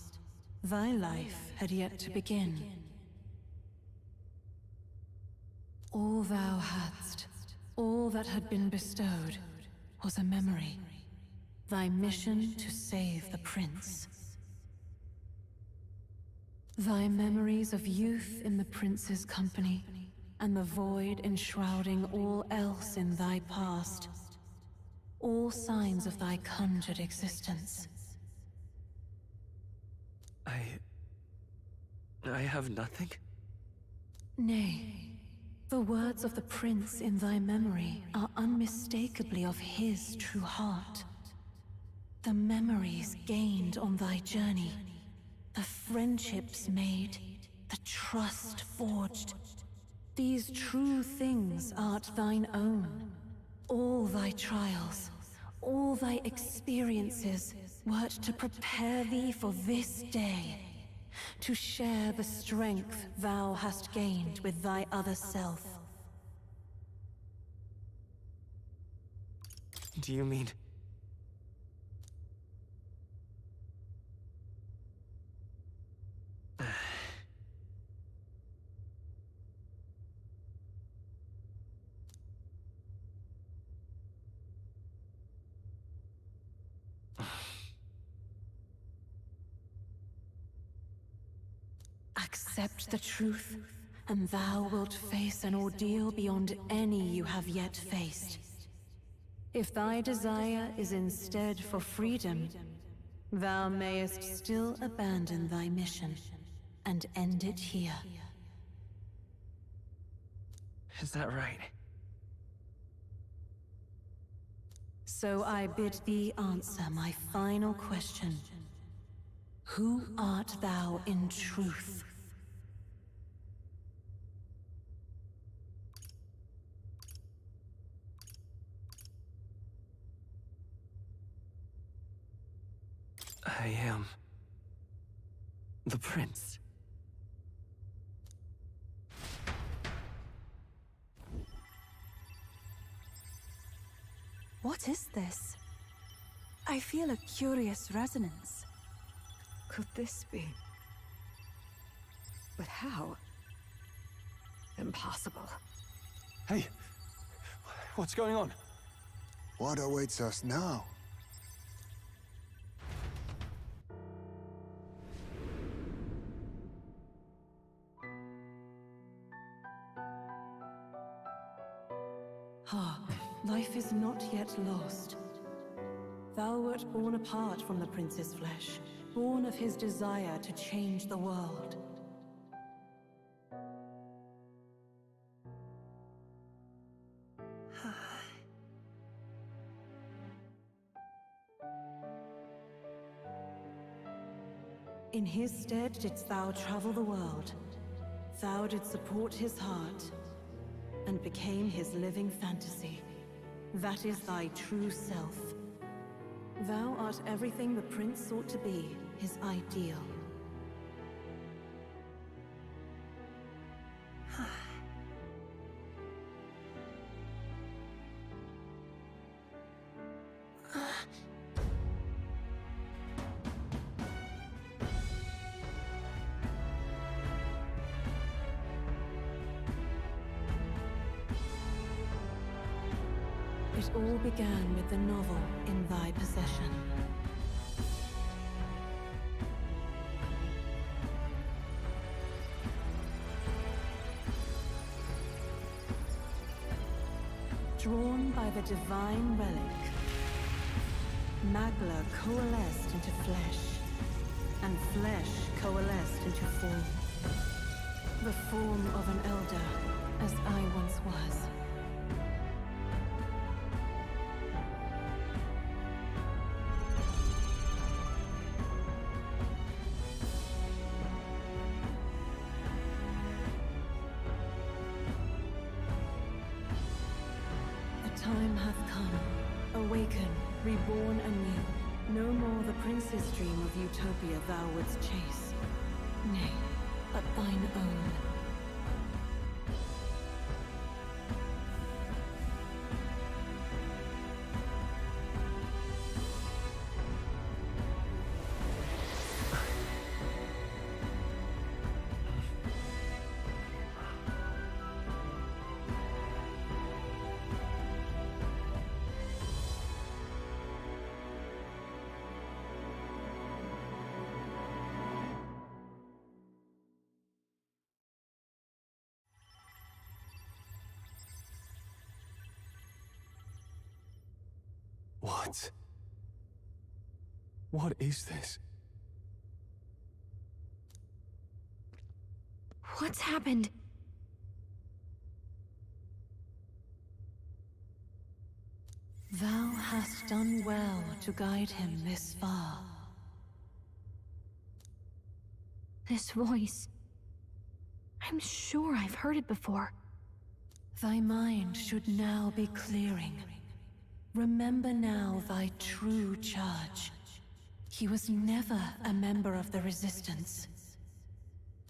Thy life had yet to begin. All thou hadst, all that had been bestowed, was a memory. Thy mission to save the prince. Thy memories of youth in the prince's company, and the void enshrouding all else in thy past. All signs of thy conjured existence. I have nothing? Nay, the words of the prince in thy memory are unmistakably of his true heart. The memories gained on thy journey, the friendships made, the trust forged. These true things art thine own. All thy trials, all thy experiences wert to prepare thee for this day, to share the strength thou hast gained with thy other self. Do you mean... Accept the truth, and thou wilt face an ordeal beyond any you have yet faced. If thy desire is instead for freedom, thou mayest still abandon thy mission, and end it here. Is that right? So I bid thee answer my final question. Who art thou in truth? I am... the prince. What is this? I feel a curious resonance. Could this be? But how? Impossible. Hey, what's going on? What awaits us now? Hark, life is not yet lost. Thou wert born apart from the prince's flesh, born of his desire to change the world. In his stead didst thou travel the world. Thou didst support his heart, and became his living fantasy. That is thy true self. Thou art everything the prince sought to be, his ideal. It all began with the novel in thy possession. Drawn by the divine relic, Magla coalesced into flesh, and flesh coalesced into form. The form of an elder, as I once was. Time hath come. Awaken, reborn anew. No more the prince's dream of utopia thou wouldst chase. Nay, but thine own. What? What is this? What's happened? Thou hast done well to guide him this far. This voice. I'm sure I've heard it before. Thy mind should now be clearing. Remember now thy true charge. He was never a member of the Resistance.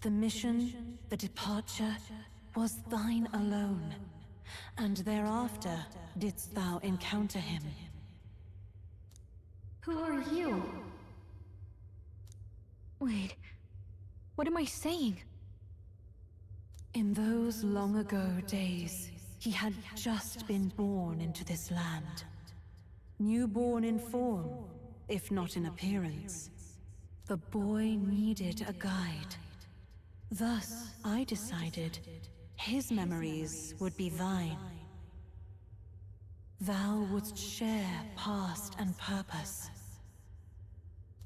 The mission, the departure, was thine alone, and thereafter didst thou encounter him. Who are you? Wait, what am I saying? In those long ago days, he had just been born into this land. Newborn in form, if not in appearance. The boy needed a guide. Thus, I decided his memories would be thine. Thou wouldst share past and purpose.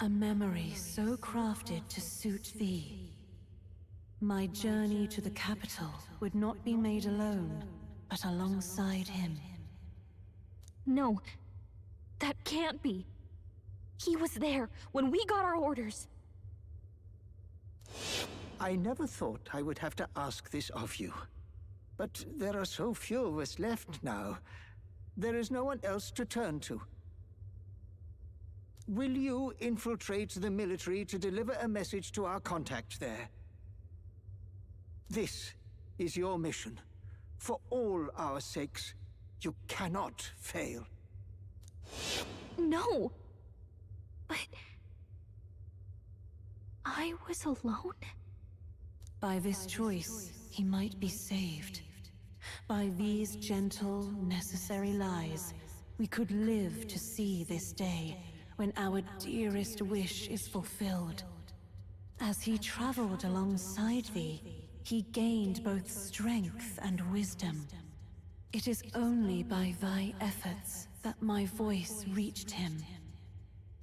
A memory so crafted to suit thee. My journey to the capital would not be made alone, but alongside him. No, that can't be. He was there when we got our orders. I never thought I would have to ask this of you. But there are so few of us left now. There is no one else to turn to. Will you infiltrate the military to deliver a message to our contact there? This is your mission. For all our sakes, you cannot fail. No! But... I was alone? By this choice, he might be saved. By these gentle, necessary lies, we could live to see this day when our dearest wish is fulfilled. As he traveled alongside thee, he gained both strength and wisdom. It is only by thy efforts that my voice reached him.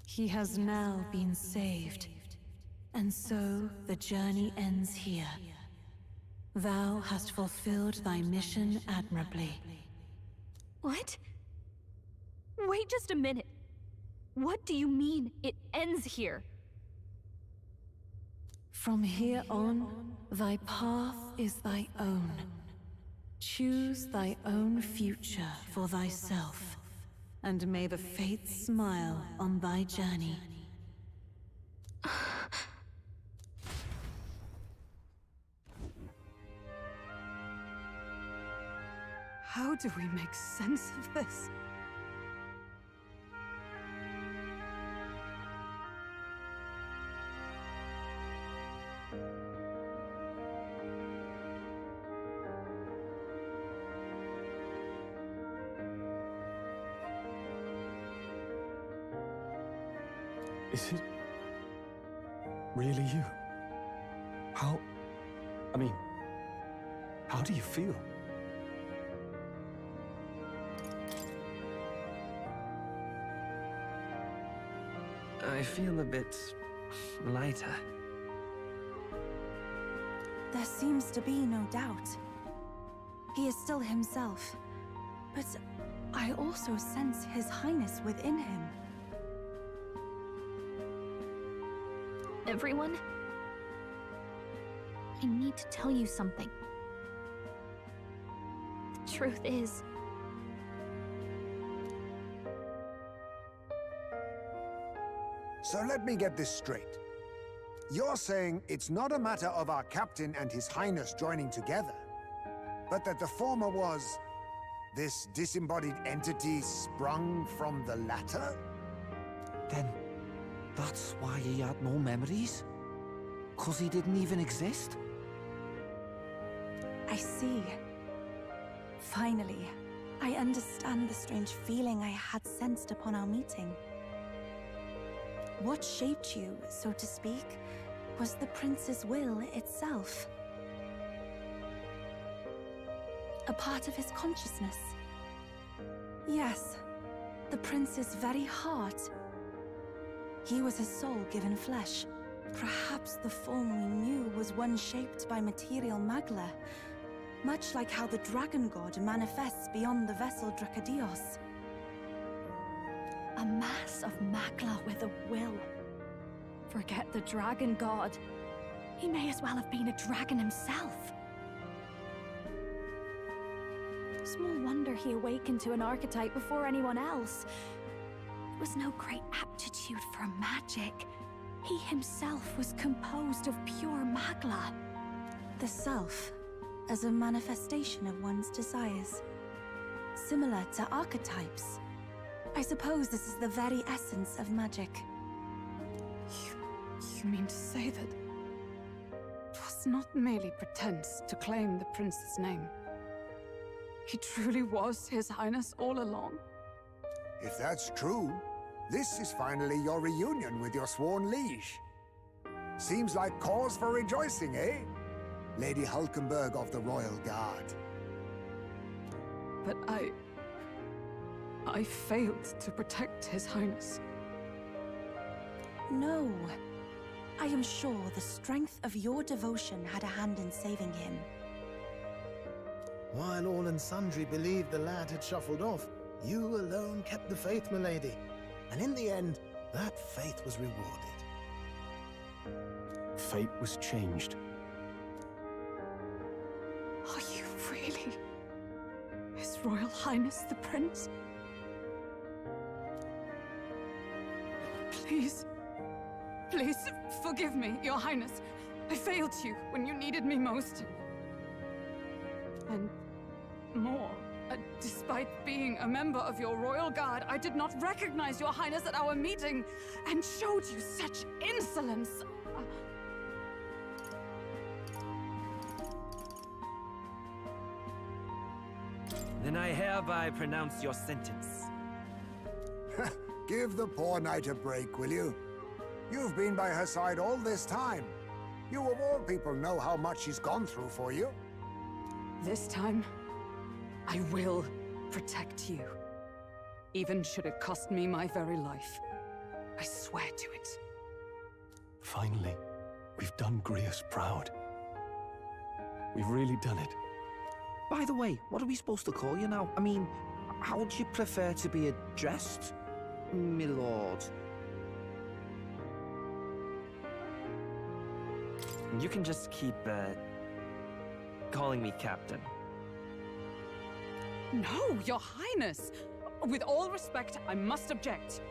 He has now been saved, and so the journey ends here. Thou hast fulfilled thy mission admirably. What? Wait just a minute. What do you mean, it ends here? From here on, thy path is thy own. Choose thy own future for thyself, and may the fates smile on thy journey. How do we make sense of this? Is it really you? How do you feel? I feel a bit lighter. There seems to be no doubt. He is still himself, but I also sense His Highness within him. Everyone? I need to tell you something. The truth is... So let me get this straight. You're saying it's not a matter of our captain and His Highness joining together, but that the former was... this disembodied entity sprung from the latter? Then, that's why he had no memories? 'Cause he didn't even exist? I see. Finally, I understand the strange feeling I had sensed upon our meeting. What shaped you, so to speak, was the prince's will itself. A part of his consciousness. Yes, the prince's very heart. He was a soul given flesh. Perhaps the form we knew was one shaped by material magla, much like how the dragon god manifests beyond the vessel Dracadios. A mass of magla with a will. Forget the dragon god. He may as well have been a dragon himself. Small wonder he awakened to an archetype before anyone else. It was no great aptitude for magic. He himself was composed of pure magla. The self, as a manifestation of one's desires. Similar to archetypes. I suppose this is the very essence of magic. You mean to say that it was not merely pretense to claim the prince's name? He truly was His Highness all along? If that's true, this is finally your reunion with your sworn liege. Seems like cause for rejoicing, eh? Lady Hulkenberg of the Royal Guard. But I failed to protect His Highness. No. I am sure the strength of your devotion had a hand in saving him. While all and sundry believed the lad had shuffled off, you alone kept the faith, milady. And in the end, that faith was rewarded. fate was changed. Are you really His Royal Highness the Prince? Please, please forgive me, Your Highness. I failed you when you needed me most. And more, despite being a member of your royal guard, I did not recognize Your Highness at our meeting and showed you such insolence. Then I hereby pronounce your sentence. Give the poor knight a break, will you? You've been by her side all this time. You of all people know how much she's gone through for you. This time, I will protect you. Even should it cost me my very life. I swear to it. Finally, we've done Grius proud. We've really done it. By the way, what are we supposed to call you now? I mean, how would you prefer to be addressed, my lord? You can just keep, calling me Captain. No, Your Highness! With all respect, I must object.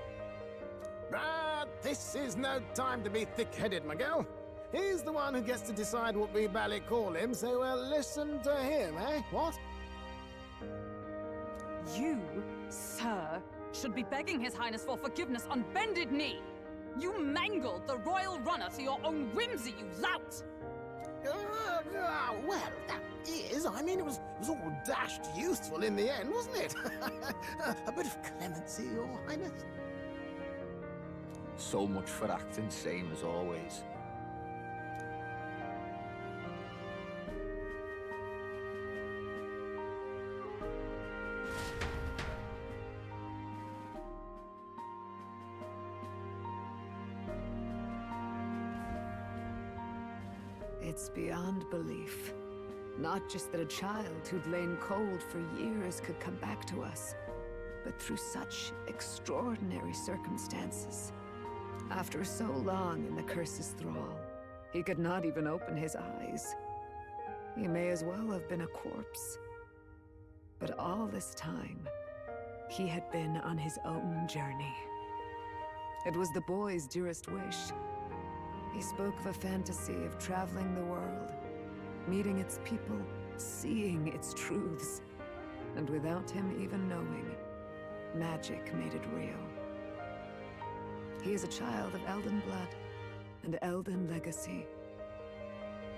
But this is no time to be thick-headed, Miguel. He's the one who gets to decide what we bally call him, so we'll listen to him, eh? What? You, sir, should be begging His Highness for forgiveness on bended knee. You mangled the royal runner to your own whimsy, you lout! Well, that is, I mean, it was all dashed useful in the end, wasn't it? A bit of clemency, Your Highness. So much for acting same as always. It's beyond belief. Not just that a child who'd lain cold for years could come back to us, but through such extraordinary circumstances. After so long in the curse's thrall, he could not even open his eyes. He may as well have been a corpse. But all this time, he had been on his own journey. It was the boy's dearest wish. He spoke of a fantasy of traveling the world, meeting its people, seeing its truths. And without him even knowing, magic made it real. He is a child of Elden blood and Elden legacy.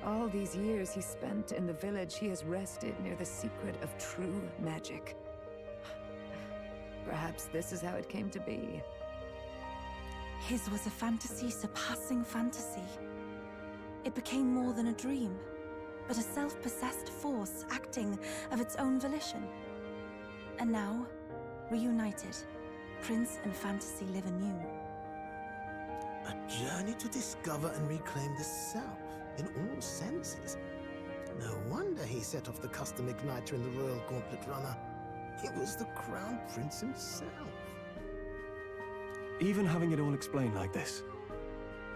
All these years he spent in the village, he has rested near the secret of true magic. Perhaps this is how it came to be. His was a fantasy surpassing fantasy. It became more than a dream, but a self-possessed force acting of its own volition. And now, reunited, Prince and fantasy live anew. A journey to discover and reclaim the self, in all senses. No wonder he set off the custom igniter in the Royal Gauntlet Runner. It was the Crown Prince himself. Even having it all explained like this,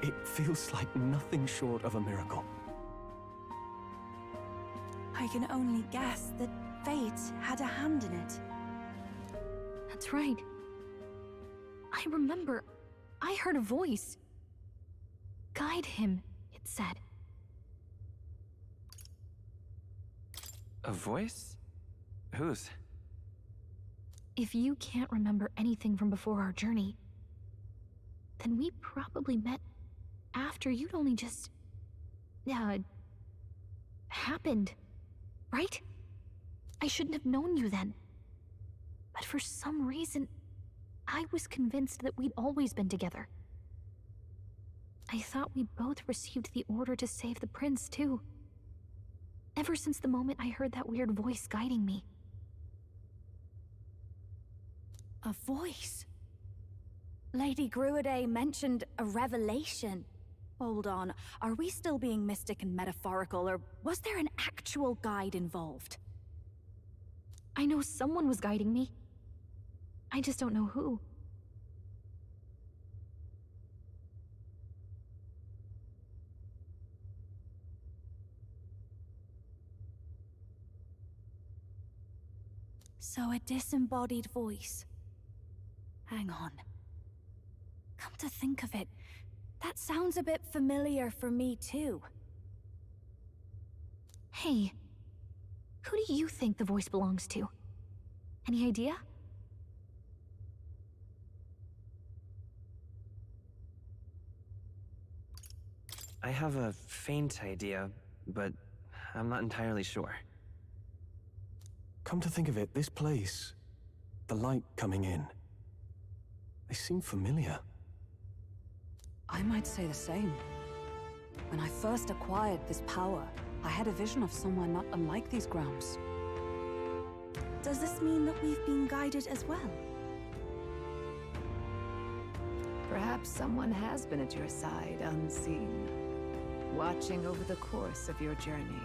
it feels like nothing short of a miracle. I can only guess that fate had a hand in it. That's right. I remember, I heard a voice. Guide him, it said. A voice? Whose? If you can't remember anything from before our journey, then we probably met after you'd only just... happened, right? I shouldn't have known you then. But for some reason, I was convinced that we'd always been together. I thought we both received the order to save the prince, too. Ever since the moment I heard that weird voice guiding me. A voice? Lady Gruade mentioned a revelation. Hold on, are we still being mystic and metaphorical, or was there an actual guide involved? I know someone was guiding me. I just don't know who. So a disembodied voice. Hang on. Come to think of it, that sounds a bit familiar for me too. Hey, who do you think the voice belongs to? Any idea? I have a faint idea, but I'm not entirely sure. Come to think of it, this place, the light coming in, they seem familiar. I might say the same. When I first acquired this power, I had a vision of somewhere not unlike these grounds. Does this mean that we've been guided as well? Perhaps someone has been at your side unseen, watching over the course of your journey.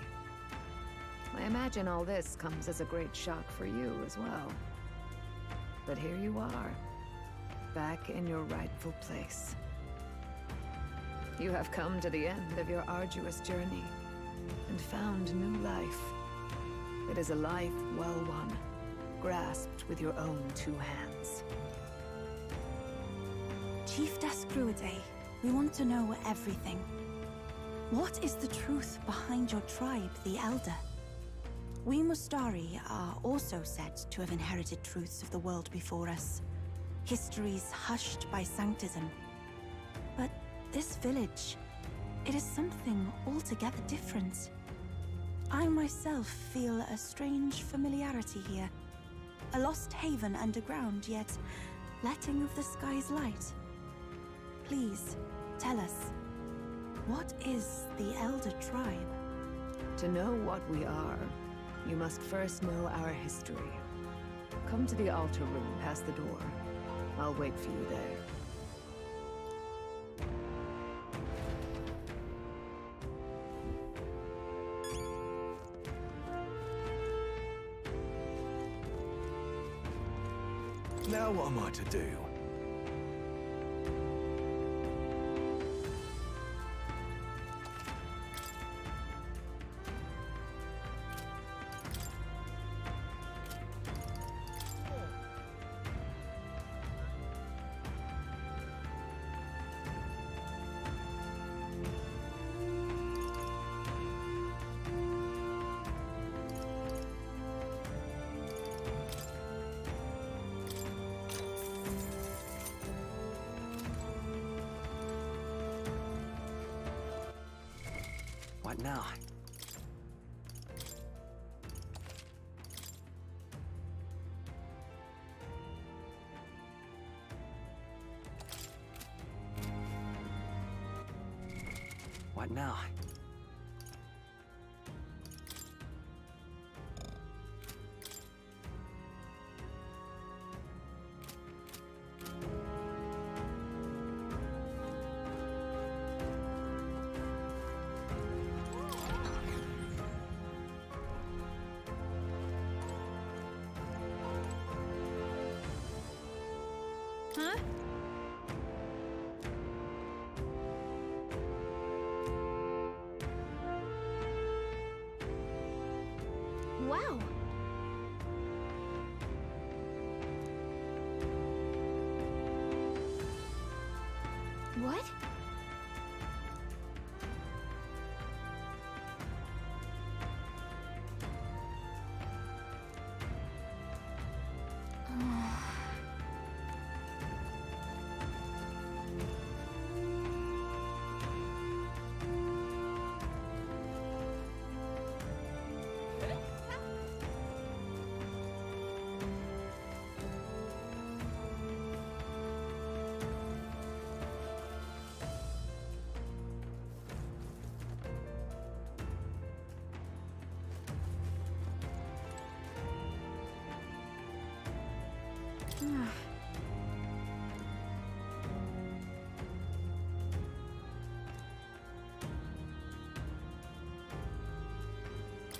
I imagine all this comes as a great shock for you as well. But here you are, back in your rightful place. You have come to the end of your arduous journey, and found new life. It is a life well won, grasped with your own two hands. Chiefess Gruidae, we want to know everything. What is the truth behind your tribe, the Elder? We Mustari are also said to have inherited truths of the world before us. Histories hushed by sanctism. But this village, it is something altogether different. I myself feel a strange familiarity here. A lost haven underground, yet letting of the sky's light. Please, tell us, what is the Elder Tribe? To know what we are, you must first know our history. Come to the altar room past the door. I'll wait for you there. Now what am I to do? What now? What now? Huh? Wow. What?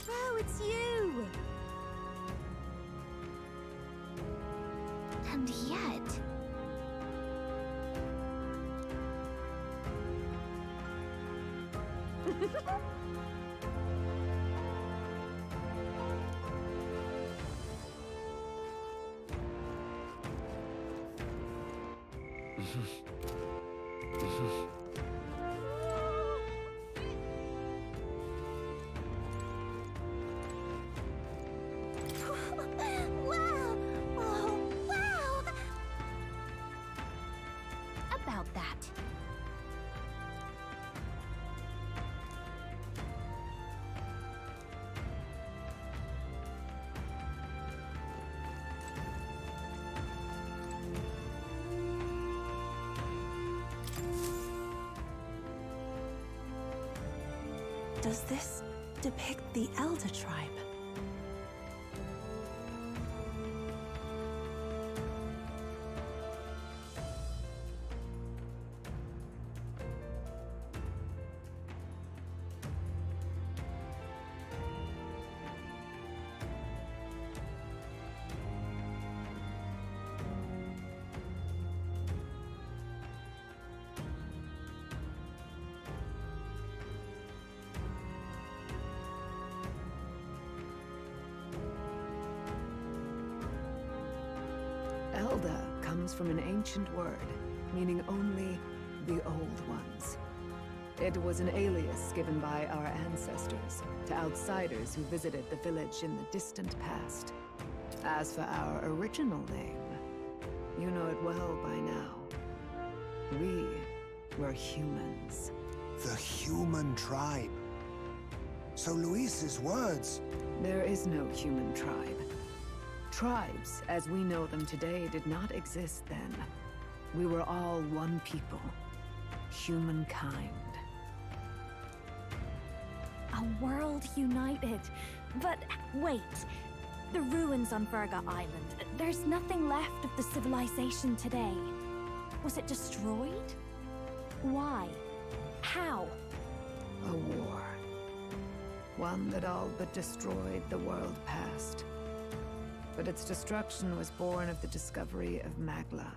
Oh, it's you! And yet... Wow! Oh, wow! About that. Does this depict the Elder Tribe? Elder comes from an ancient word, meaning only the old ones. It was an alias given by our ancestors to outsiders who visited the village in the distant past. As for our original name, you know it well by now. We were humans. The human tribe. So Luis's words... There is no human tribe. Tribes, as we know them today, did not exist then. We were all one people. Humankind. A world united. But wait. The ruins on Virga Island. There's nothing left of the civilization today. Was it destroyed? Why? How? A war. One that all but destroyed the world past. But its destruction was born of the discovery of Magla.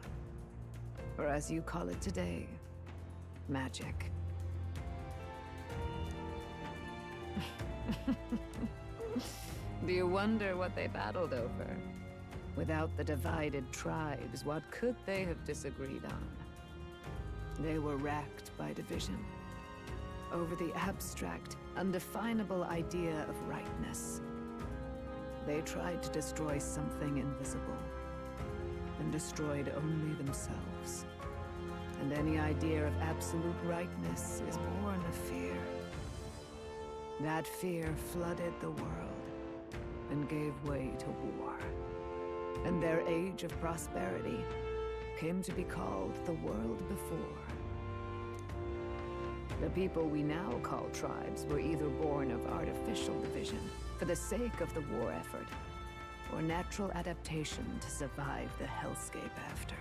Or as you call it today, magic. Do you wonder what they battled over? Without the divided tribes, what could they have disagreed on? They were racked by division. Over the abstract, undefinable idea of rightness. They tried to destroy something invisible, and destroyed only themselves. And any idea of absolute rightness is born of fear. That fear flooded the world, and gave way to war. And their age of prosperity came to be called the world before. The people we now call tribes were either born of artificial division, for the sake of the war effort, or natural adaptation to survive the hellscape after.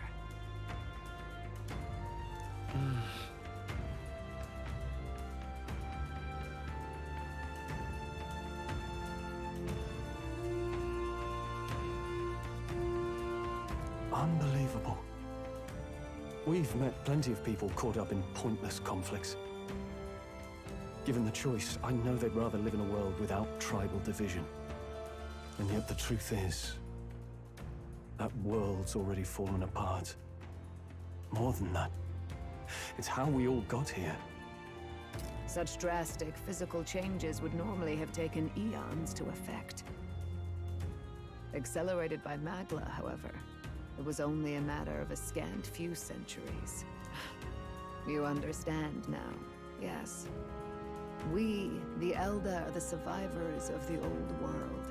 Unbelievable. We've met plenty of people caught up in pointless conflicts. Given the choice, I know they'd rather live in a world without tribal division. And yet the truth is, that world's already fallen apart. More than that, it's how we all got here. Such drastic physical changes would normally have taken eons to effect. Accelerated by Magla, however, it was only a matter of a scant few centuries. You understand now, yes? We, the Elder, are the survivors of the old world.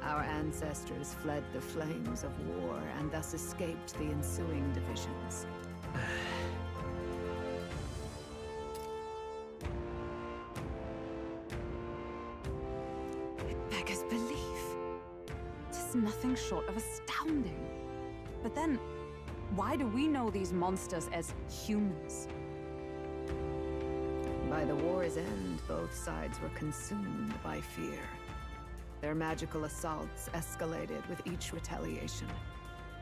Our ancestors fled the flames of war and thus escaped the ensuing divisions. It beggars belief. It is nothing short of astounding. But then, why do we know these monsters as humans? By the war's end, both sides were consumed by fear. Their magical assaults escalated with each retaliation,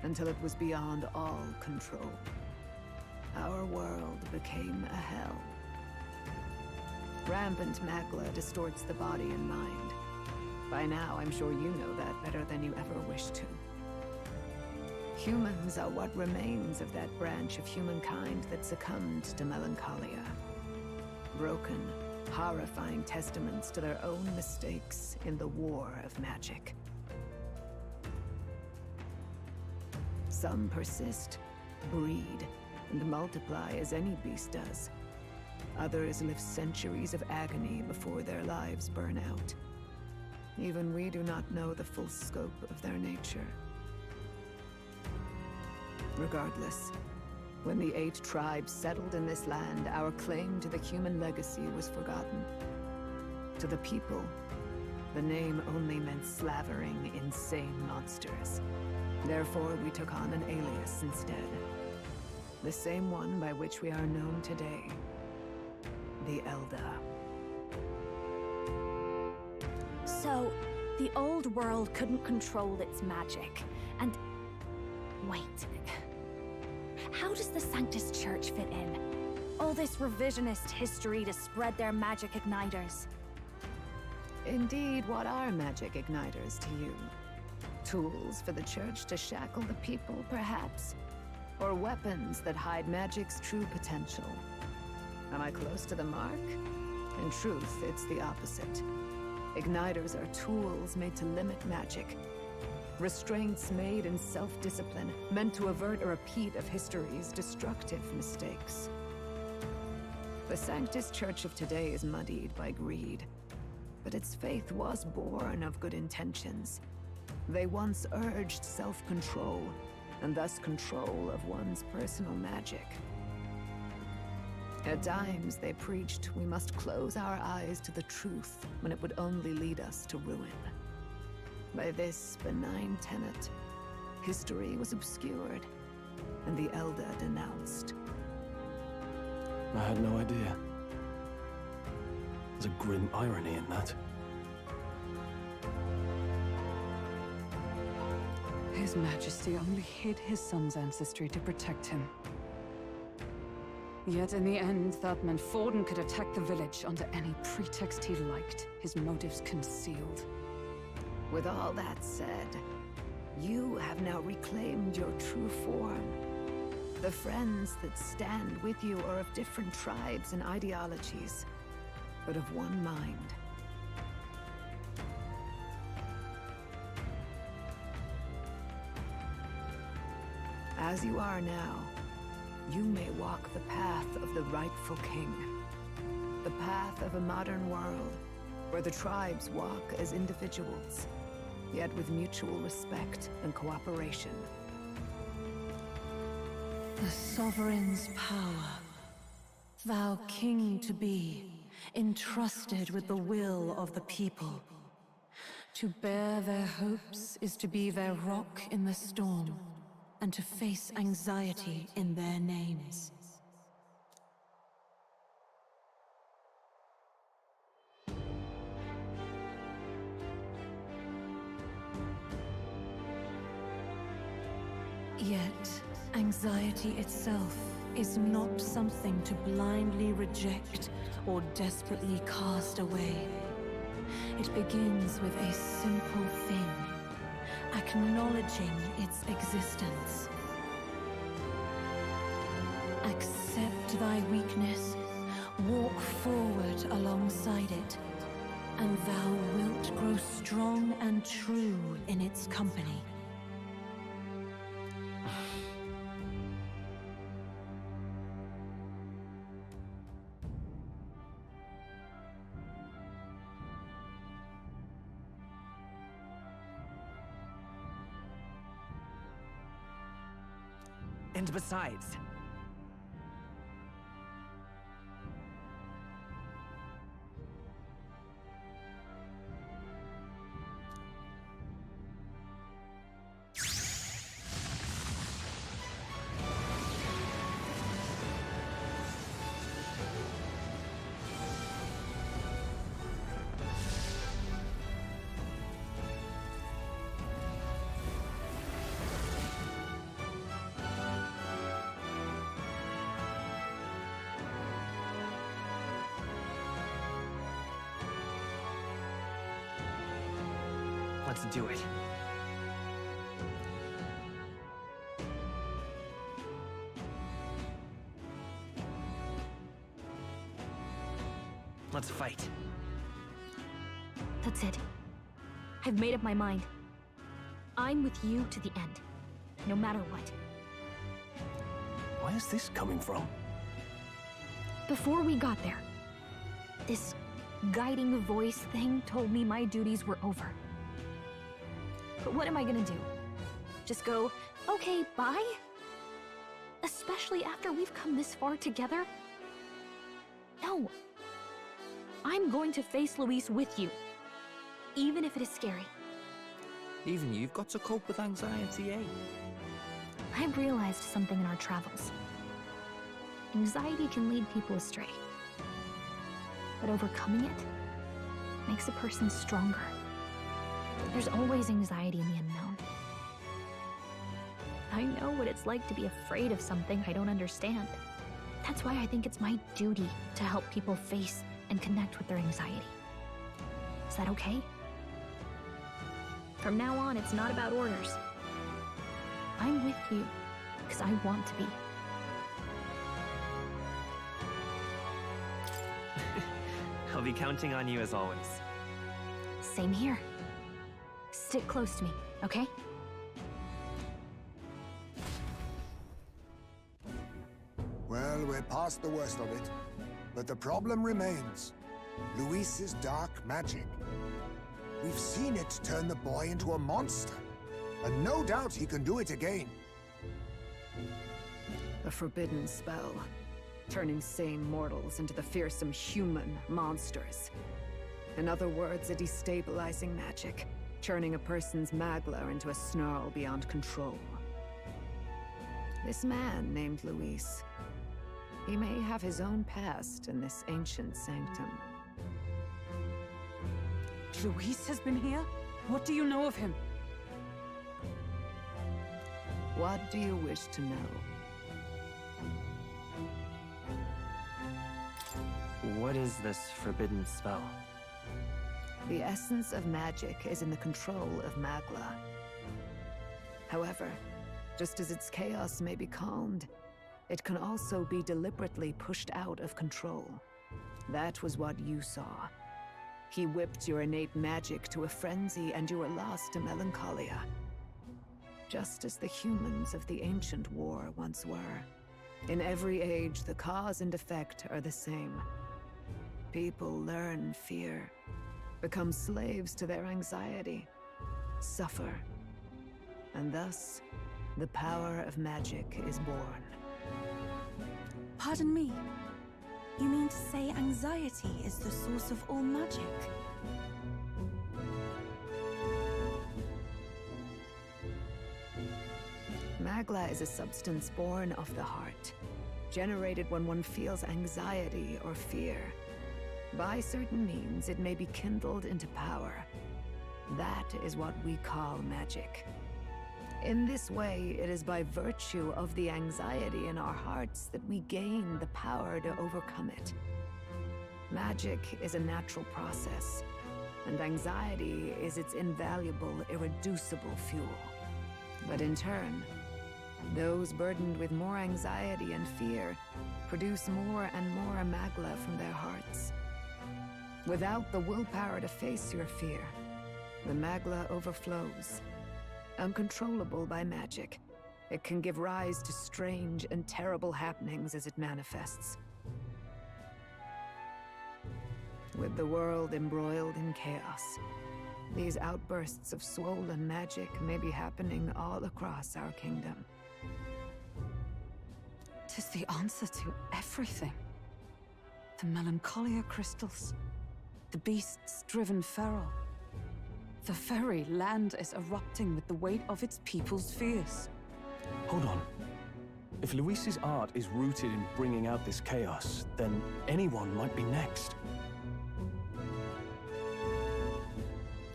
until it was beyond all control. Our world became a hell. Rampant Magla distorts the body and mind. By now, I'm sure you know that better than you ever wished to. Humans are what remains of that branch of humankind that succumbed to melancholia. Broken, horrifying testaments to their own mistakes in the war of magic. Some persist, breed, and multiply as any beast does. Others live centuries of agony before their lives burn out. Even we do not know the full scope of their nature. Regardless, when the 8 tribes settled in this land, our claim to the human legacy was forgotten. To the people, the name only meant slavering, insane monsters. Therefore, we took on an alias instead. The same one by which we are known today. The Elder. So, the old world couldn't control its magic, and... Wait. How does the Sanctus Church fit in? All this revisionist history to spread their magic igniters. Indeed, what are magic igniters to you? Tools for the Church to shackle the people, perhaps? Or weapons that hide magic's true potential? Am I close to the mark? In truth, it's the opposite. Igniters are tools made to limit magic. Restraints made in self-discipline, meant to avert a repeat of history's destructive mistakes. The Sanctus Church of today is muddied by greed, but its faith was born of good intentions. They once urged self-control, and thus control of one's personal magic. At times, they preached we must close our eyes to the truth when it would only lead us to ruin. By this benign tenet, history was obscured, and the Elder denounced. I had no idea. There's a grim irony in that. His Majesty only hid his son's ancestry to protect him. Yet in the end, that meant Forden could attack the village under any pretext he liked, his motives concealed. With all that said, you have now reclaimed your true form. The friends that stand with you are of different tribes and ideologies, but of one mind. As you are now, you may walk the path of the rightful king. The path of a modern world, where the tribes walk as individuals, yet with mutual respect and cooperation. The sovereign's power, thou king to be, entrusted with the will of the people. To bear their hopes is to be their rock in the storm, and to face anxiety in their names. Yet, anxiety itself is not something to blindly reject or desperately cast away. It begins with a simple thing, acknowledging its existence. Accept thy weakness, walk forward alongside it, and thou wilt grow strong and true in its company. And besides, let's do it. Let's fight. That's it. I've made up my mind. I'm with you to the end, no matter what. Where is this coming from? Before we got there, this guiding voice thing told me my duties were over. But what am I gonna do? Just go, okay, bye? Especially after we've come this far together? No. I'm going to face Luis with you, even if it is scary. Even you've got to cope with anxiety, eh? I've realized something in our travels. Anxiety can lead people astray. But overcoming it makes a person stronger. There's always anxiety in the unknown. I know what it's like to be afraid of something I don't understand. That's why I think it's my duty to help people face and connect with their anxiety. Is that okay? From now on, it's not about orders. I'm with you because I want to be. I'll be counting on you as always. Same here. Stick close to me, okay? Well, we're past the worst of it. But the problem remains. Luis's dark magic. We've seen it turn the boy into a monster. And no doubt he can do it again. A forbidden spell, turning sane mortals into the fearsome human monsters. In other words, a destabilizing magic, turning a person's magla into a snarl beyond control. This man named Luis, he may have his own past in this ancient sanctum. Luis has been here? What do you know of him? What do you wish to know? What is this forbidden spell? The essence of magic is in the control of magla. However, just as its chaos may be calmed, it can also be deliberately pushed out of control. That was what you saw. He whipped your innate magic to a frenzy and you were lost to melancholia. Just as the humans of the ancient war once were. In every age, the cause and effect are the same. People learn fear, become slaves to their anxiety, suffer, and thus, the power of magic is born. Pardon me. You mean to say anxiety is the source of all magic? Magla is a substance born of the heart, generated when one feels anxiety or fear. By certain means, it may be kindled into power. That is what we call magic. In this way, it is by virtue of the anxiety in our hearts that we gain the power to overcome it. Magic is a natural process, and anxiety is its invaluable, irreducible fuel. But in turn, those burdened with more anxiety and fear produce more and more magla from their hearts. Without the willpower to face your fear, the magla overflows. Uncontrollable by magic, it can give rise to strange and terrible happenings as it manifests. With the world embroiled in chaos, these outbursts of swollen magic may be happening all across our kingdom. 'Tis the answer to everything. The melancholia crystals, the beasts driven feral. The very land is erupting with the weight of its people's fears. Hold on. If Luis's art is rooted in bringing out this chaos, then anyone might be next.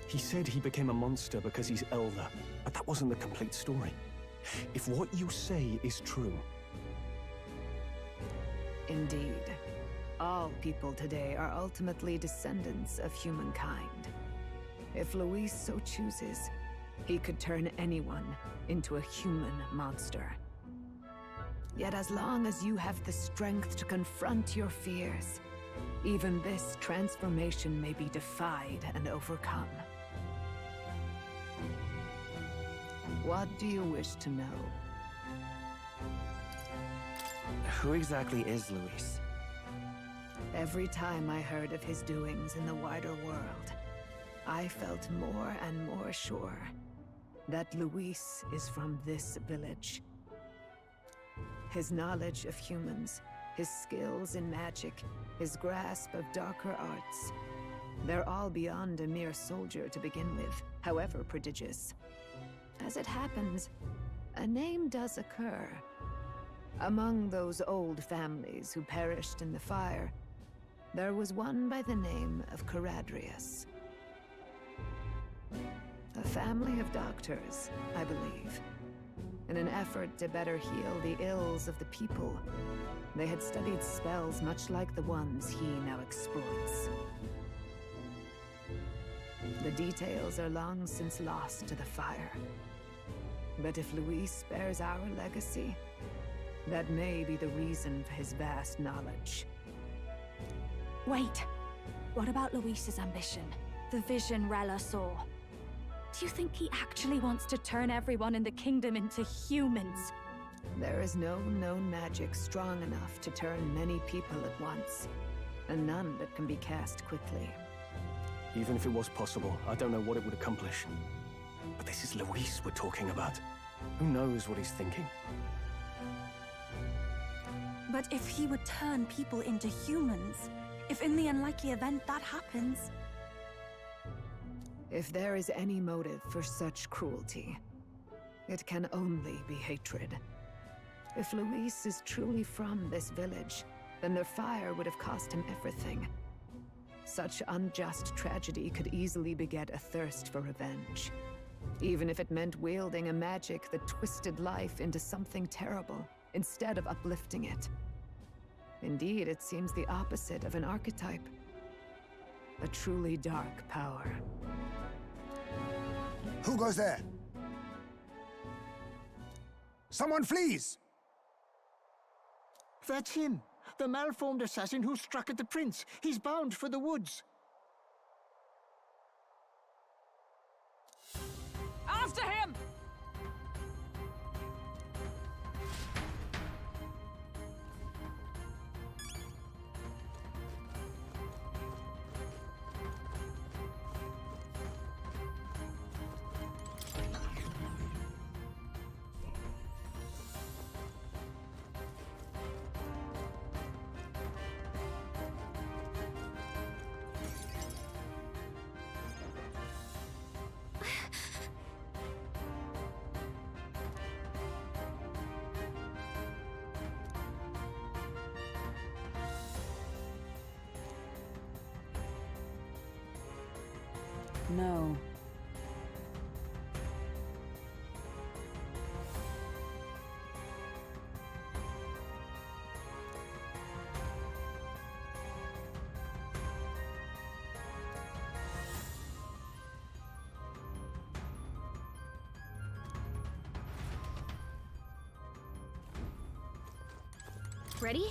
He said he became a monster because he's elder, but that wasn't the complete story. If what you say is true... Indeed. All people today are ultimately descendants of humankind. If Luis so chooses, he could turn anyone into a human monster. Yet as long as you have the strength to confront your fears, even this transformation may be defied and overcome. What do you wish to know? Who exactly is Luis? Every time I heard of his doings in the wider world, I felt more and more sure that Luis is from this village. His knowledge of humans, his skills in magic, his grasp of darker arts, they're all beyond a mere soldier to begin with, however prodigious. As it happens, a name does occur. Among those old families who perished in the fire, there was one by the name of Caradrius. A family of doctors, I believe. In an effort to better heal the ills of the people, they had studied spells much like the ones he now exploits. The details are long since lost to the fire. But if Luis bears our legacy, that may be the reason for his vast knowledge. Wait. What about Luis's ambition? The vision Rella saw? Do you think he actually wants to turn everyone in the kingdom into humans? There is no known magic strong enough to turn many people at once, and none that can be cast quickly. Even if it was possible, I don't know what it would accomplish. But this is Luis we're talking about. Who knows what he's thinking? But if he would turn people into humans, if in the unlikely event that happens... If there is any motive for such cruelty, it can only be hatred. If Luis is truly from this village, then their fire would have cost him everything. Such unjust tragedy could easily beget a thirst for revenge, even if it meant wielding a magic that twisted life into something terrible, instead of uplifting it. Indeed, it seems the opposite of an archetype. A truly dark power. Who goes there? Someone flees! That's him! The malformed assassin who struck at the prince. He's bound for the woods. After him! No. Ready?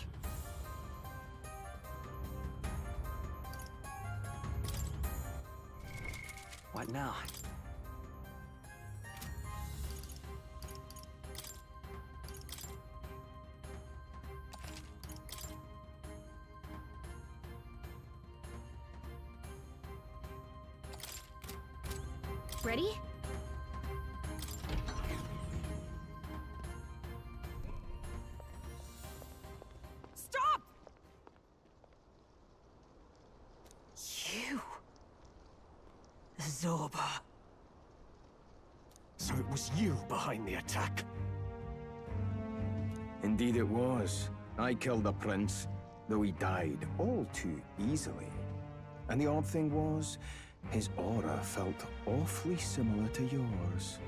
What now? Ready? Stop! You... Zorba. So it was you behind the attack? Indeed it was. I killed the prince, though he died all too easily. And the odd thing was, his aura felt awfully similar to yours.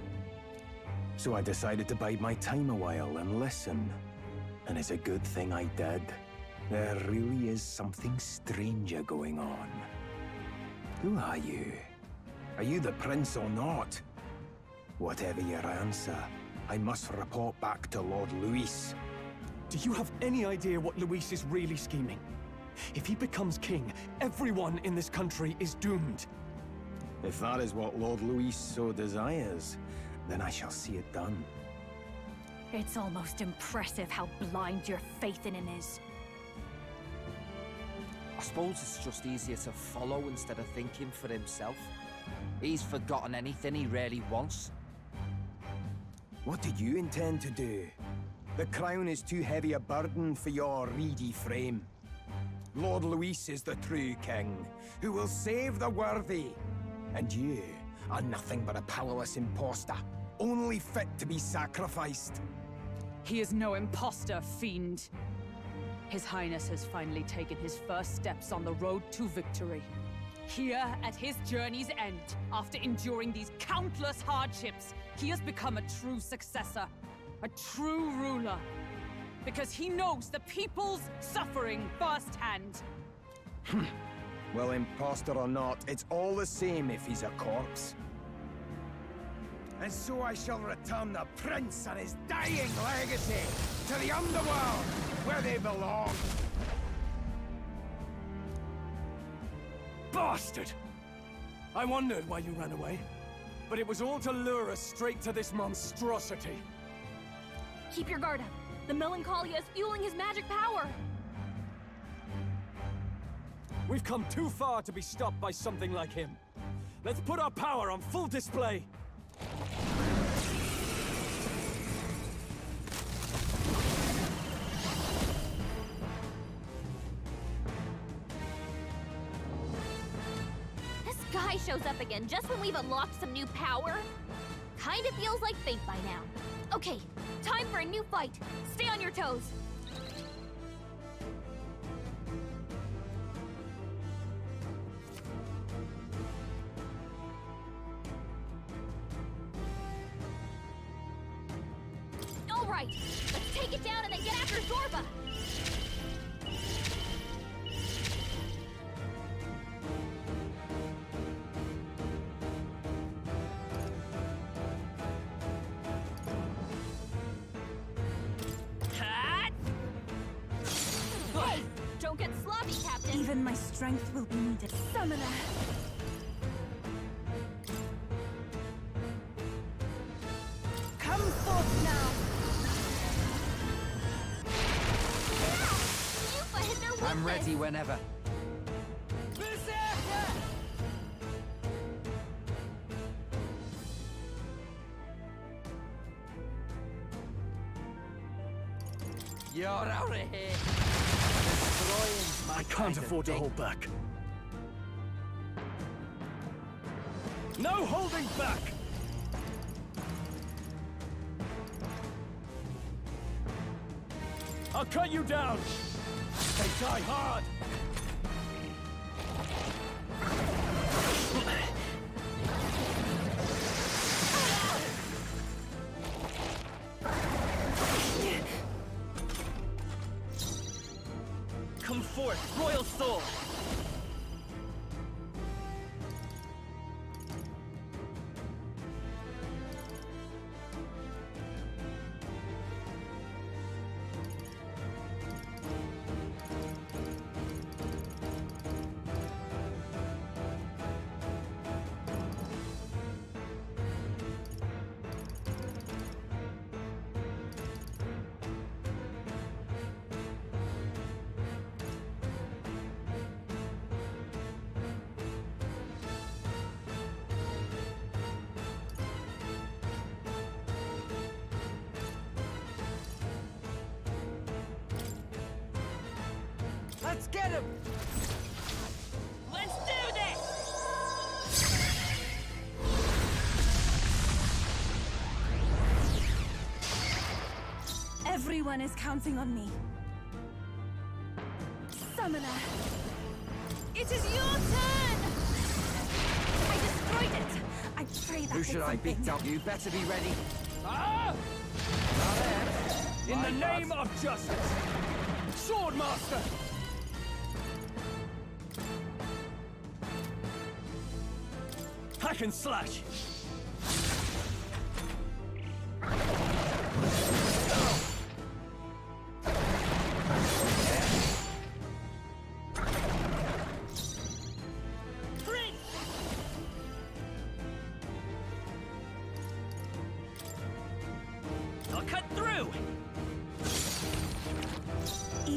So I decided to bide my time a while and listen. And it's a good thing I did. There really is something stranger going on. Who are you? Are you the prince or not? Whatever your answer, I must report back to Lord Luis. Do you have any idea what Luis is really scheming? If he becomes king, everyone in this country is doomed. If that is what Lord Luis so desires, then I shall see it done. It's almost impressive how blind your faith in him is. I suppose it's just easier to follow instead of thinking for himself. He's forgotten anything he really wants. What do you intend to do? The crown is too heavy a burden for your reedy frame. Lord Luis is the true king, who will save the worthy. And you are nothing but a powerless impostor, only fit to be sacrificed. He is no imposter, fiend. His Highness has finally taken his first steps on the road to victory. Here, at his journey's end, after enduring these countless hardships, he has become a true successor, a true ruler. Because he knows the people's suffering firsthand. Well, impostor or not, it's all the same if he's a corpse. And so I shall return the prince and his dying legacy to the underworld, where they belong. Bastard! I wondered why you ran away, but it was all to lure us straight to this monstrosity. Keep your guard up. The Melancholia is fueling his magic power. We've come too far to be stopped by something like him. Let's put our power on full display. This guy shows up again just when we've unlocked some new power. Kinda feels like fate by now. Okay, time for a new fight. Stay on your toes. All right, let's take it down and then get after Zorba. Hey, don't get sloppy, Captain. Even my strength will be needed. Summoner! Come forth now! Yufa hit their weakness. I'm ready whenever. You're out of here. Destroying my I can't kind of afford to thing. hold back. No holding back! I'll cut you down! They die hard! Come forth, Royal Sword! Let's get him! Let's do this! Everyone is counting on me. Summoner! It is your turn! I destroyed it! I pray that Who did should I something. beat down? You better be ready. Ah! In My the God. name of justice! Swordmaster! Hack and slash!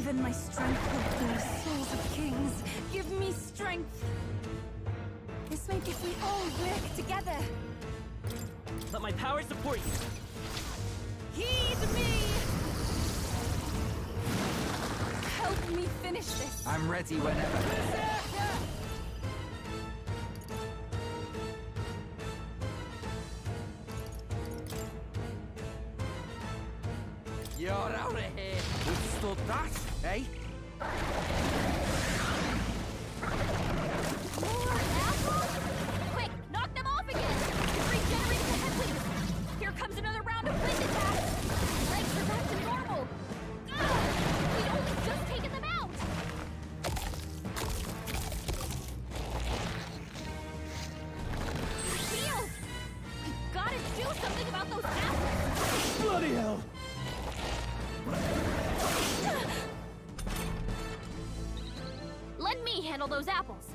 Even my strength will burst souls of kings. Give me strength. This may be if we all work together. Let my power support you. Heed me! Help me finish this. I'm ready whenever. You're out of here. Withstood that, eh? More apples? Quick, knock them off again! You've regenerated the headwinds! Here comes another round of wind attacks! Legs are back to normal! Ugh! We'd only just taken them out! Shield! We've gotta do something about those apples! Bloody hell! Let me handle those apples.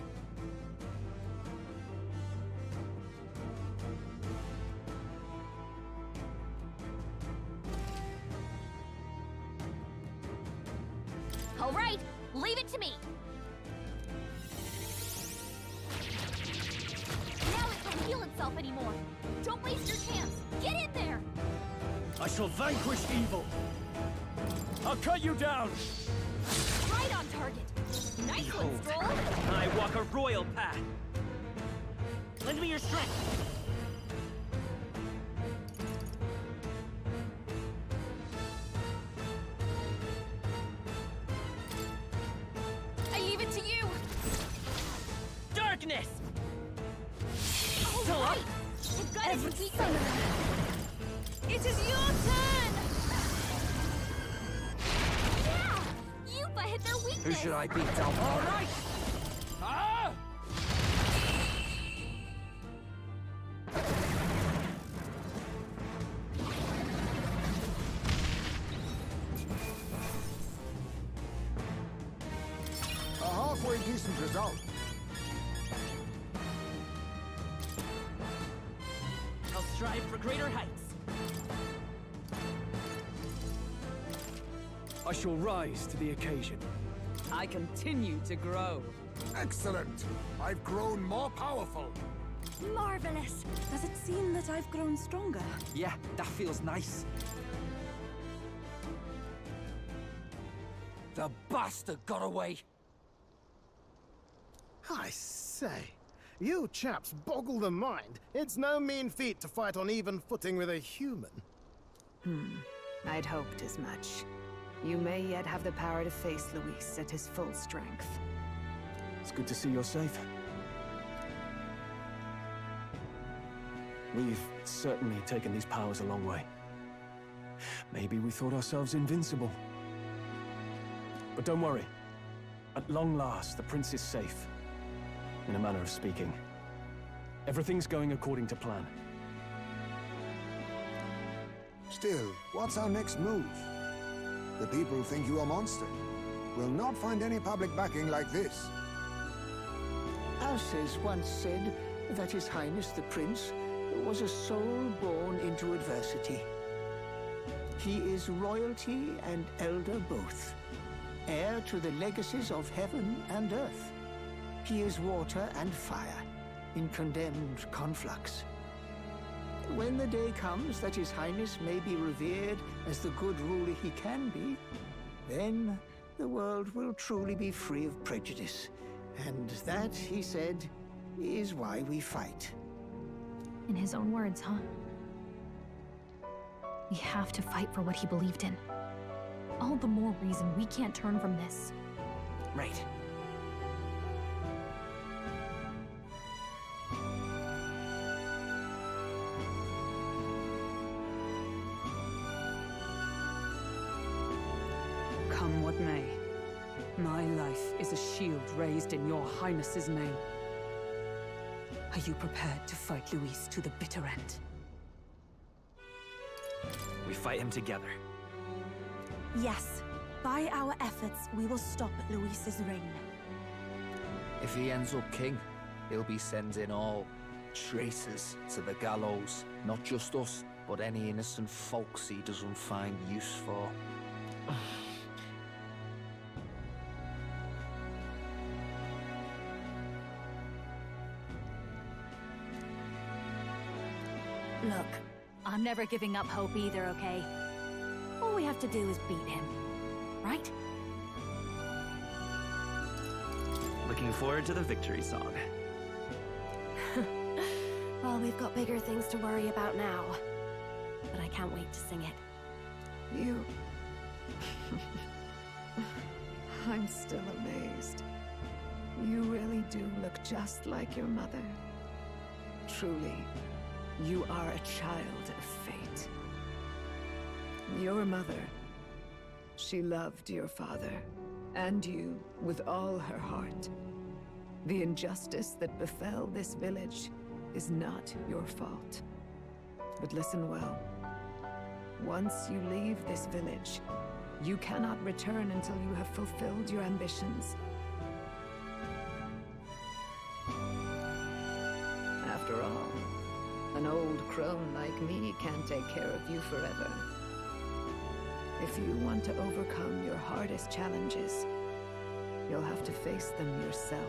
All right, leave it to me. Now it can't heal itself anymore. Don't waste your chance. Get in there. I shall vanquish evil. I'll cut you down. Right on target. Nice one, Stroll. I walk a royal path. Lend me your strength. I leave it to you. Darkness! All right. I've got Every to keep summoner. It is your turn. Yeah! Yupa hit their weakness. Who should I beat down? All right. Ah! A halfway decent result. I'll strive for greater heights. I shall rise to the occasion. I continue to grow. Excellent. I've grown more powerful. Marvelous. Does it seem that I've grown stronger? Yeah, that feels nice. The bastard got away. I say, you chaps boggle the mind. It's no mean feat to fight on even footing with a human. I'd hoped as much. You may yet have the power to face Luis at his full strength. It's good to see you're safe. We've certainly taken these powers a long way. Maybe we thought ourselves invincible. But don't worry. At long last, the prince is safe. In a manner of speaking. Everything's going according to plan. Still, what's our next move? The people think you a monster. Will not find any public backing like this. Alces once said that His Highness the Prince was a soul born into adversity. He is royalty and elder both, heir to the legacies of heaven and earth. He is water and fire, in condemned conflux. When the day comes that His Highness may be revered as the good ruler he can be, then the world will truly be free of prejudice. And that, he said, is why we fight. In his own words, huh? We have to fight for what he believed in. All the more reason we can't turn from this. Right. Come what may, my life is a shield raised in your highness's name. Are you prepared to fight Luis to the bitter end? We fight him together. Yes. By our efforts, we will stop Luis's reign. If he ends up king, he'll be sending all traitors to the gallows. Not just us, but any innocent folks he doesn't find use for. Look, I'm never giving up hope either, okay? All we have to do is beat him, right? Looking forward to the victory song. Well, we've got bigger things to worry about now. But I can't wait to sing it. You... I'm still amazed. You really do look just like your mother. Truly, you are a child of fate. Your mother, she loved your father, and you with all her heart. The injustice that befell this village is not your fault. But listen well. Once you leave this village, you cannot return until you have fulfilled your ambitions. After all, an old crone like me can't take care of you forever. If you want to overcome your hardest challenges, you'll have to face them yourself.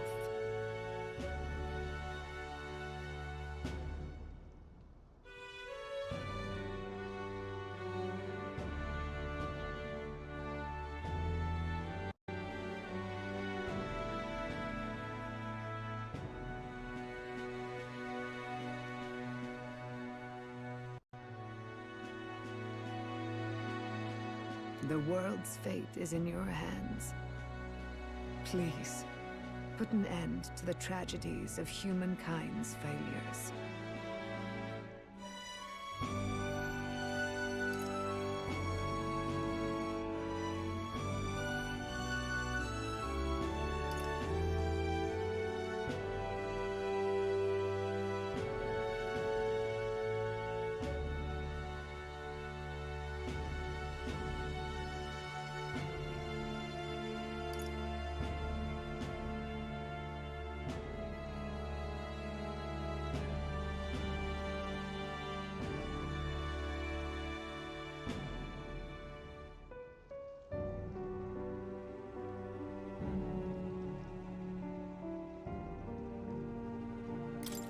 The world's fate is in your hands. Please, put an end to the tragedies of humankind's failures.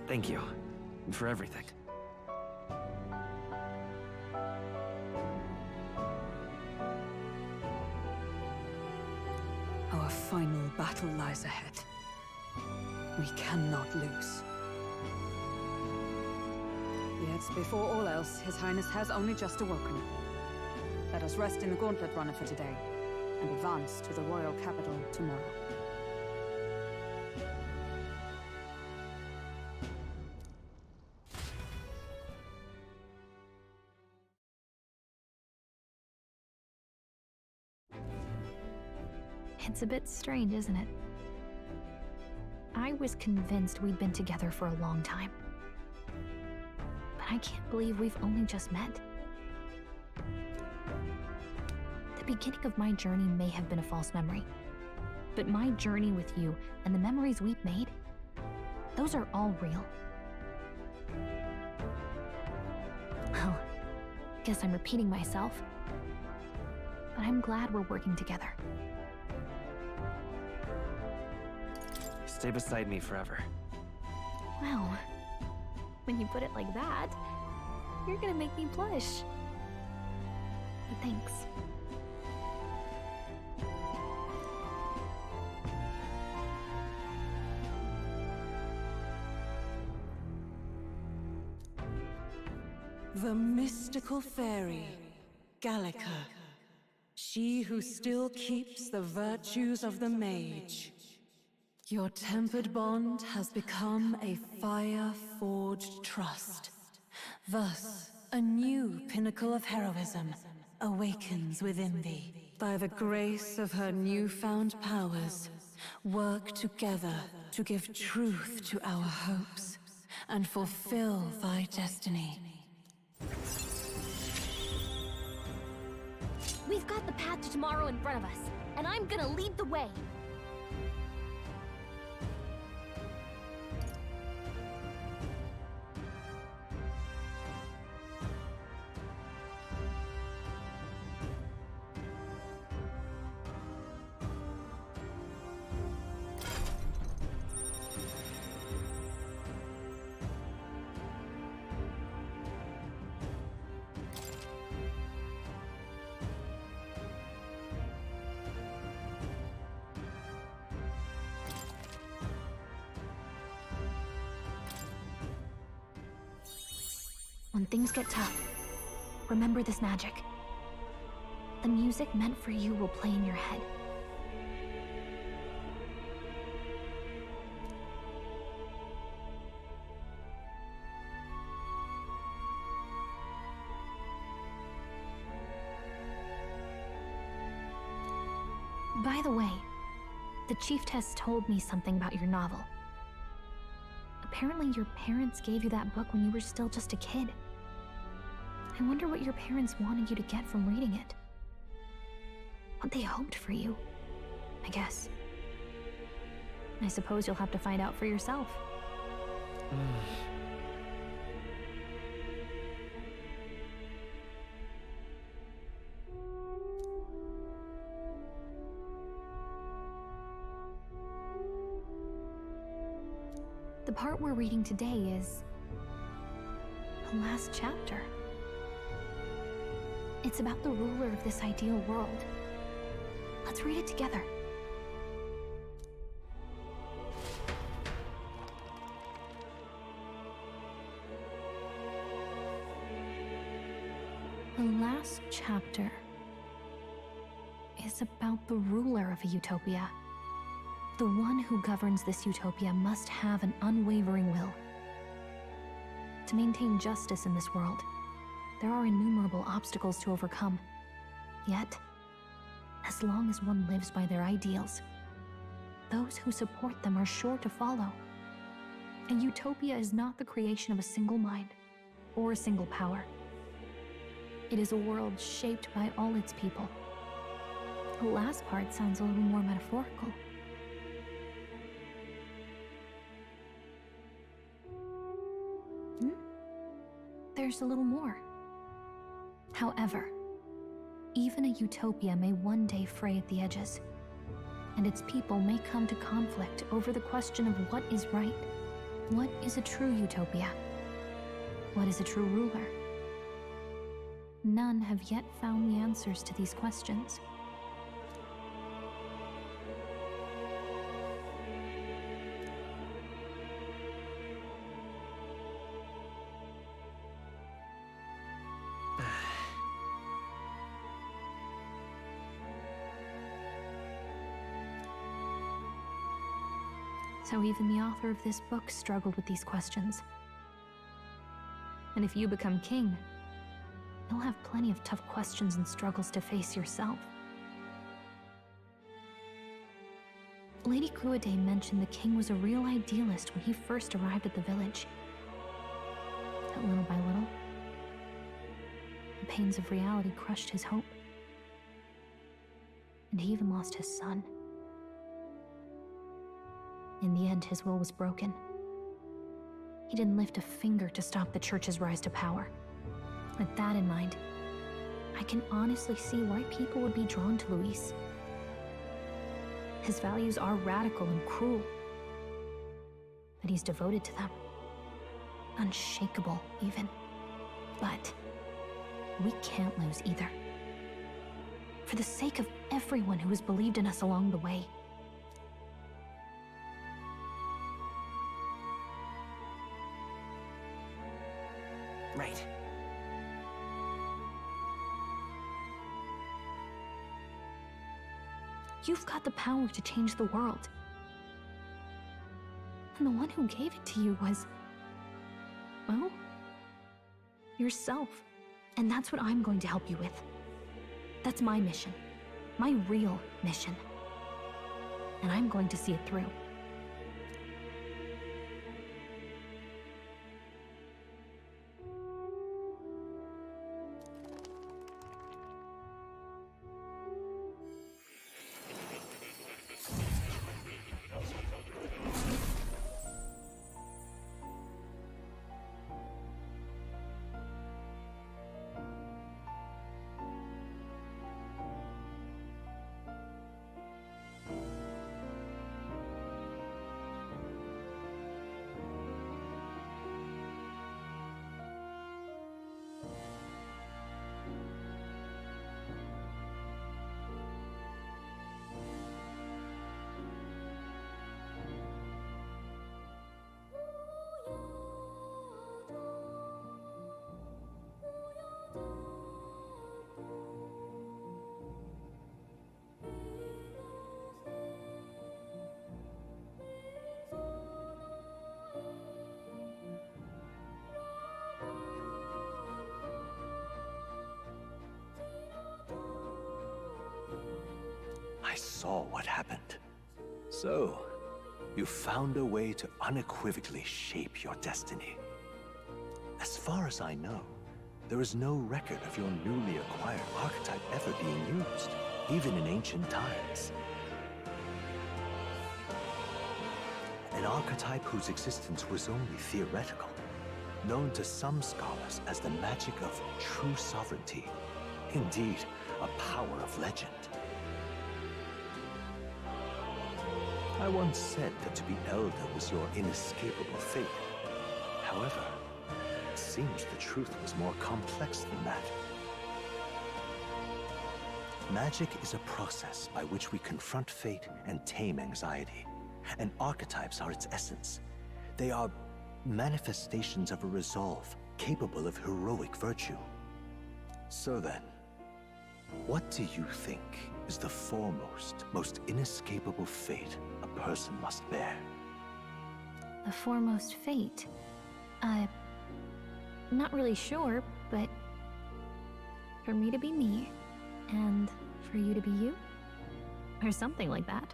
Thank you. For everything. Our final battle lies ahead. We cannot lose. Yet, before all else, His Highness has only just awoken. Let us rest in the Gauntlet Runner for today, and advance to the royal capital tomorrow. It's a bit strange, isn't it? I was convinced we'd been together for a long time. But I can't believe we've only just met. The beginning of my journey may have been a false memory. But my journey with you and the memories we've made, those are all real. Well, guess I'm repeating myself. But I'm glad we're working together. Stay beside me forever. Well, when you put it like that, you're gonna make me blush. But thanks. The mystical fairy, Gallica. She who still keeps the virtues of the mage. Your tempered bond has become a fire-forged trust. Thus, a new pinnacle of heroism awakens within thee. By the grace of her newfound powers, work together to give truth to our hopes and fulfill thy destiny. We've got the path to tomorrow in front of us, and I'm gonna lead the way. When things get tough, remember this magic. The music meant for you will play in your head. By the way, the chiefess told me something about your novel. Apparently your parents gave you that book when you were still just a kid. I wonder what your parents wanted you to get from reading it. What they hoped for you, I guess. I suppose you'll have to find out for yourself. The part we're reading today is the last chapter. It's about the ruler of this ideal world. Let's read it together. The last chapter is about the ruler of a utopia. The one who governs this utopia must have an unwavering will. To maintain justice in this world, there are innumerable obstacles to overcome. Yet, as long as one lives by their ideals, those who support them are sure to follow. A utopia is not the creation of a single mind or a single power. It is a world shaped by all its people. The last part sounds a little more metaphorical. There's a little more. However, even a utopia may one day fray at the edges, and its people may come to conflict over the question of what is right. What is a true utopia? What is a true ruler? None have yet found the answers to these questions. So even the author of this book struggled with these questions. And if you become king, you'll have plenty of tough questions and struggles to face yourself. Lady Cruaday mentioned the king was a real idealist when he first arrived at the village. But little by little, the pains of reality crushed his hope. And he even lost his son. In the end, his will was broken. He didn't lift a finger to stop the church's rise to power. With that in mind, I can honestly see why people would be drawn to Luis. His values are radical and cruel, but he's devoted to them. Unshakable, even. But we can't lose either. For the sake of everyone who has believed in us along the way. Right. You've got the power to change the world. And the one who gave it to you was, well, yourself. And that's what I'm going to help you with. That's my mission. My real mission. And I'm going to see it through. I saw what happened. So, you found a way to unequivocally shape your destiny. As far as I know, there is no record of your newly acquired archetype ever being used, even in ancient times. An archetype whose existence was only theoretical, known to some scholars as the magic of true sovereignty. Indeed, a power of legend. I once said that to be Elder was your inescapable fate. However, it seems the truth was more complex than that. Magic is a process by which we confront fate and tame anxiety, and archetypes are its essence. They are manifestations of a resolve capable of heroic virtue. So then, what do you think is the foremost, most inescapable fate a person must bear? The foremost fate? Not really sure, but for me to be me, and for you to be you? Or something like that.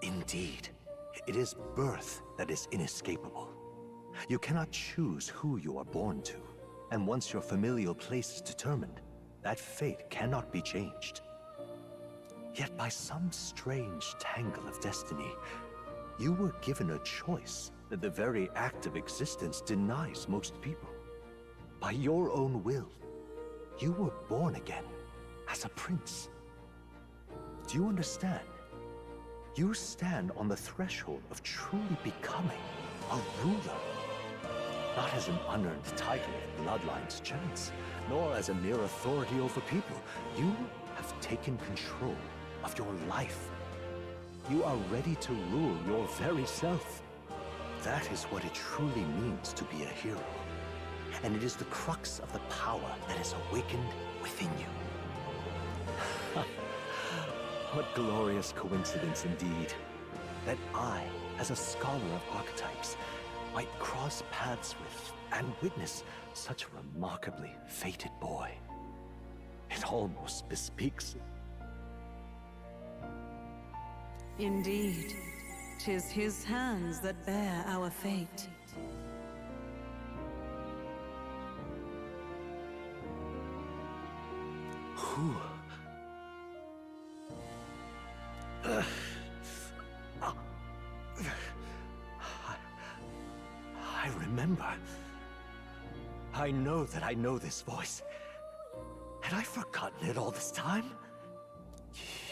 Indeed, it is birth that is inescapable. You cannot choose who you are born to, and once your familial place is determined, that fate cannot be changed. Yet by some strange tangle of destiny, you were given a choice that the very act of existence denies most people. By your own will, you were born again as a prince. Do you understand? You stand on the threshold of truly becoming a ruler. Not as an unearned title of bloodline's chance, nor as a mere authority over people. You have taken control of your life. You are ready to rule your very self. That is what it truly means to be a hero. And it is the crux of the power that is awakened within you. What glorious coincidence indeed, that I, as a scholar of archetypes, might cross paths with and witness such a remarkably fated boy. It almost bespeaks. Indeed, 'tis his hands that bear our fate. Who? I remember. I know that I know this voice. Had I forgotten it all this time?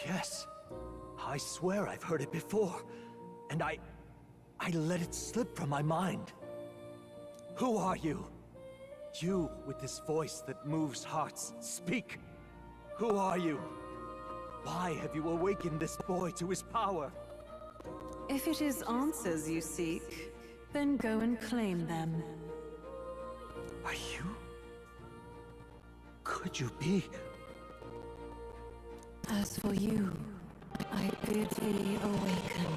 Yes. I swear I've heard it before. And I let it slip from my mind. Who are you? You with this voice that moves hearts. Speak. Who are you? Why have you awakened this boy to his power? If it is answers you seek, then go and claim them. Are you? Could you be? As for you, I bid thee awaken.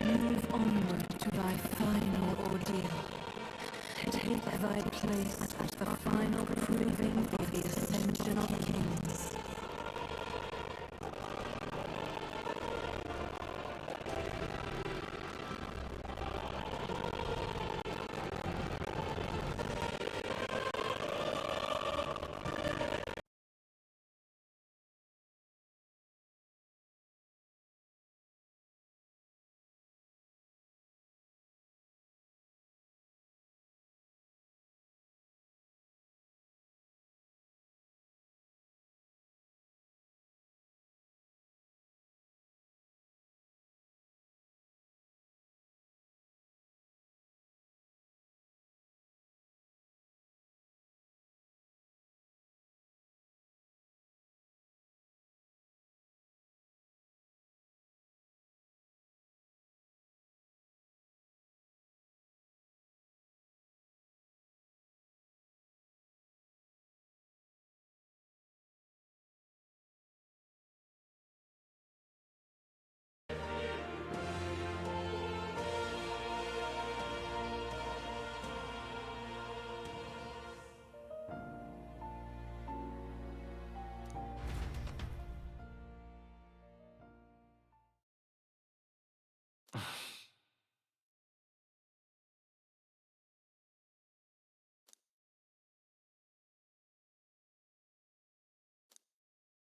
Move onward to thy final ordeal. Take thy place at the final proving of the ascension of kings.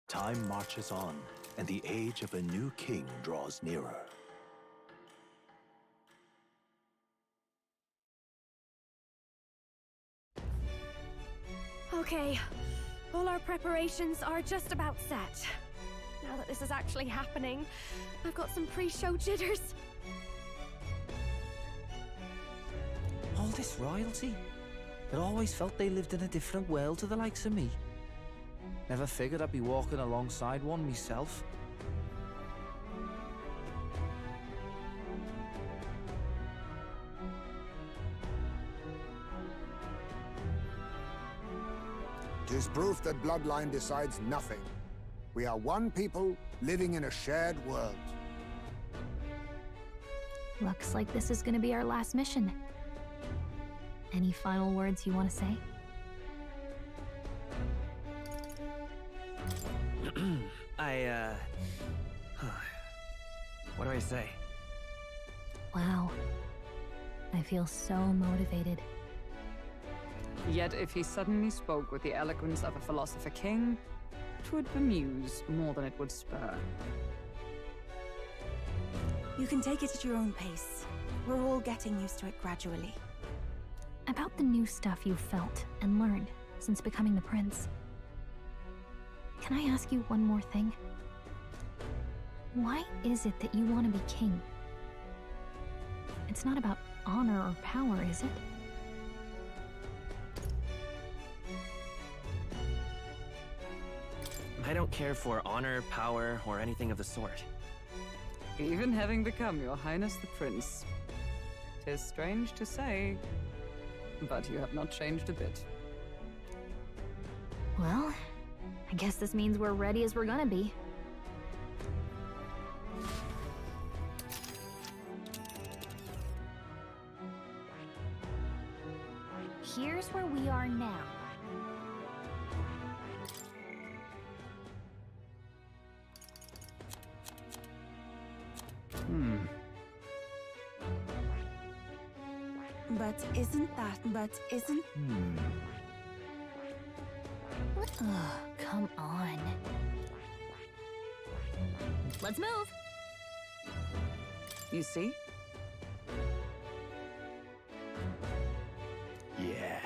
Time marches on, and the age of a new king draws nearer. Okay, all our preparations are just about set. Now that this is actually happening, I've got some pre-show jitters. All this royalty? I'd always felt they lived in a different world to the likes of me. Never figured I'd be walking alongside one myself. Tis proof that bloodline decides nothing. We are one people living in a shared world. Looks like this is gonna be our last mission. Any final words you want to say? What do I say? Wow. I feel so motivated. Yet if he suddenly spoke with the eloquence of a philosopher king, 'twould bemuse more than it would spur. You can take it at your own pace. We're all getting used to it gradually. About the new stuff you've felt and learned since becoming the prince. Can I ask you one more thing? Why is it that you want to be king? It's not about honor or power, is it? I don't care for honor, power, or anything of the sort. Even having become your highness the prince. 'Tis strange to say, but you have not changed a bit. Well, I guess this means we're ready as we're gonna be. Here's where we are now. But isn't... Ugh, come on. Let's move. You see? Yeah.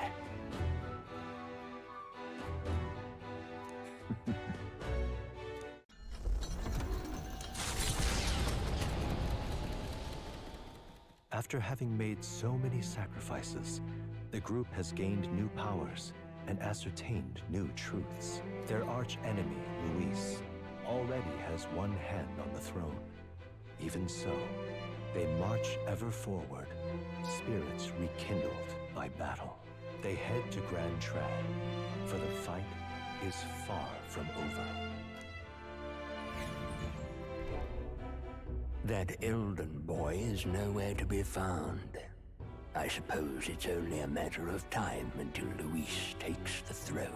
After having made so many sacrifices, the group has gained new powers and ascertained new truths. Their arch-enemy, Luis, already has one hand on the throne. Even so, they march ever forward, spirits rekindled by battle. They head to Grand Trad, for the fight is far from over. That Elden boy is nowhere to be found. I suppose it's only a matter of time until Luis takes the throne.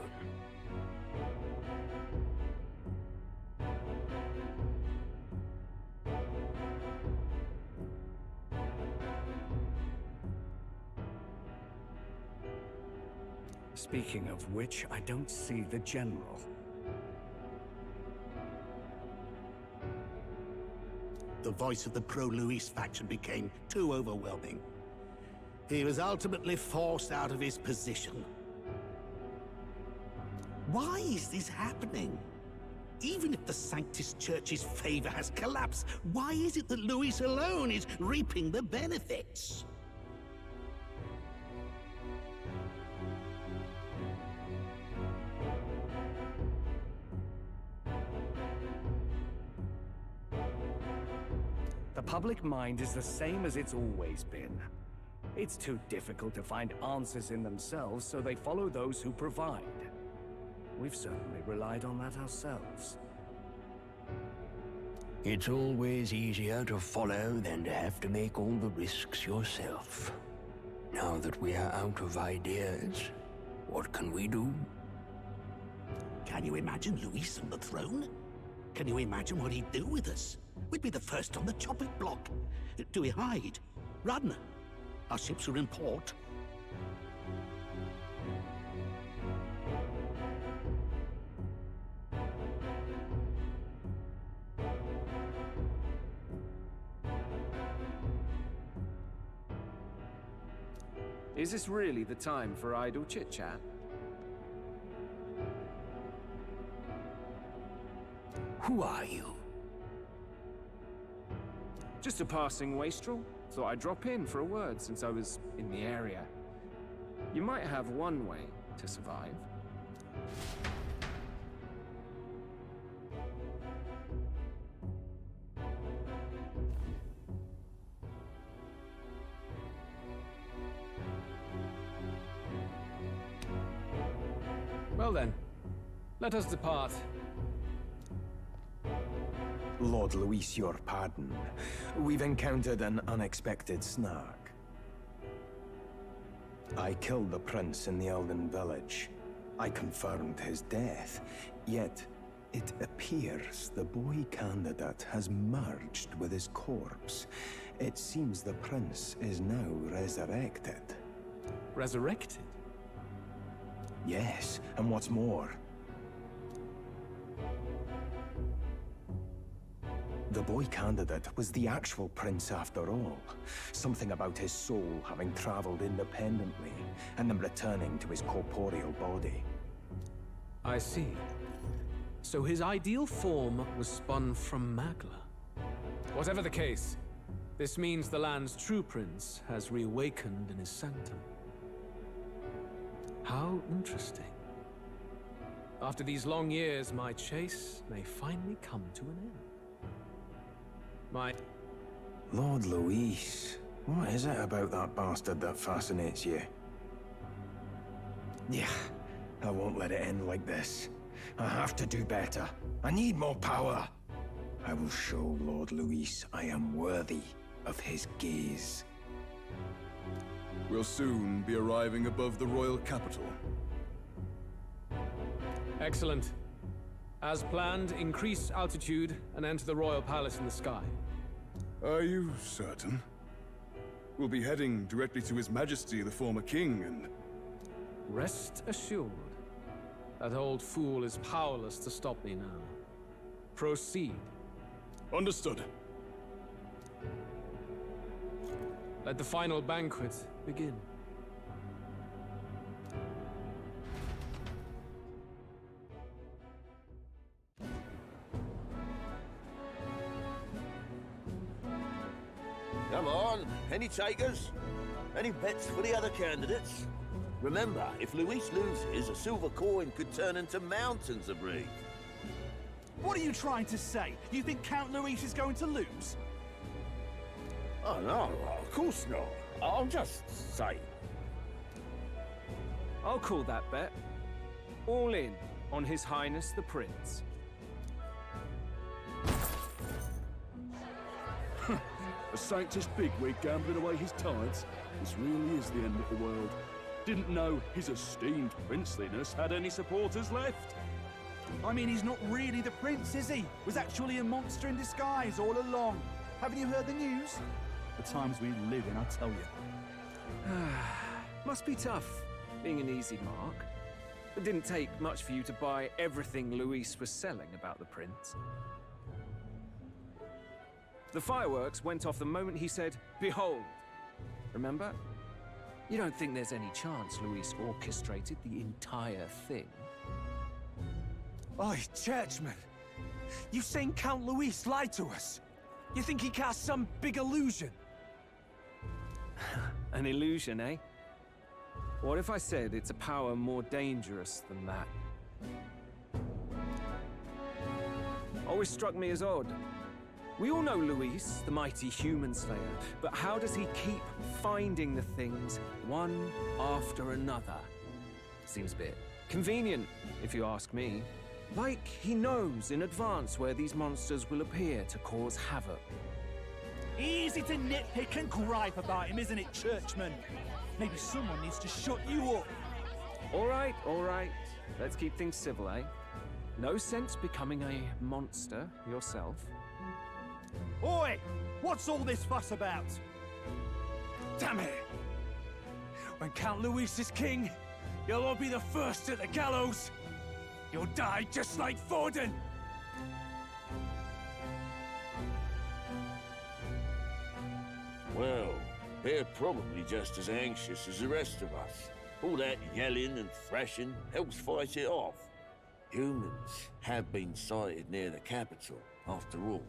Speaking of which, I don't see the general. The voice of the pro-Luis faction became too overwhelming. He was ultimately forced out of his position. Why is this happening? Even if the Sanctus Church's favor has collapsed, why is it that Luis alone is reaping the benefits? The public mind is the same as it's always been. It's too difficult to find answers in themselves, so they follow those who provide. We've certainly relied on that ourselves. It's always easier to follow than to have to make all the risks yourself. Now that we are out of ideas, what can we do? Can you imagine Luis on the throne? Can you imagine what he'd do with us? We'd be the first on the chopping block. Do we hide? Run? Our ships are in port. Is this really the time for idle chit-chat? Who are you? Just a passing wastrel. Thought I'd drop in for a word since I was in the area. You might have one way to survive. Well then, let us depart. Lord Luis, your pardon. We've encountered an unexpected snag. I killed the prince in the Elden village. I confirmed his death, yet it appears the boy candidate has merged with his corpse. It seems the prince is now resurrected. Resurrected? Yes, and what's more, the boy candidate was the actual prince after all. Something about his soul having traveled independently, and then returning to his corporeal body. I see. So his ideal form was spun from Magla. Whatever the case, this means the land's true prince has reawakened in his sanctum. How interesting. After these long years, my chase may finally come to an end. Lord Luis, what is it about that bastard that fascinates you? Yeah, I won't let it end like this. I have to do better. I need more power. I will show Lord Luis I am worthy of his gaze. We'll soon be arriving above the royal capital. Excellent. As planned, increase altitude and enter the royal palace in the sky. Are you certain? We'll be heading directly to His Majesty, the former king, and... Rest assured, that old fool is powerless to stop me now. Proceed. Understood. Let the final banquet begin. Come on, any takers? Any bets for the other candidates? Remember, if Luis loses, a silver coin could turn into mountains of Reef. What are you trying to say? You think Count Luis is going to lose? Oh no, of course not. I'll just say. I'll call that bet. All in on His Highness the Prince. A Sanctus bigwig gambling away his tides? This really is the end of the world. Didn't know his esteemed princeliness had any supporters left. I mean, he's not really the prince, is he? Was actually a monster in disguise all along. Haven't you heard the news? The times we live in, I tell you. Must be tough, being an easy mark. It didn't take much for you to buy everything Luis was selling about the prince. The fireworks went off the moment he said, "Behold." Remember? You don't think there's any chance Luis orchestrated the entire thing? Oi, churchman! You've seen Count Luis lie to us? You think he cast some big illusion? An illusion, eh? What if I said it's a power more dangerous than that? Always struck me as odd. We all know Luis, the mighty human slayer, but how does he keep finding the things one after another? Seems a bit convenient, if you ask me. Like he knows in advance where these monsters will appear to cause havoc. Easy to nitpick and gripe about him, isn't it, churchman? Maybe someone needs to shut you up. All right. Let's keep things civil, eh? No sense becoming a monster yourself. Oi! What's all this fuss about? Damn it! When Count Luis is king, you'll all be the first at the gallows. You'll die just like Forden. Well, They're probably just as anxious as the rest of us. All that yelling and thrashing helps fight it off. Humans have been sighted near the capital, after all.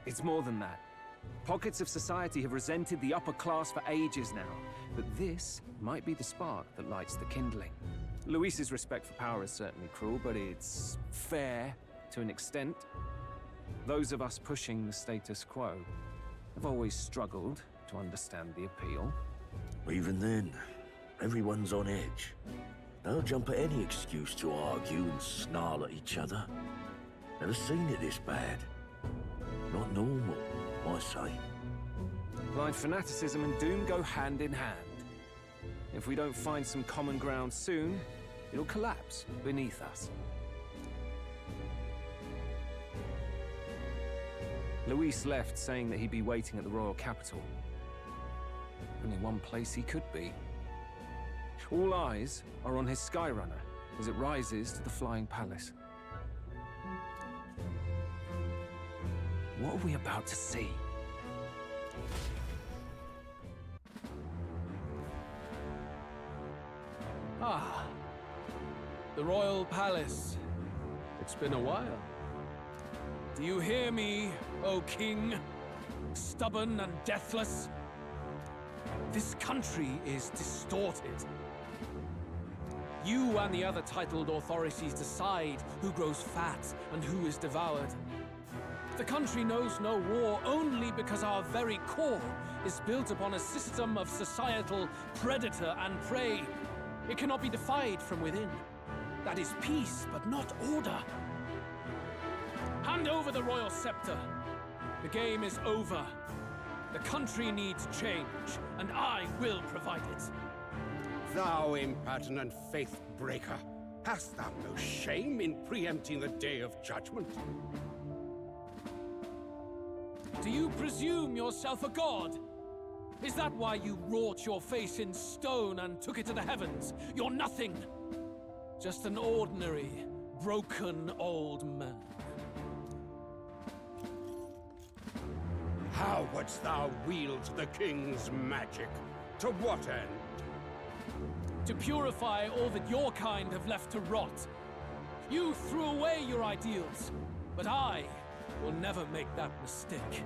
It's more than that. Pockets of society have resented the upper class for ages now, but this might be the spark that lights the kindling. Luis's respect for power is certainly cruel, but it's fair to an extent. Those of us pushing the status quo have always struggled to understand the appeal. Even then, everyone's on edge. They'll jump at any excuse to argue and snarl at each other. Never seen it this bad. Not normal, I say. Blind fanaticism and doom go hand in hand. If we don't find some common ground soon, it'll collapse beneath us. Luis left saying that he'd be waiting at the royal capital. Only one place he could be. All eyes are on his Skyrunner as it rises to the flying palace. What are we about to see? Ah, the royal palace. It's been a while. Do you hear me, O king? Stubborn and deathless? This country is distorted. You and the other titled authorities decide who grows fat and who is devoured. The country knows no war only because our very core is built upon a system of societal predator and prey. It cannot be defied from within. That is peace, but not order. Hand over the royal scepter. The game is over. The country needs change, and I will provide it. Thou impertinent faith breaker, hast thou no shame in preempting the day of judgment? Do you presume yourself a god? Is that why you wrought your face in stone and took it to the heavens? You're nothing. Just an ordinary, broken old man. How wouldst thou wield the king's magic? To what end? To purify all that your kind have left to rot. You threw away your ideals, but I will never make that mistake.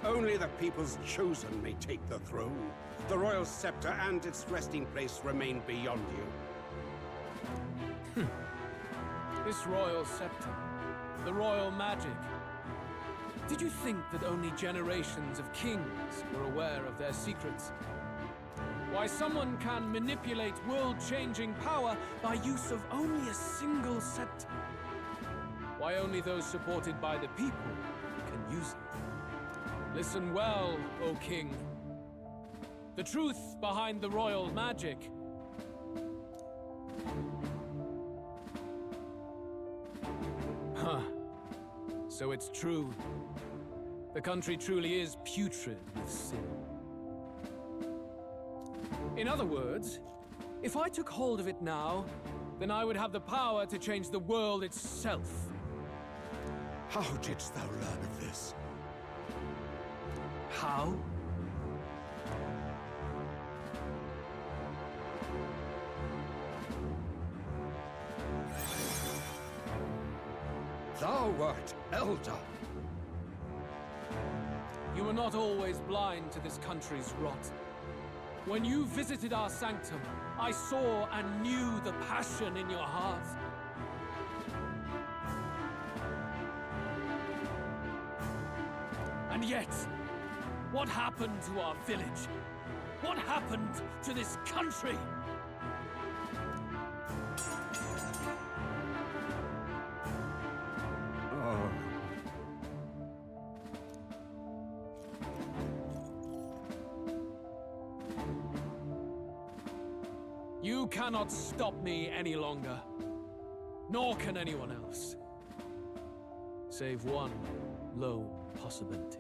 Only the people's chosen may take the throne. The royal scepter and its resting place remain beyond you. This royal scepter, the royal magic. Did you think that only generations of kings were aware of their secrets? Why someone can manipulate world-changing power by use of only a single scepter? Why only those supported by the people can use it? Listen well, O king. The truth behind the royal magic. Huh. So it's true. The country truly is putrid with sin. In other words, if I took hold of it now, then I would have the power to change the world itself. How didst thou learn of this? How? Thou wert elder. You were not always blind to this country's rot. When you visited our sanctum, I saw and knew the passion in your heart. And yet, what happened to our village? What happened to this country? You cannot stop me any longer. Nor can anyone else. Save one lone possibility.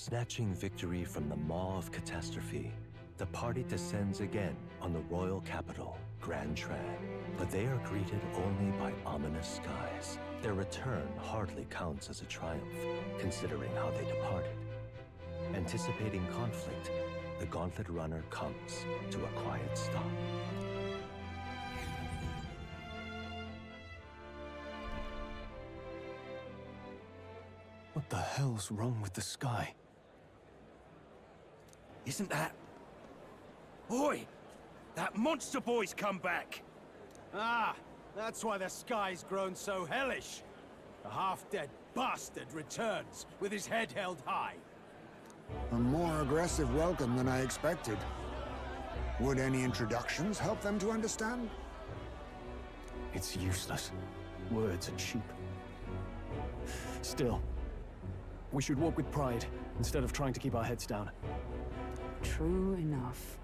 Snatching victory from the maw of catastrophe, the party descends again on the royal capital, Grand Tran. But they are greeted only by ominous skies. Their return hardly counts as a triumph, considering how they departed. Anticipating conflict, the Gauntlet Runner comes to a quiet stop. What the hell's wrong with the sky? Isn't that... Oi! That monster boy's come back! Ah, that's why the sky's grown so hellish. The half-dead bastard returns with his head held high. A more aggressive welcome than I expected. Would any introductions help them to understand? It's useless. Words are cheap. Still, we should walk with pride instead of trying to keep our heads down. True enough.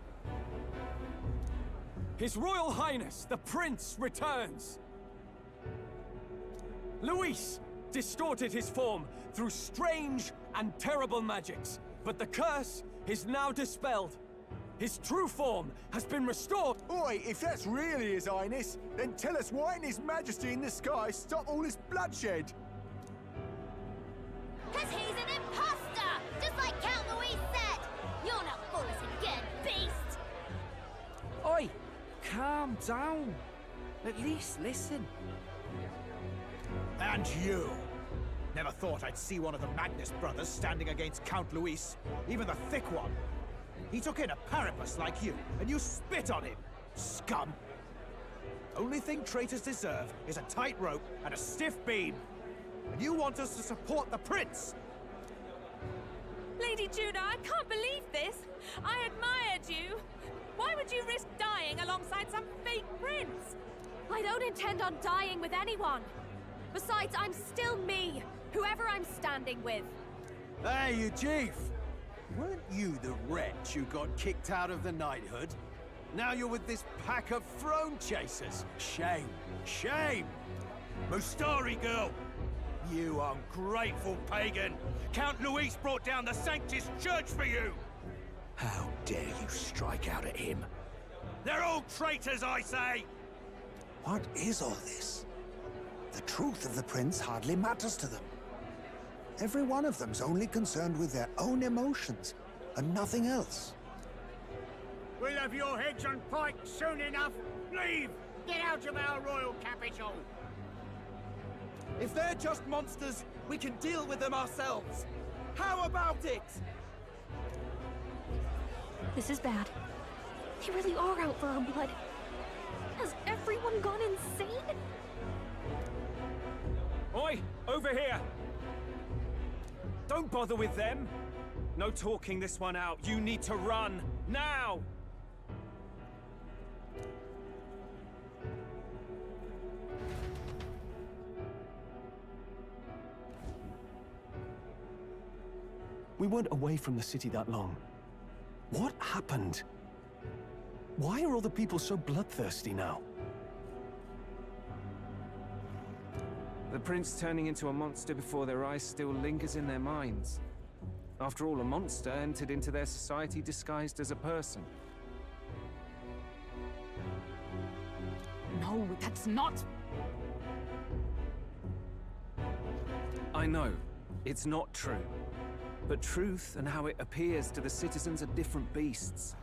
His Royal Highness, the Prince, returns! Luis distorted his form through strange and terrible magics, but the curse is now dispelled. His true form has been restored! Oi, if that's really His Highness, then tell us why in His Majesty in the sky stop all this bloodshed? 'Cause he's an imposter! Just like Count Luis said! You're not fool us again, beast! Oi! Calm down. At least listen. And you! Never thought I'd see one of the Magnus brothers standing against Count Luis, even the thick one. He took in a Paripus like you, and you spit on him, scum! Only thing traitors deserve is a tight rope and a stiff beam. And you want us to support the prince? Lady Juno, I can't believe this! I admired you! Why would you risk dying alongside some fake prince? I don't intend on dying with anyone. Besides, I'm still me, whoever I'm standing with. Hey, you chief! Weren't you the wretch who got kicked out of the knighthood? Now you're with this pack of throne chasers. Shame! Shame! Mustari girl! You ungrateful pagan! Count Luis brought down the Sanctus Church for you! How dare you strike out at him? They're all traitors, I say! What is all this? The truth of the prince hardly matters to them. Every one of them's only concerned with their own emotions, and nothing else. We'll have your heads on pike soon enough. Leave! Get out of our royal capital! If they're just monsters, we can deal with them ourselves. How about it? This is bad. They really are out for our blood. Has everyone gone insane? Oi! Over here! Don't bother with them! No talking this one out. You need to run! Now! We weren't away from the city that long. What happened? Why are all the people so bloodthirsty now? The prince turning into a monster before their eyes still lingers in their minds. After all, a monster entered into their society disguised as a person. No, that's not... I know, it's not true. But truth and how it appears to the citizens are different beasts.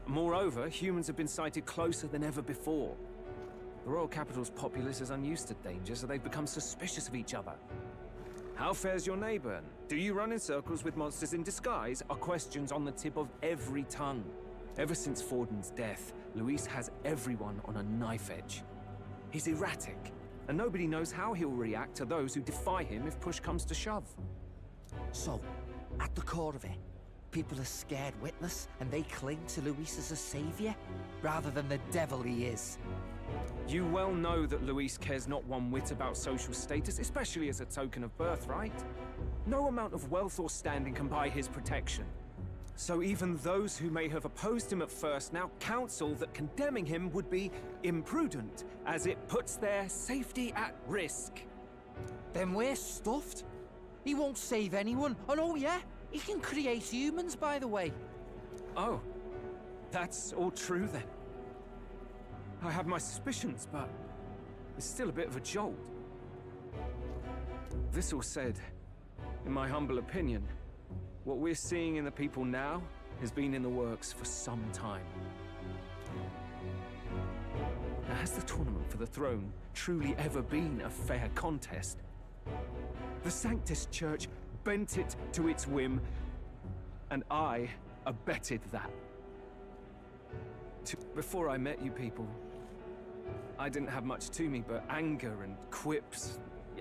Moreover, humans have been sighted closer than ever before. The royal capital's populace is unused to danger, so they've become suspicious of each other. How fares your neighbor? Do you run in circles with monsters in disguise? Are questions on the tip of every tongue. Ever since Forden's death, Luis has everyone on a knife edge. He's erratic, and nobody knows how he'll react to those who defy him if push comes to shove. So, at the core of it, people are scared witless and they cling to Luis as a savior, rather than the devil he is. You well know that Luis cares not one whit about social status, especially as a token of birthright. No amount of wealth or standing can buy his protection. So even those who may have opposed him at first now counsel that condemning him would be imprudent, as it puts their safety at risk. Then we're stuffed. He won't save anyone. And oh yeah, he can create humans, by the way. Oh, that's all true then. I have my suspicions, but it's still a bit of a jolt. This all said, in my humble opinion, what we're seeing in the people now has been in the works for some time. Now, has the tournament for the throne truly ever been a fair contest? The Sanctus Church bent it to its whim, and I abetted that. Before I met you people, I didn't have much to me but anger and quips.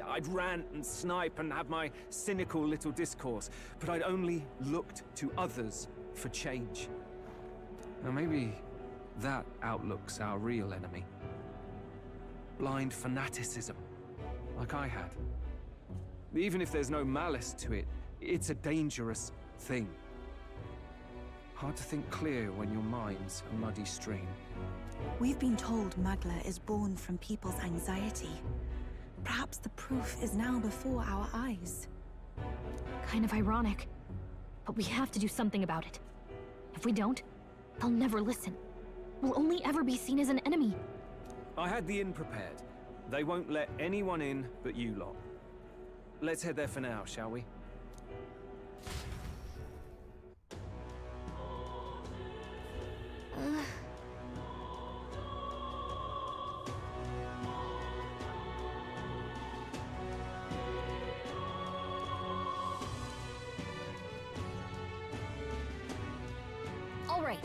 I'd rant and snipe and have my cynical little discourse, but I'd only looked to others for change. Now maybe that outlook's our real enemy. Blind fanaticism, like I had. Even if there's no malice to it, it's a dangerous thing. Hard to think clear when your mind's a muddy stream. We've been told Magla is born from people's anxiety. Perhaps the proof is now before our eyes. Kind of ironic. But we have to do something about it. If we don't, they'll never listen. We'll only ever be seen as an enemy. I had the inn prepared. They won't let anyone in but you lot. Let's head there for now, shall we? All right.